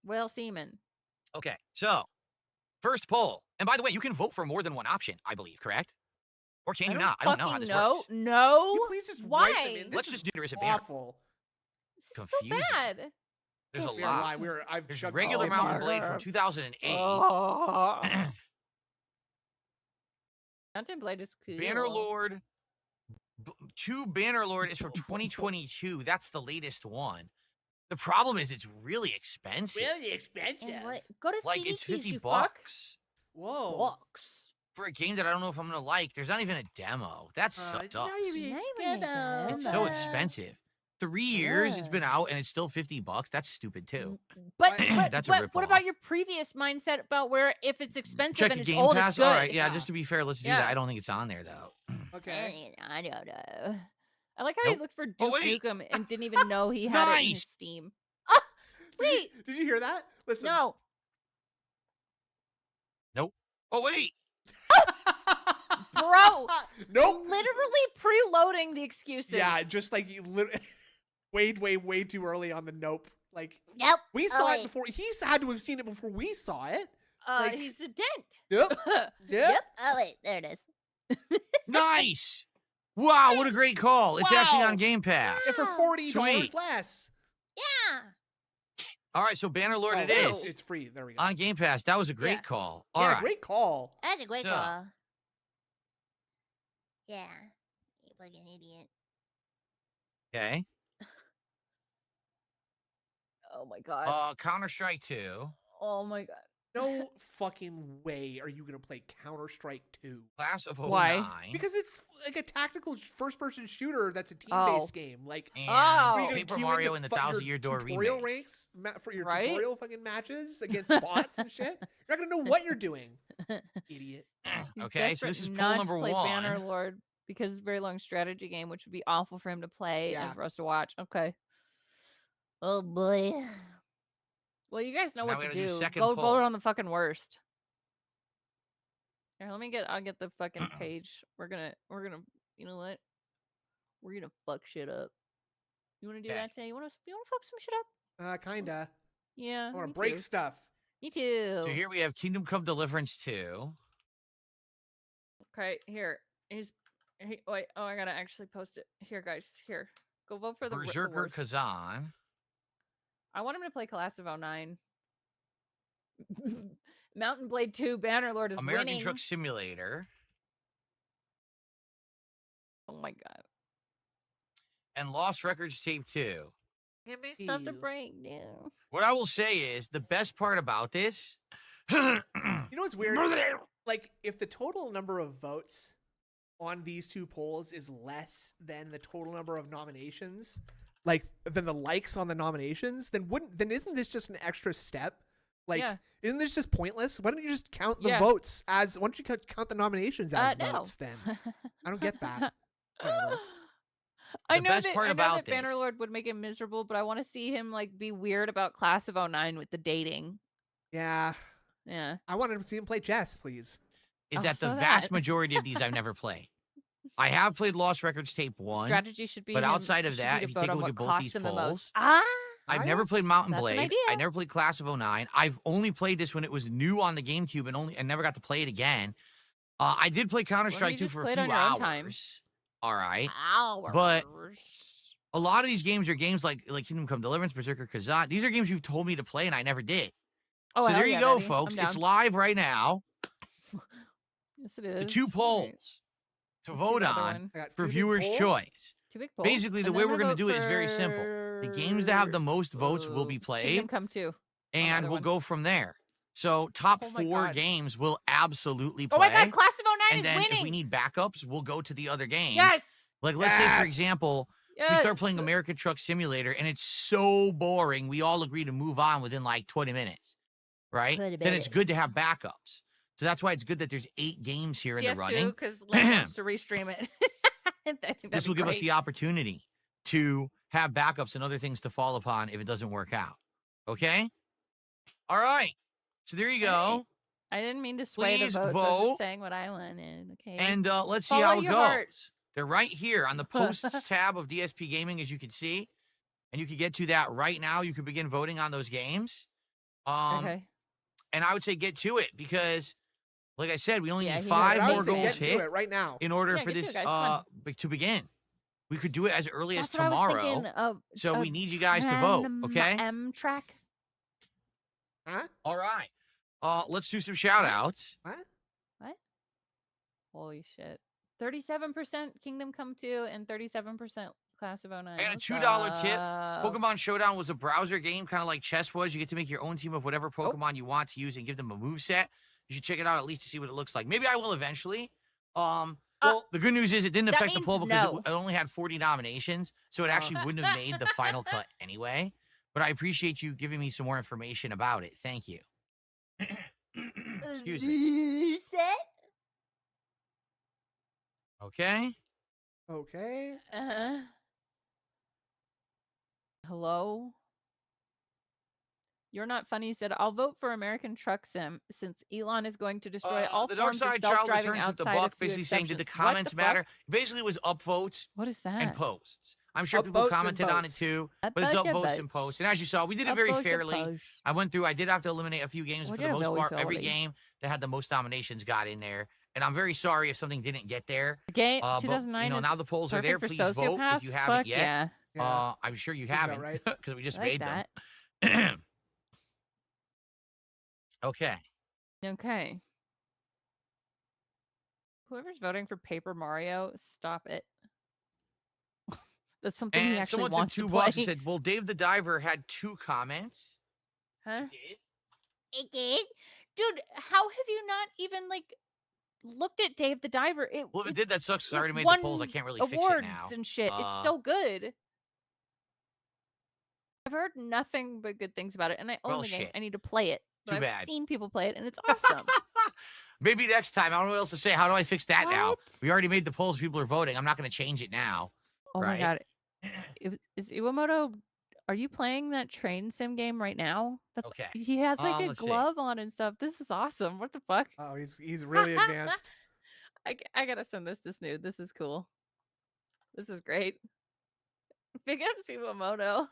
Whale Seaman. Okay. So, first poll. And by the way, you can vote for more than one option, I believe, correct? Or can you not? I don't know how this works. No. You please just Why? write them in. This Let's is just do there is a banner. awful. This is so confusing. bad. There's a Can't We are lot. live. I've There's chugged regular this Mountain in Blade bars. from 2008. Oh. Mountain Blade is cool. Bannerlord. 2 Bannerlord is from 2022. That's the latest one. The problem is it's really expensive. And what? Go to Like CD it's Keys, 50 you fuck. bucks Whoa. Bucks. for a game that I don't know if I'm gonna like. There's not even a demo. That sucks. Not even a It's so demo. expensive. 3 years it's been Yeah. out and it's still $50. That's stupid too. But That's a what rip-off. about your previous mindset about where if it's expensive Check and a it's Game old, Pass. it's good? All right, yeah, Yeah. just to be fair, let's do Yeah. that. I don't think it's on there though. Okay. I don't know. I like how Nope. he looked for Duke Oh, wait. Nukem and didn't even know he had it in his Nice. Steam. Ah, wait, Did you hear that? Listen. no. Nope. Oh wait. Bro, Nope. literally preloading the excuses. Yeah, just like you way too early on the nope. Like Yep. we Oh, saw it wait. before. He's had to have seen it before we saw it. like- He's a dent. Yep. Yep. Oh wait, there it is. Nice. Wow, what a great call. It's actually Wow. on Game Pass. And for $40 Sweet. less. Yeah. All right, so Bannerlord it Oh, is. It's free. There we go. On Game Pass. That was a great Yeah. call. All Yeah, right. great call. That's a great So- call. Yeah. You fucking idiot. Okay. Oh my god. Counter-Strike 2. Oh my god. No fucking way are you gonna play Counter-Strike 2. Class of 09. Why? Because it's like a tactical first-person shooter that's a Oh. team-based game. Like, And Oh. are you gonna Paper queue Mario into and the your 1,000 Year Door tutorial remake. ranks for your Right? tutorial fucking matches against bots and shit? You're not gonna know what you're doing, idiot. He's Okay, so this desperate is not poll to number play 1. Bannerlord because it's a very long strategy game, which would be awful for him to play Yeah. and for us to watch. Okay. Oh boy. Well, you guys know Now what we to gotta do do. second Go poll. vote on the fucking worst. Here, I'll get the fucking page. We're gonna, you know what? We're gonna fuck shit up. You wanna do Okay. that today? You wanna fuck some shit up? Kinda. Yeah. I wanna me break too. stuff. Me too. So here we have Kingdom Come Deliverance 2. Okay, here. Wait, oh, I gotta actually post it. Here, guys. Here. Go vote for the Berserker worst. Kazan. I want him to play Class of 09. Mountain Blade 2 Bannerlord is American winning. Truck Simulator. Oh my god. And Lost Records Tape 2. Give me something to Ew. break down. What I will say is the best part about this. You know what's weird? Like, if the total number of votes on these two polls is less than the total number of nominations, like than the likes on the nominations, then isn't this just an extra step? Like, Yeah. isn't this just pointless? Why don't you just count the Yeah. votes as? Why don't you count the nominations as No. votes then? I don't get that. Whatever. I The know best that part I know about that this- Bannerlord would make him miserable, but I want to see him like be weird about Class of 09 with the dating. Yeah, Yeah. I wanted to see him play chess, please. Is Oh, that the so vast that. majority of these I've never played. I have played Lost Records Tape 1. Strategy should be but him- outside of should be that, to if you vote take a on look what at both costs these him the most. polls, Ah, I've never played Nice. Mountain That's an Blade. I idea. never played Class of 09. I've only played this when it was new on the GameCube and never got to play it again. I did play Counter-Strike 2 just for a play it few on your own time? hours. All right. hours. But- A lot of these games are games like Kingdom Come Deliverance, Berserker Kazan. These are games you've told me to play and I never did. Oh, so hell there you yeah, go, buddy. folks. I'm It's down. live right now. Yes, it is. The two Alright. polls to vote Another on one. I got for two big viewers' polls. choice. Two big polls. Basically, the and way then we're I'm going to vote do it is very simple. The games that have the most votes will be played, Kingdom Come 2. and other we'll one. go from there. So top Oh my 4 God. games will absolutely play. Oh my god, Class of 09 and is then winning. if we need backups, we'll go to the other games. yes. Like let's say, for Yes! example, we Yes. start playing American Truck Simulator and it's so boring, we all agree to move on within like 20 minutes, right? 20 Then it's minutes. good to have backups. So that's why it's good that there's 8 games here in the running. because Len wants to restream it. I think This that'd will be give us great. the opportunity to have backups and other things to fall upon if it doesn't work out. Okay? All right. So there you go. I didn't mean to sway Please the votes. I was vote. just saying what I wanted. Okay. And let's see Follow how it your goes. heart. They're right here on the posts tab of DSP Gaming, as you can see. And you can get to that right now. You can begin voting on those games. okay. And I would say get to it because, like I said, we only Yeah, need he 5 I knows. would more say goals get to hit it right now. in order Yeah, for get to it, this guys, come on. to begin. We could do it as early as That's what I was tomorrow. thinking of. So we need you guys to vote, okay? M-Track. Huh? All right. Let's do some shout outs. What? Holy shit. 37% Kingdom Come 2 and 37% Class of 09. And a What's $2 tip. up? Pokemon Showdown was a browser game, kind of like chess was. You get to make your own team of whatever Pokemon you want to use and give them a move set. You should check it out at least to see what it looks like. Maybe I will eventually. Well, The good news is it didn't That affect the means poll because no. it only had 40 nominations, so it actually wouldn't have made the final cut anyway. But I appreciate you giving me some more information about it. Thank you. Excuse me. Set. Okay. okay. Hello. You're not funny. Said I'll vote for American Truck Sim since Elon is going to destroy all the Dark forms of Side Child self-driving Returns with the outside of Buck, few basically saying, did the exceptions. What comments fuck? matter? Basically, it was upvotes What is that? and posts. I'm sure people Upvotes and commented on it votes. too, but it's upvotes and posts. And as you saw, we did it very fairly. I went through. I did have to eliminate a few games We for did the it most very part. Every fairly. game that had the most nominations got in there. And I'm very sorry if something didn't get there. Game But 2009 is now the polls are there. perfect Please for vote if sociopaths? you haven't Fuck yet. yeah. Yeah. I'm sure you Seems about haven't right. because we just I like made that. them. Okay. Okay. Whoever's voting for Paper Mario, stop it. That's something he And actually someone took wants to $2 play. and said, well, Dave the Diver had 2 comments. Huh? He did. It did? Dude, how have you not even looked at Dave the Diver? Well, if it did, that sucks because I already made the won polls. I can't really fix it awards now. and shit. It's so good. I've heard nothing but good things about it, and I own Well, the game. shit. I need to play it. But Too I've bad. seen people play it, and it's awesome. Maybe next time. I don't know what else to say. How do I fix that now? What? We already made the polls. People are voting. I'm not going to change it now. Oh Right. my god. Is Iwamoto, are you playing that train sim game right now? That's Okay. He has a let's see. glove on and stuff. This is awesome. What the fuck? Oh, he's really advanced. I gotta send this to Snood. This is cool. This is great. Big up to Iwamoto.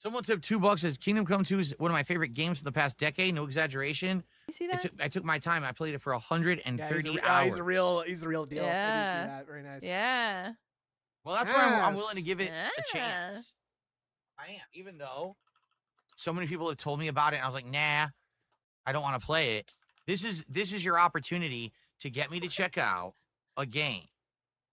Someone took $2 as Kingdom Come 2 is one of my favorite games for the past decade. No exaggeration. You see that? I took my time. I played it for 130 Yeah, hours. he's the real deal. I do Yeah. see that. Very nice. Yeah. Well, that's why I'm willing to Yes. give it a chance. I am, even though so many people have told me about it, and I was like, nah, I don't want to play it. This is your opportunity to get me to check out a game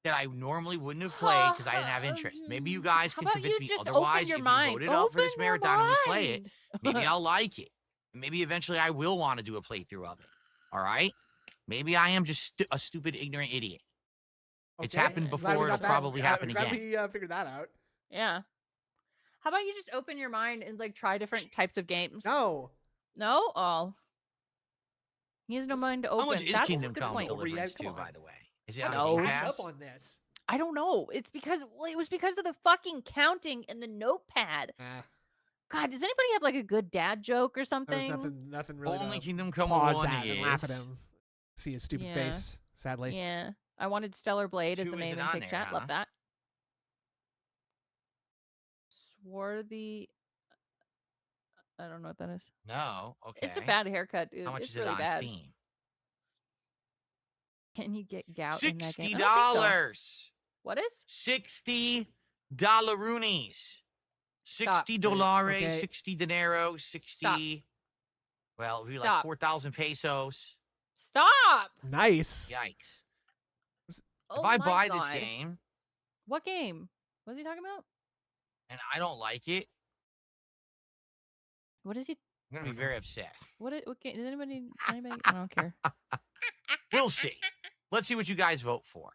that I normally wouldn't have played because I didn't have interest. Maybe you guys How can about convince you me just otherwise. open your If mind? you voted up for this Open your marathon and we play it, mind. maybe I'll like it. Maybe eventually I will want to do a playthrough of it. All right? Maybe I am just a stupid, ignorant idiot. It's Okay. happened Glad we before. got It'll that. probably happen Glad again. we figured that out. Yeah. How about you just open your mind and try different types of games? No. No? Oh. He has no This- mind to open. How much is That's Kingdom a good Come point. Over yet? Deliverance Come 2, on. by the way? Is it How on do No. we Game catch Pass? up on this? I don't know. It was because of the fucking counting in the notepad. God, does anybody have a good dad joke or There's something? nothing really. Only to Kingdom Come pause 1 at and laugh at is. him. See his stupid Yeah. face. Sadly. Yeah. I wanted Stellar Blade as 2 a name isn't in on Kick there, Chat. huh? Love that. Swarthy. I don't know what that is. No. Okay. It's a bad haircut, dude. How much it's is it really on bad. Steam? Can you get gout in that game? $60. I don't think so. What is? $60 roonies. Stop. $60, Okay. 60 dinero, 60. Well, it would be like Stop. 4,000 pesos. Stop! Nice. Yikes. Oh If I my buy God. this game What game? What is he talking about? and I don't like it, What is he? I'm going to be very upset. What game? Does anybody? I don't care. We'll see. Let's see what you guys vote for.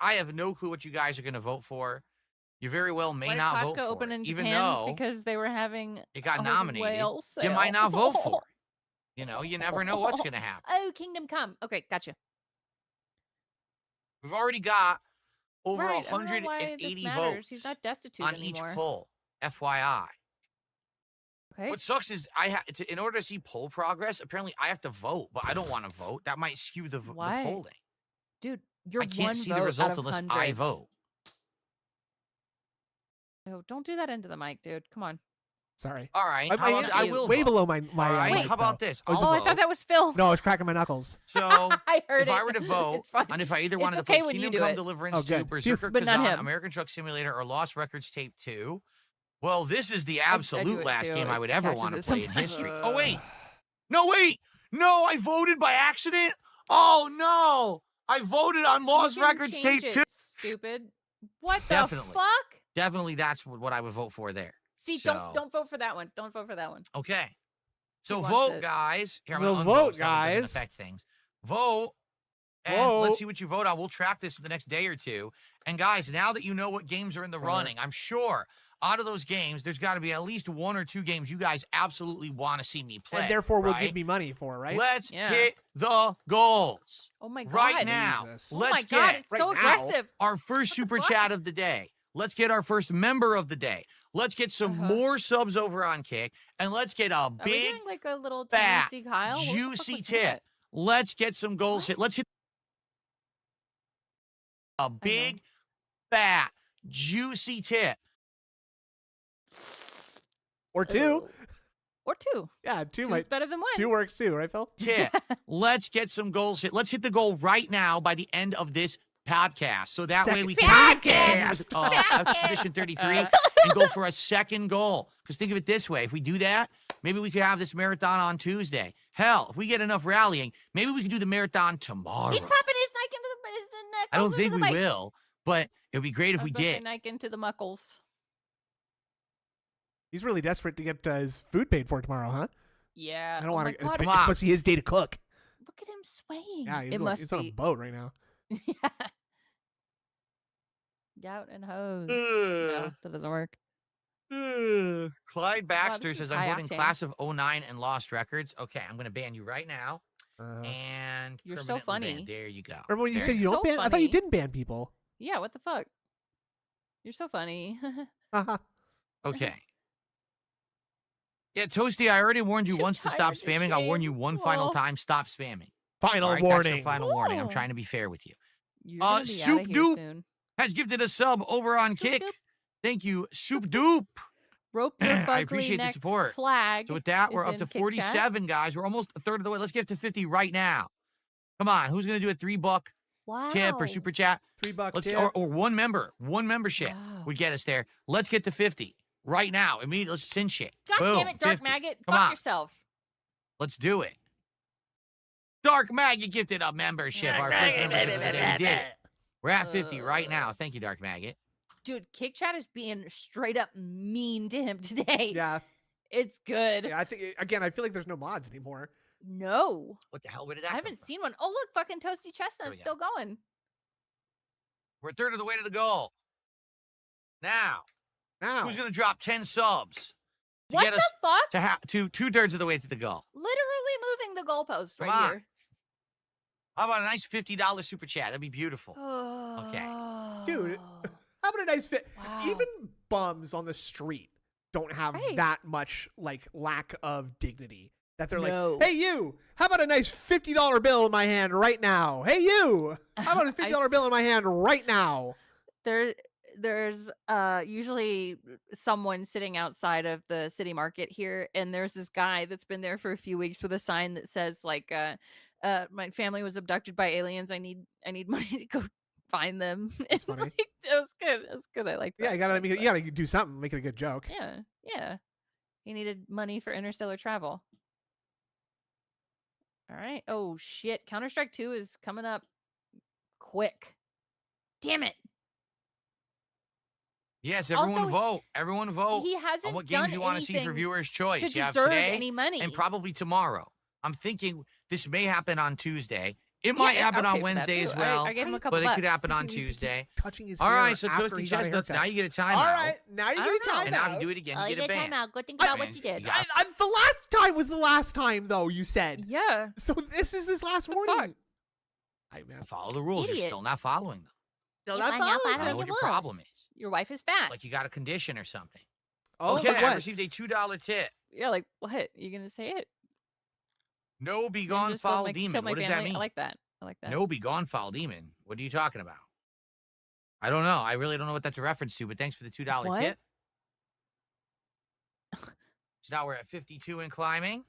I have no clue what you guys are going to vote for. You very well may Why did not vote Costco for open it, in even Japan? though Because they were having it got a nominated. whale You might sale. not vote for it. You never know what's going to happen. Oh, Kingdom Come. Okay, gotcha. We've already got over Right, I don't know why this 180 matters. votes He's not destitute on anymore. each poll. FYI. Okay. What sucks is in order to see poll progress, apparently I have to vote, but I don't want to vote. That might skew the Why? polling. Dude, you're I can't one see vote the out results of unless I hundreds. vote. Oh, don't do that into the mic, dude. Come on. Sorry. All right. My how about hands I are will way vote. below my All right. mic, How about though. this? I was- I'll Oh, I vote. thought that was Phil. No, I was cracking my knuckles. So I heard if it. I were to vote It's fine. on if I either wanted to It's okay play when you Kingdom do Come it. Deliverance Oh, 2, good. Berserker But not Kazan, him. American Truck Simulator, or Lost Records Tape 2, well, this is the do absolute it last too. game It I would ever catches want to it play in sometimes. history. Oh, wait. No, wait. No, I voted by accident. Oh, no. I voted on Lost You can Records change Tape it, 2. Stupid. What Definitely. the fuck? Definitely that's what I would vote for there. See, So- don't vote for that one. Don't vote for that one. Okay. So wants vote, it? guys. Here, I'm So gonna unvote vote, so it doesn't guys. affect things. Vote And Whoa. let's see what you vote on. We'll track this in the next day or two. And guys, now that you know what games are in the running, I'm sure out of those games, there's got to be at least 1 or 2 games you guys absolutely want to see me play. And therefore will right? give me money for, right? Let's Yeah. hit the goals. Oh my god. Right now, Jesus. Oh let's my god, get it's so right now. aggressive. our first the super fuck? chat of the day. Let's get our first member of the day. Let's get some more subs over on Kick, and let's get a Are we big, doing like a little fat, Tennessee Kyle? What the fuck juicy was tit. that? Let's get some goals What? hit. Let's hit a big, fat, juicy tit. Or 2. Oh. Or 2. Yeah, 2 Two's might. better than 1. 2 works too, right, Phil? Tit. Let's get some goals hit. Let's hit the goal right now by the end of this podcast. So that way Second we can podcast. Expedition 33 and go for a second goal. Because think of it this way. If we do that, maybe we could have this marathon on Tuesday. Hell, if we get enough rallying, maybe we could do the marathon tomorrow. He's popping his Nike into the I don't knuckles think into we the mic. will, but it would be great if I we was gonna say did. Nike into the muckles. He's really desperate to get his food paid for tomorrow, huh? Yeah. I don't oh want my to. God. It's supposed to be his day to cook. Look at him swaying. Yeah, it must he's on a be. boat right now. Yeah. Gout and hose. No, that doesn't work. Clyde Baxter this is says, I'm high voting octane. class of 09 and lost records. Okay, I'm going to ban you right now. And You're so permanently ban. funny. There you go. Remember when you Very said you don't so ban? I thought you funny. didn't ban people. Yeah, what the fuck? You're so funny. Haha. Okay. Yeah, Toasty, I already warned you Too once to stop tired to spamming. I'll warn you shame. one final Whoa. time. Stop spamming. Final All right, that's your warning. final warning. I'm Whoa. trying to be fair with you. You're gonna be Soup outta here Doop. soon. Has gifted a sub over on Soup Kick. Doop. Thank you, Soup Dupe. Rope your I fugly appreciate the neck support. Flag. So with that, we're is up in to Kick Chat. 47, guys. We're almost a third of the way. Let's get to 50 right now. Come on, who's gonna do a $3 Wow. tip or super chat? $3 Let's tip. or one member, one membership Wow. would get us there. Let's get to 50 right now. Immediately, let's cinch it. God Boom, damn it, Dark 50. Maggot. Come Fuck on. yourself. Let's do it. Dark Maggot gifted a membership. Our first membership of the day. We did it. We're at 50 right now. Thank you, Dark Maggot. Dude, Kick Chat is being straight up mean to him today. Yeah, It's good. yeah. I think again, I feel like there's no mods anymore. No. What the hell? Where did that I come haven't from? seen one. Oh, look, fucking Toasty we Chestnut's go. still going. We're a third of the way to the goal. Now, Now, who's gonna drop 10 subs to What get the us fuck? to 2/3 of the way to the goal? Literally moving the goalpost Come right on. here. How about a nice $50 super chat? That'd be beautiful. Dude, how about a nice fit? Wow. Even bums on the street don't have Right. that much like lack of dignity that they're No. like, hey you, how about a nice $50 bill in my hand right now? Hey you, how about a $50 bill in my hand right now? There's usually someone sitting outside of the city market here, and there's this guy that's been there for a few weeks with a sign that says like my family was abducted by aliens. I need money to go find them. That's And, funny. like, it was good. It was good. I like that. Yeah, you gotta do something, make it a good joke. Yeah. He needed money for interstellar travel. All right. Oh shit. Counter-Strike 2 is coming up quick. Damn it. Yes, everyone Also, vote. Everyone vote He on hasn't what done games you want to see for anything viewers' choice. to You have deserve today any money. and probably tomorrow. I'm thinking this may happen on Tuesday. It Yeah, might yeah, happen I'll on pay for that Wednesday too. as well. I gave him a couple but it could bucks. happen on Doesn't need to keep Tuesday. touching his All hair right, so after Toasty he got a Chestnuts, haircut. now you get a timeout. All right, now you I get a don't know. timeout. And now if you do it again, you get a ban. Go think about what And you did. you got- The last time was the last time, though. You said Yeah. so. This is this last The warning. fuck? I man, Follow the rules. You're Idiot. still not following them. still If not I'm not following I don't following know them. what your rules. problem is. Your wife is fat. Like you got a condition or something. Oh, Okay, like I what? received a $2 tip. Yeah, like what? You gonna say it? No, be You gone, just killed foul my- demon. killed my What does that family? mean? I like that. I like that. No, be gone, foul demon. What are you talking about? I don't know. I really don't know what that's a reference to, but thanks for the $2 What? tip. So now we're at 52 and climbing.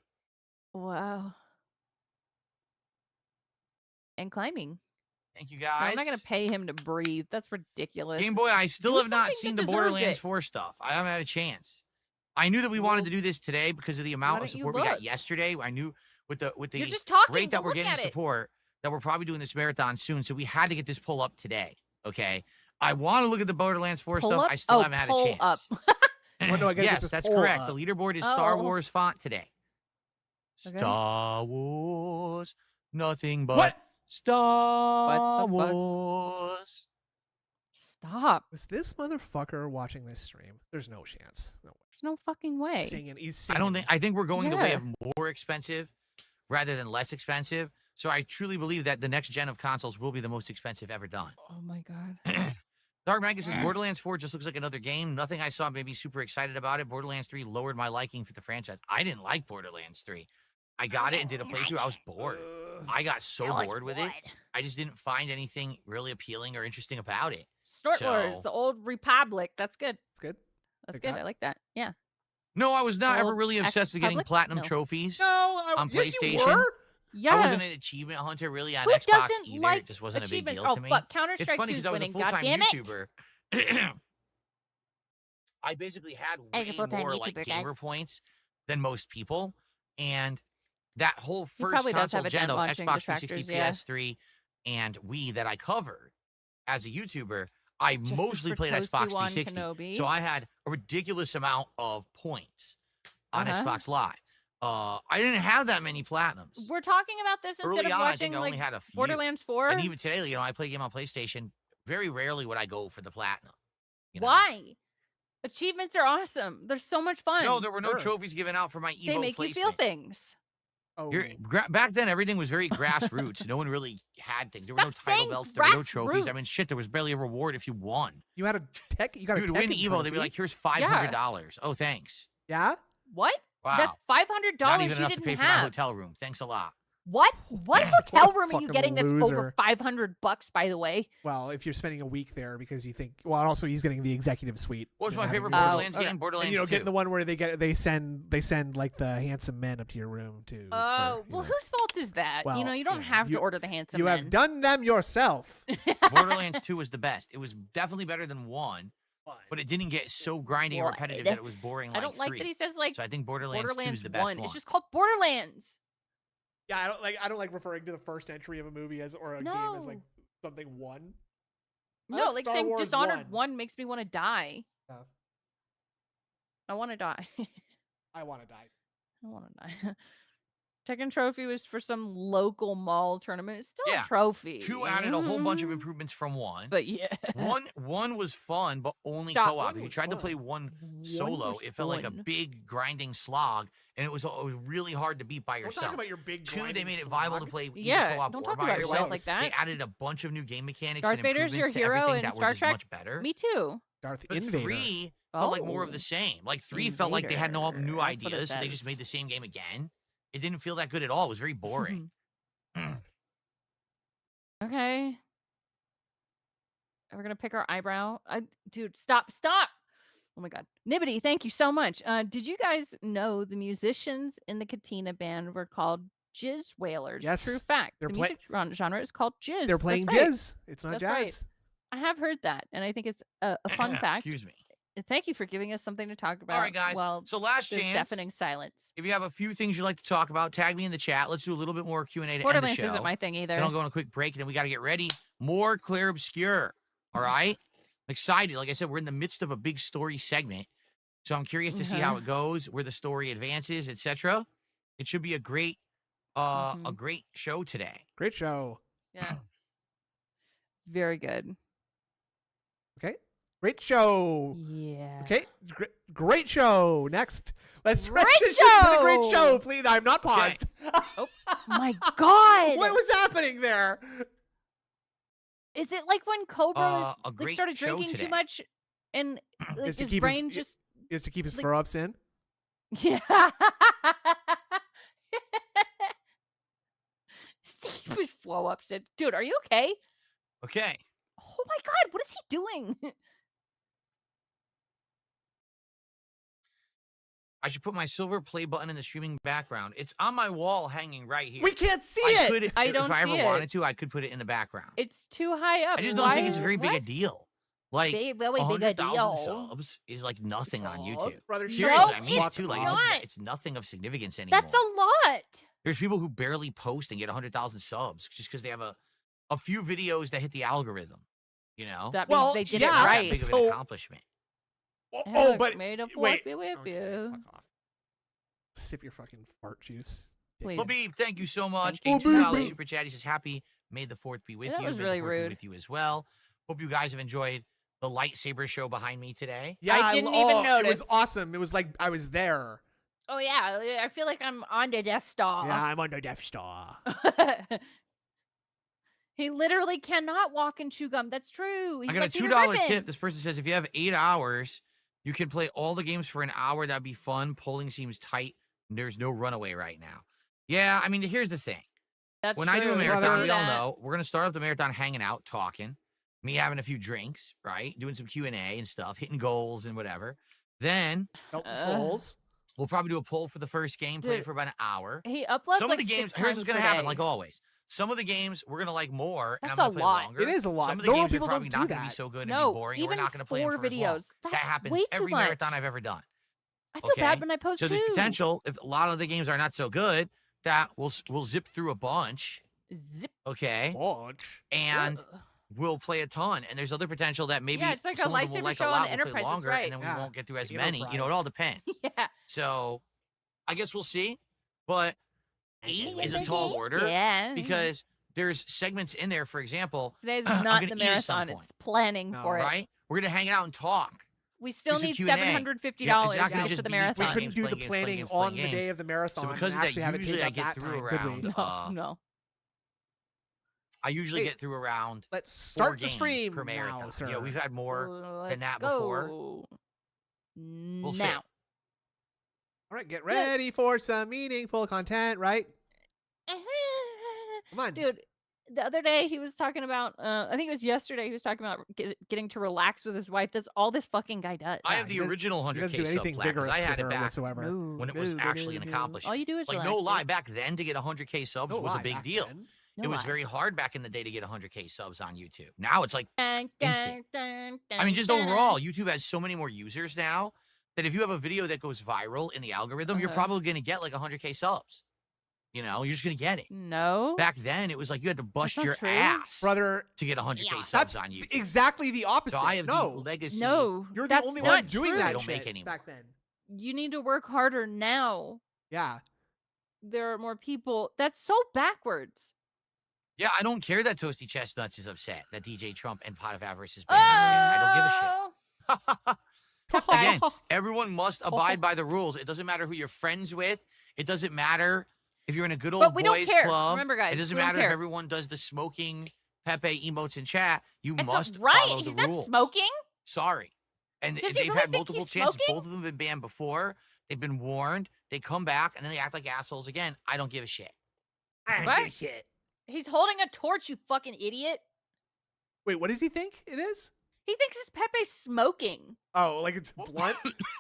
Wow. And climbing. Thank you No, guys. I'm not gonna pay him to breathe. That's ridiculous. Game Boy, I still Do have not something seen that the deserves Borderlands it. 4 stuff. I haven't had a chance. I knew that we wanted Well, to do this today because of the amount of don't you support we got look? yesterday. I knew with the You're just talking. rate that Go we're look getting at it. support that we're probably doing this marathon soon. So we had to get this pull up today. Okay. I want to look at the Borderlands 4 Pull stuff. up? I still Oh, haven't had a pull chance. up. Well, no, I gotta get yes, this that's poll correct. up. The leaderboard is Star Oh. Wars font today. Okay. Star Wars, nothing but What? Star What the fuck? Wars. Stop. Was this motherfucker watching this stream? There's no chance. No way. There's no fucking way. Singing. He's I singing. don't think. I think we're going the way Yeah. of more expensive rather than less expensive. So I truly believe that the next gen of consoles will be the most expensive ever done. Oh my god. Dark Magus says Borderlands 4 just looks like another game. Nothing I saw made me super excited about it. Borderlands 3 lowered my liking for the franchise. I didn't like Borderlands 3. I got it and did a playthrough. I was bored. I got so bored with it. I just didn't find anything really appealing or interesting about it. Snort Wars, So- the old Republic. That's good. It's good. That's Like good. that? I like that. Yeah. No, I was not ever Old really obsessed with getting ex-public? platinum No. trophies. No, On yes, you PlayStation? were. Yeah. I wasn't an achievement hunter really on Who Xbox doesn't either. like It just wasn't a big achievements? deal Oh, to me. fuck. Counter It's Strike funny 2's because I was a winning. full-time God damn it. YouTuber. I basically had As a way full-time more like YouTuber, gamer guys. points than most people, and that whole He first probably does console have a gen dent of watching Xbox 360, detractors, yeah. PS3, and Wii that I covered as a YouTuber, I Justice mostly for played Toasty Xbox One 360. Kenobi. So I had a ridiculous amount of points on Uh-huh. Xbox Live. I didn't have that many platinums. We're talking about this instead Early of on, I watching think I like only had a few. Borderlands 4. And even today, I play a game on PlayStation. Very rarely would I go for the platinum. you know? Why? Achievements are awesome. They're so much fun. No, there were no Sure. trophies given out for my Evo they make you feel placement. things. Oh, Back then, everything was very grassroots. No one really had things. There were no Stop title saying belts. There were no trophies. I mean, grassroots. shit, there was barely a reward if you won. you had a tech. You got You a would win Tekken Evo. They'd be trophy? like, here's $500. Oh, thanks. yeah. What? Wow. That's $500 Not even you enough to didn't pay for my have. hotel room. Thanks a lot. What? What hotel What a room are you fucking getting that's over loser. $500? By the way. Well, if you're spending a week there because you think, well, also he's getting the executive suite. What was you my know, favorite having- Borderlands okay. game? Borderlands And, 2. getting the one where they send like the handsome men up to your room too. Oh, well, whose fault is that? Well, you don't have to you- order the handsome you men. have done them yourself. Borderlands 2 was the best. It was definitely better than 1, but it didn't get so grindy and repetitive What? that it was boring I like don't like 3. that he says like So I think Borderlands 2 is Borderlands the best 1. one. It's just called Borderlands. Yeah, I don't like referring to the first entry of a movie as or a game as like something one. I No, like like Star saying Wars Dishonored 1. 1 makes me want to die. Yeah. I want to die. I want to die. I want to die. Tekken Trophy was for some local mall tournament. It's still Yeah. a trophy. 2 added a whole bunch of Mm, improvements from 1. But yeah. One was fun, but only Stop. co-op. One If you was tried to fun. play one One solo, was it felt like a fun. big grinding slog, and it was really hard to beat by Don't talk yourself. about your big. 2, they grinding made it viable to slog. play either Yeah, co-op don't or talk by about your yourself. wife like that. They added a bunch of new game mechanics Darth and Vader's your improvements to hero everything in that Star were just Trek. much better. Me too. Darth But Invader. 3 felt like more of Oh. the same. Like 3 felt like they had no new Invader, that's what it ideas, so they just says. made the same game again. It didn't feel that good at all. It was very boring. Okay. We're gonna pick our eyebrow. Dude, stop! Oh my god, Nibbity, thank you so much. Did you guys know the musicians in the Katina band were called Jizz Wailers? Yes, True fact. they're The play- music genre is called jizz. They're That's playing right. jizz. It's not That's right. jazz. I have heard that, and I think it's a fun fact. Excuse me. Thank you for giving us something to talk about. All right, guys. Well, So last there's chance. deafening silence. If you have a few things you'd like to talk about, tag me in the chat. Let's do a little bit more Q&A to end the Borderlands show. isn't my thing either. Then I'll go on a quick break, and then we got to get ready. More Clear Obscure. All right? I'm excited. Like I said, we're in the midst of a big story segment. So I'm curious to see how it goes, where the story advances, etc. It should be a great show today. Great show. Yeah. Very good. Okay. Great show. Yeah. Okay. Great show. Next. Let's Great transition to the great show! show, please. I'm not Okay. paused. My God. What was happening there? Is it like when Cobra A like great started show drinking today. too much and like, Is to his keep his- brain just Is to keep his Like- throw ups in? yeah. Steve was flow up said, "Dude, are you okay? Okay. Oh my God, what is he doing?" I should put my silver play button in the streaming background. It's on my wall hanging right here. We can't see I it. could, I if don't I ever see it. wanted to, I could put it in the background. It's too high up. I just don't think it's Why- very big a what? deal. Like, Very big a 100,000 deal. subs is like nothing on YouTube. Brother, Seriously, No, I mean it it's too. Like, not. it's nothing of significance anymore. That's a lot. There's people who barely post and get 100,000 subs just because they have a few videos that hit the algorithm. You know, That means Well, they did yeah, it That's that right. big of an So- accomplishment. Oh, Look, but made a wait. flippy with Okay, you. fuck off. Sip your fucking fart juice. Please. Labib, thank you so much. Thank A you. $2 super chat. He says, happy May the 4th be with That you. was May really the 4th be rude. with you as well. Hope you guys have enjoyed the lightsaber show behind me today. Yeah, I didn't even It was notice. awesome. It was like I was there. Oh yeah, I feel like I'm on the Death Star. Yeah, I'm on the Death Star. He literally cannot walk and chew gum. That's true. He's I got like a Peter $2 Griffin. tip. This person says, if you have 8 hours, you can play all the games for an hour. That'd be fun. Polling seems tight. There's no runaway right now. Yeah, I mean, here's the thing. That's When true. I do a We marathon, do we all that. know we're gonna start up the marathon hanging out, talking, me having a few drinks, right, doing some Q&A and stuff, hitting goals and whatever. Then Belt Uh, controls. we'll probably do a poll for the first game, play it Dude, for about an hour. He uploads Some like of the games, 6 here's times what's gonna per happen, day. like always. Some of the games we're gonna like more, and That's I'm a gonna play lot. longer. It is a lot. Some of the Normal games are people probably don't not do gonna be that. so good and No, be boring, and even we're not gonna play them 4 for as long. videos. That That's happens way too every much. marathon I've ever done. I feel bad Okay? when I post So there's too. potential, if a lot of the games are not so good, that we'll zip through a bunch, Zip. okay, Bunch. and Ugh. we'll play a ton. And there's other potential that maybe Yeah, it's like a some of them will lightsaber like show a on lot, the we'll Enterprise, play that's longer, right. and then Yeah. we won't get through as The many. You know, it Enterprise. all depends. Yeah. So I guess we'll see. But 8 is a tall order Yeah. because there's segments in there, for example, Today's I'm not gonna the eat at some marathon. point. It's planning No, for it. right? We're gonna hang out and talk. We still some need Q&A. $750 Yeah, to exactly, get just to the be We marathon. couldn't do the games, planning games, on the games. day of the marathon. So because and of that, actually have it usually taped I up get that through time, could we? around. No. I usually Hey, get through around Let's 4 start the games stream per marathon. now, sir. You know, we've had more Let's than that before. go. We'll see. Now. All right, get ready for some meaningful content, right? Come on. Dude, the other day he was talking about, I think it was yesterday, he was talking about getting to relax with his wife. That's all this fucking guy does. I Yeah, have the he doesn't- original He 100K doesn't do sub anything plaque 'cause vigorous I had with it her back whatsoever. when it was actually an accomplishment. All you do is Like, relax, no dude. lie, back then to get 100K subs No was a lie, big back deal. then. No It was lie. very hard back in the day to get 100K subs on YouTube. Now it's like, Dun, instant. dun, I mean, just dun, overall, YouTube has so many more users now that if you have a video that goes viral in the algorithm, you're Uh-huh. probably going to get like 100K subs. You know, you're just going to get it. No. Back then, it was like you had to bust not your true. ass Brother, to get 100K Yeah. subs that's on YouTube. exactly the opposite. So I have the no, legacy. No. you're the that's only not one doing true. that They don't make shit anymore. back then. You need to work harder now. Yeah. There are more people. That's so backwards. Yeah, I don't care that Toasty Chestnuts is upset that DJ Trump and Pot of Avarice is banned. I don't give a shit. Again, everyone must abide by the rules. It doesn't matter who you're friends with. It doesn't matter if you're in a good old But we don't boys care. club. Remember, guys, it doesn't we don't matter if care. everyone does the smoking Pepe emotes in chat. You It's must right. follow He's the rules. not smoking. Sorry. And Does he they've really had think multiple he's chances. smoking? Both of them have been banned before. They've been warned. They come back and then they act like assholes again. I don't give a shit. What? He's holding a torch, you fucking idiot. Wait, what does he think it is? He thinks it's Pepe smoking. Oh, like it's blunt?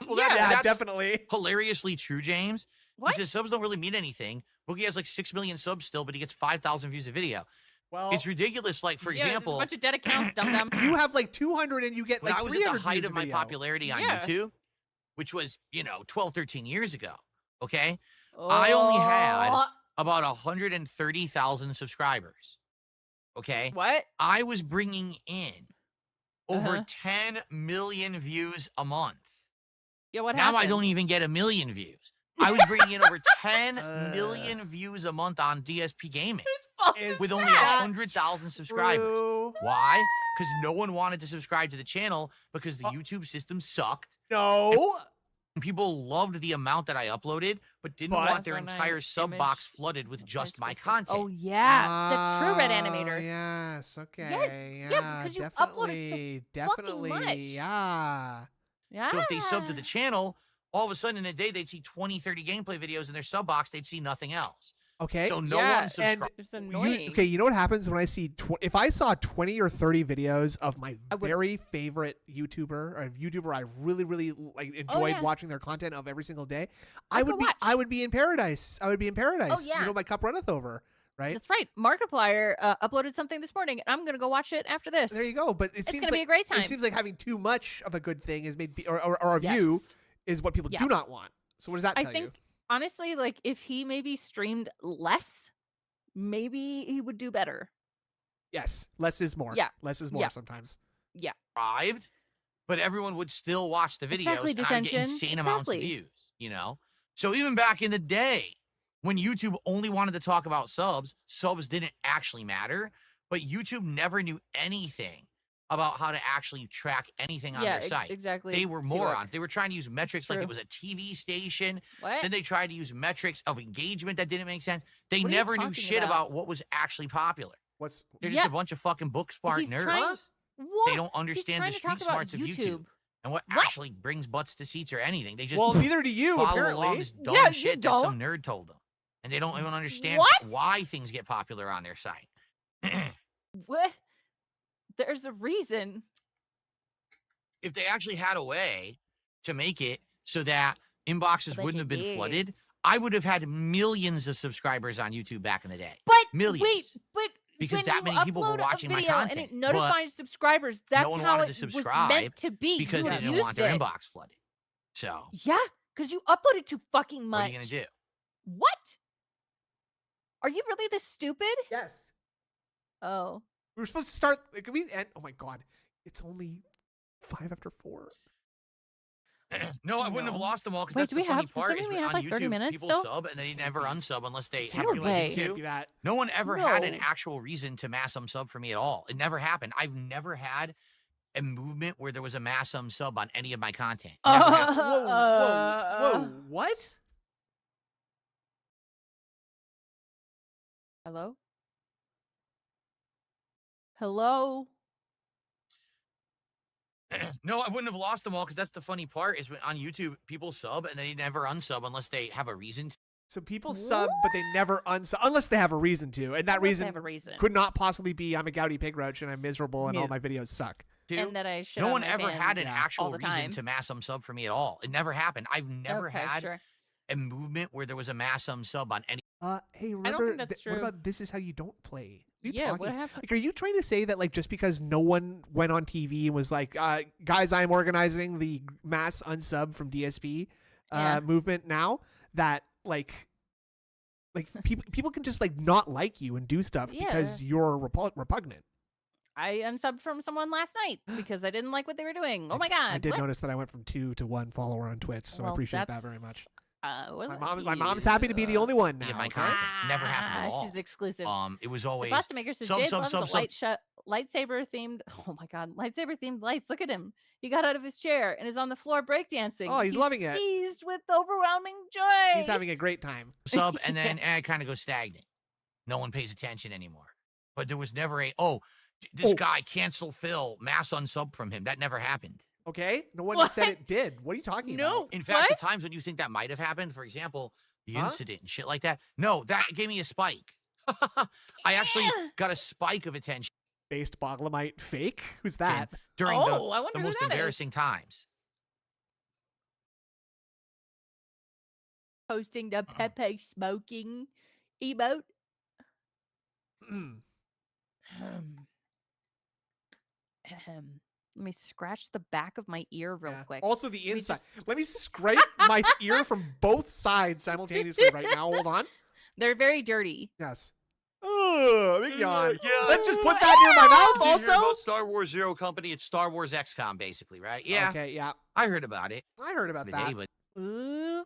Well, Yeah, yeah, that's definitely. hilariously true, James. What? He says subs don't really mean anything. Boogie has like 6 million subs still, but he gets 5,000 views a video. Well, It's ridiculous. Like, for Yeah, there's example, a bunch of dead accounts, dum dum. you have like 200 and you get when like I was at 300 the height views of a my video. popularity on Yeah. YouTube, which was, 12, 13 years ago, okay? I only had Oh, about 130,000 subscribers, okay? what? I was bringing in over Uh-huh. 10 million views a month. Yeah, what Now happened? I don't even get 1 million views. I was bringing in over 10 Uh. million views a month on DSP Gaming Whose fault Is is with only that? 100,000 subscribers. True. Why? Because no one wanted to subscribe to the channel because the YouTube system sucked. No. And people loved the amount that I uploaded, but didn't But- want their When I entire sub image box flooded with just my content. Oh yeah, that's true, Red Oh, Animator. Yes. Okay. yeah, because you uploaded so definitely. much. Yeah. Yeah. So if they sub to the channel, all of a sudden in a day they'd see 20, 30 gameplay videos in their sub box, they'd see nothing else. Okay. So no Yeah, one subscribed. It's You- annoying. okay, you know what happens when I see if I saw 20 or 30 videos of my I would- very favorite YouTuber or a YouTuber I really like enjoyed Oh, yeah. watching their content of every single day, I'd go watch. I would be in paradise. I would be in paradise. yeah. You know, my cup runneth over, right? That's right. Markiplier uploaded something this morning, and I'm gonna go watch it after this. There you go. But it It's seems gonna like be a great time. it seems like having too much of a good thing is made or a view Yes. is what people Yeah. do not want. So what does that I tell think you? honestly, like if he maybe streamed less, maybe he would do better. Yes, less is more. Yeah. Less is more Yeah. sometimes. Subscribed, but everyone would still watch the videos Exactly, and I'd get Dissension. insane amounts of Exactly. views, So even back in the day, When YouTube only wanted to talk about subs, subs didn't actually matter, but YouTube never knew anything about how to actually track anything on their site. Exactly. They were See, look, morons. They were trying to use metrics like true. it was a TV station. What? Then they tried to use metrics of engagement that didn't make sense. They What are you never knew talking shit about what was actually popular. What's They're Yeah. just a bunch of fucking book smart He's nerds. trying- What? They don't understand the He's trying street to talk about smarts of YouTube and what actually brings butts to seats or anything. They just well, neither do you follow apparently. along this dumb Yeah, you shit that don't. some nerd told them. And they don't even understand What? why things get popular on their site. What? There's a reason. If they actually had a way to make it so that inboxes But wouldn't have been they flooded, did. I would have had millions of subscribers on YouTube back in the day. But Millions. wait, but Because when that you many people were upload a watching my video and content, it notifies subscribers, that's one how wanted it to was subscribe meant to be. because You they didn't abused want their it. inbox flooded. So, Yeah, because you uploaded too fucking much. what are you going to do? What? Are you really this stupid? Yes. Oh. We were supposed to start. Can we end? Oh my god! It's only 5 after 4. No, I wouldn't have No. lost them all because Wait, that's do the we funny have- does part. that Is mean we when have, on like, 30 YouTube, minutes people still? sub and they never unsub unless they have No a reason way. to. Can't be that. No one ever had an No. actual reason to mass unsub for me at all. It never happened. I've never had a movement where there was a mass unsub on any of my content. Never happened. Whoa, whoa, whoa! What? Hello? Hello? No, I wouldn't have lost them all because that's the funny part is when on YouTube, people sub and they never unsub unless they have a reason to. So people sub, but they never unsub unless they have a reason to, and that Unless they reason have a reason. could not possibly be I'm a gouty pig roach and I'm miserable and all No. my videos suck. And that I shit No on one my ever had fans an all actual the reason time. to mass unsub for me at all. It never happened. I've never Okay, had sure. a movement where there was a mass unsub on any. Hey, don't remember think that's what true. about this is how you don't play? What are you Yeah, talking- what happened? Like, are you trying to say that like just because no one went on TV and was like, guys, I'm organizing the mass unsub from DSP Yeah. movement now, that like people can just like not like you and do stuff because you're repugnant. I unsubbed from someone last night because I didn't like what they were doing. Oh my god! I did what? notice that I went from 2 to 1 follower on Twitch, so I Well, appreciate that that's, very much. wasn't My mom's happy to be the only one now. Yeah, my okay? content. Never happened at all. She's exclusive. It was The always Pasta Maker says sub, Jay sub, loves sub, the sub. lightsaber themed. Oh my god, lightsaber themed lights. Look at him. He got out of his chair and is on the floor breakdancing. Oh, he's loving it. Seized with overwhelming joy. He's having a great time. sub, and then it kind of goes stagnant. No one pays attention anymore. But there was never this guy cancel Phil, mass unsub from him. That never happened. Okay, no one What? said it did. What are you talking No. about? In fact, What? the times when you think that might have happened, for example, the Huh? incident and shit like that, no, that gave me a spike. I actually got a spike of attention Based Boglamite fake? Who's that? during Oh, I wonder the who most that is. embarrassing times. Posting the Pepe smoking emote. Let me scratch the back of my ear real Yeah. quick. Also the We inside. just- Let me scrape my ear from both sides simultaneously right now. Hold on. They're very dirty. Yes. Oh, big yawn. Yeah. Let's just put that near my mouth Did you hear also. about Star Wars Zero Company? It's Star Wars XCOM, basically, right? Yeah, Okay, yeah. I heard about it I heard about the that. day, but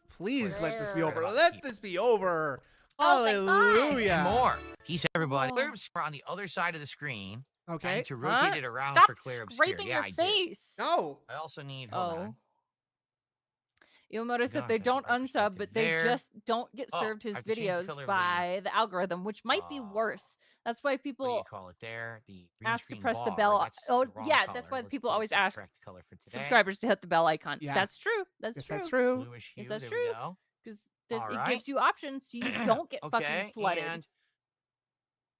Please let this be over. Brrr. Let this be over. Oh my God. Hallelujah. more. Peace, everybody. Oh. Clarib's on the other side of the screen. I Okay. need to rotate Huh? it around Stop for Clarib's scraping Yeah, your I did. face. No. I also need. Hold Oh. on. You'll notice Don't that they have don't my unsub, perspective but they there. just don't get Oh, served his I have to change the videos color of the- by the algorithm, which might be Oh. worse. That's why What do you people call it there? The green ask to screen press the bar. bell. That's Oh, the wrong yeah, color. that's why Let's people put always the ask correct color for today. subscribers to hit the bell icon. Yeah. That's true. That's Yes, true. that's true. Bluish hue. Yes, that's there true. we go. Because All it right. gives you options so you don't get Okay, fucking flooded. and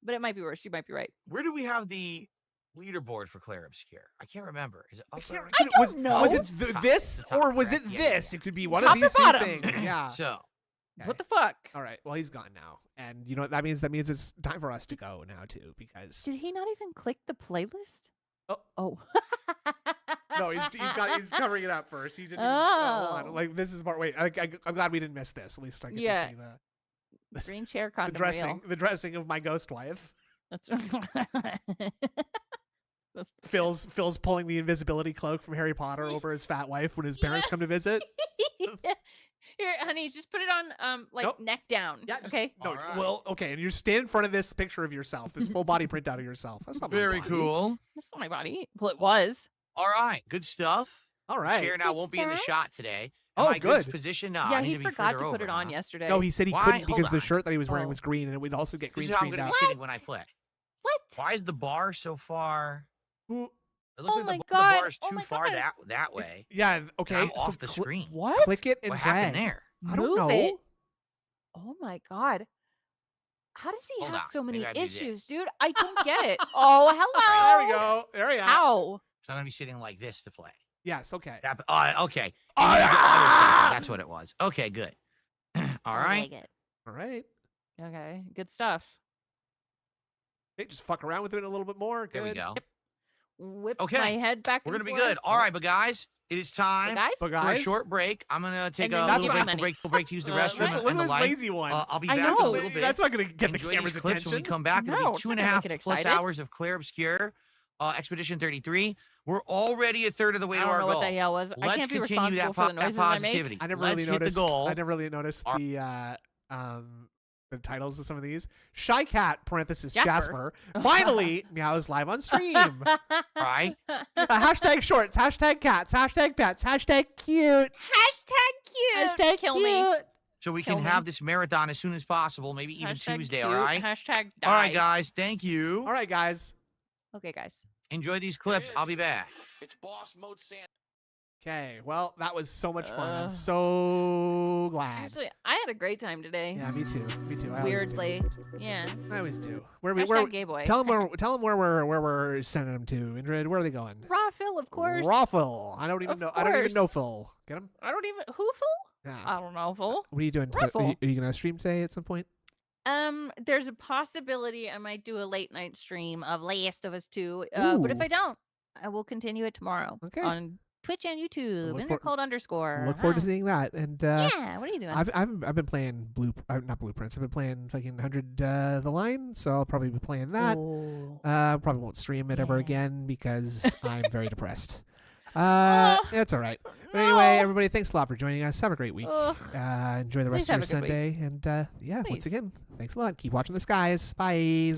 But it might be worse. You might be right. where do we have the leaderboard for Claire Obscure? I can't remember. Is it I up can't. or- I don't was, know. Was it Top, this the top, or was it correct? Yeah, this? yeah. It could be one Top of or these two bottom? things. Yeah. So, What the fuck? All right. Well, he's gone now, and you know what that means? That means it's time for us to go now too, because Did he not even click the playlist? Oh. Oh. no, he's covering it up first. He didn't. Even, hold Oh. on. Like this is the part. Wait, I'm glad we didn't miss this. At least I get Yeah. to see Green chair the condom dressing, reel. the dressing of my ghost wife. That's That's Phil's pulling the invisibility cloak from Harry Potter over his fat wife when his parents come to visit. Here, honey, honey, just put it on like Nope. neck down. Yeah, just- okay. No, Alright. well, okay, and you stand in front of this picture of yourself, this full body printout of yourself. That's not my Very body. cool. That's not my body. Well, it was. All right, good stuff. All The right. chair now What's won't be in the that? shot today. Oh, Am I good. Position? yeah, I he need to be forgot to further put it over, on huh? yesterday. No, he said he Why? couldn't Hold because the on. shirt that he was wearing Oh. was green, and it would also get green This is how I'm screened gonna out. be sitting when I play. What? Why is the bar so far? Who- It looks Oh like my the God. bar is Oh too my far God. that way. Yeah. Okay. I'm so off the screen. What? Click it and What drag. happened there? I don't Move know. it. Oh my God. How does he Hold have on. so many Maybe I do issues, this. dude? I don't get it. Oh, hello. There we go. There we are. How? So I'm gonna be sitting like this to play. Yes. Okay. That, okay. You need the other side. That's what it was. Okay, good. All right. All right. Okay. Good stuff. Hey, just fuck around with it a little bit more. Good. There we go. Whip Okay, my head back. We're and gonna be forth. good. All right, but guys, it is But time guys. But for a guys, short break. I'm gonna take And a then That's little what break to use the restroom That's a and little the this light. lazy one. I'll be I back in a know. little bit. That's not gonna get Enjoy the camera's these clips attention. when we come back. It'll No, be it's two not and a gonna half make it plus excited. hours of Claire Obscure, Expedition 33. We're already a third of the way I to don't our know goal. what the hell was. I Let's can't be continue responsible that, for the that noises I make. positivity. I never Let's really hit noticed. the goal. I never really noticed the titles of some of these. Shy Cat (parenthesis Jasper) finally meows live on stream. All right. Hashtag shorts. Hashtag cats. Hashtag pets. Hashtag cute. Hashtag cute. Hashtag Kill cute. me. So we Kill can me. have this marathon as soon as possible, maybe even Hashtag Tuesday, cute. all right? Hashtag die. All right, guys. Thank you. All right, guys. Okay, guys. Enjoy these clips. I'll be back. It's boss mode Santa. Okay. Well, that was so much fun. I'm Uh, so glad. Actually, I had a great time today. Yeah, me too. Me too. Weirdly. Yeah. I always do. Where Hashtag gay boy. Tell them where we're sending them to. Indrid, where are they going? Raw Phil, of course. Raw Phil. I don't even Of know. I don't even know course. Phil. Get him? I don't even. Who Phil? Yeah. I don't know Phil. What are you doing? Raffle. Are you gonna stream today at some point? There's a possibility I might do a late night stream of Last of Us 2. But if Ooh. I don't, I will continue it tomorrow. Okay. On Twitch and YouTube. Look for- Intercold_. Look forward to Hi. seeing that. And Yeah, what are you doing? I've been playing not Blueprints. I've been playing fucking 100 The Line, so I'll probably be playing that. Oh. Probably won't stream it ever Yeah. again because I'm very depressed. Oh. It's all right. But anyway, No. everybody, thanks a lot for joining us. Have a great week. Ugh. Enjoy the Please rest of your have a good week. Sunday. And yeah, once Please. again, thanks a lot. Keep watching the skies. Bye. Bye.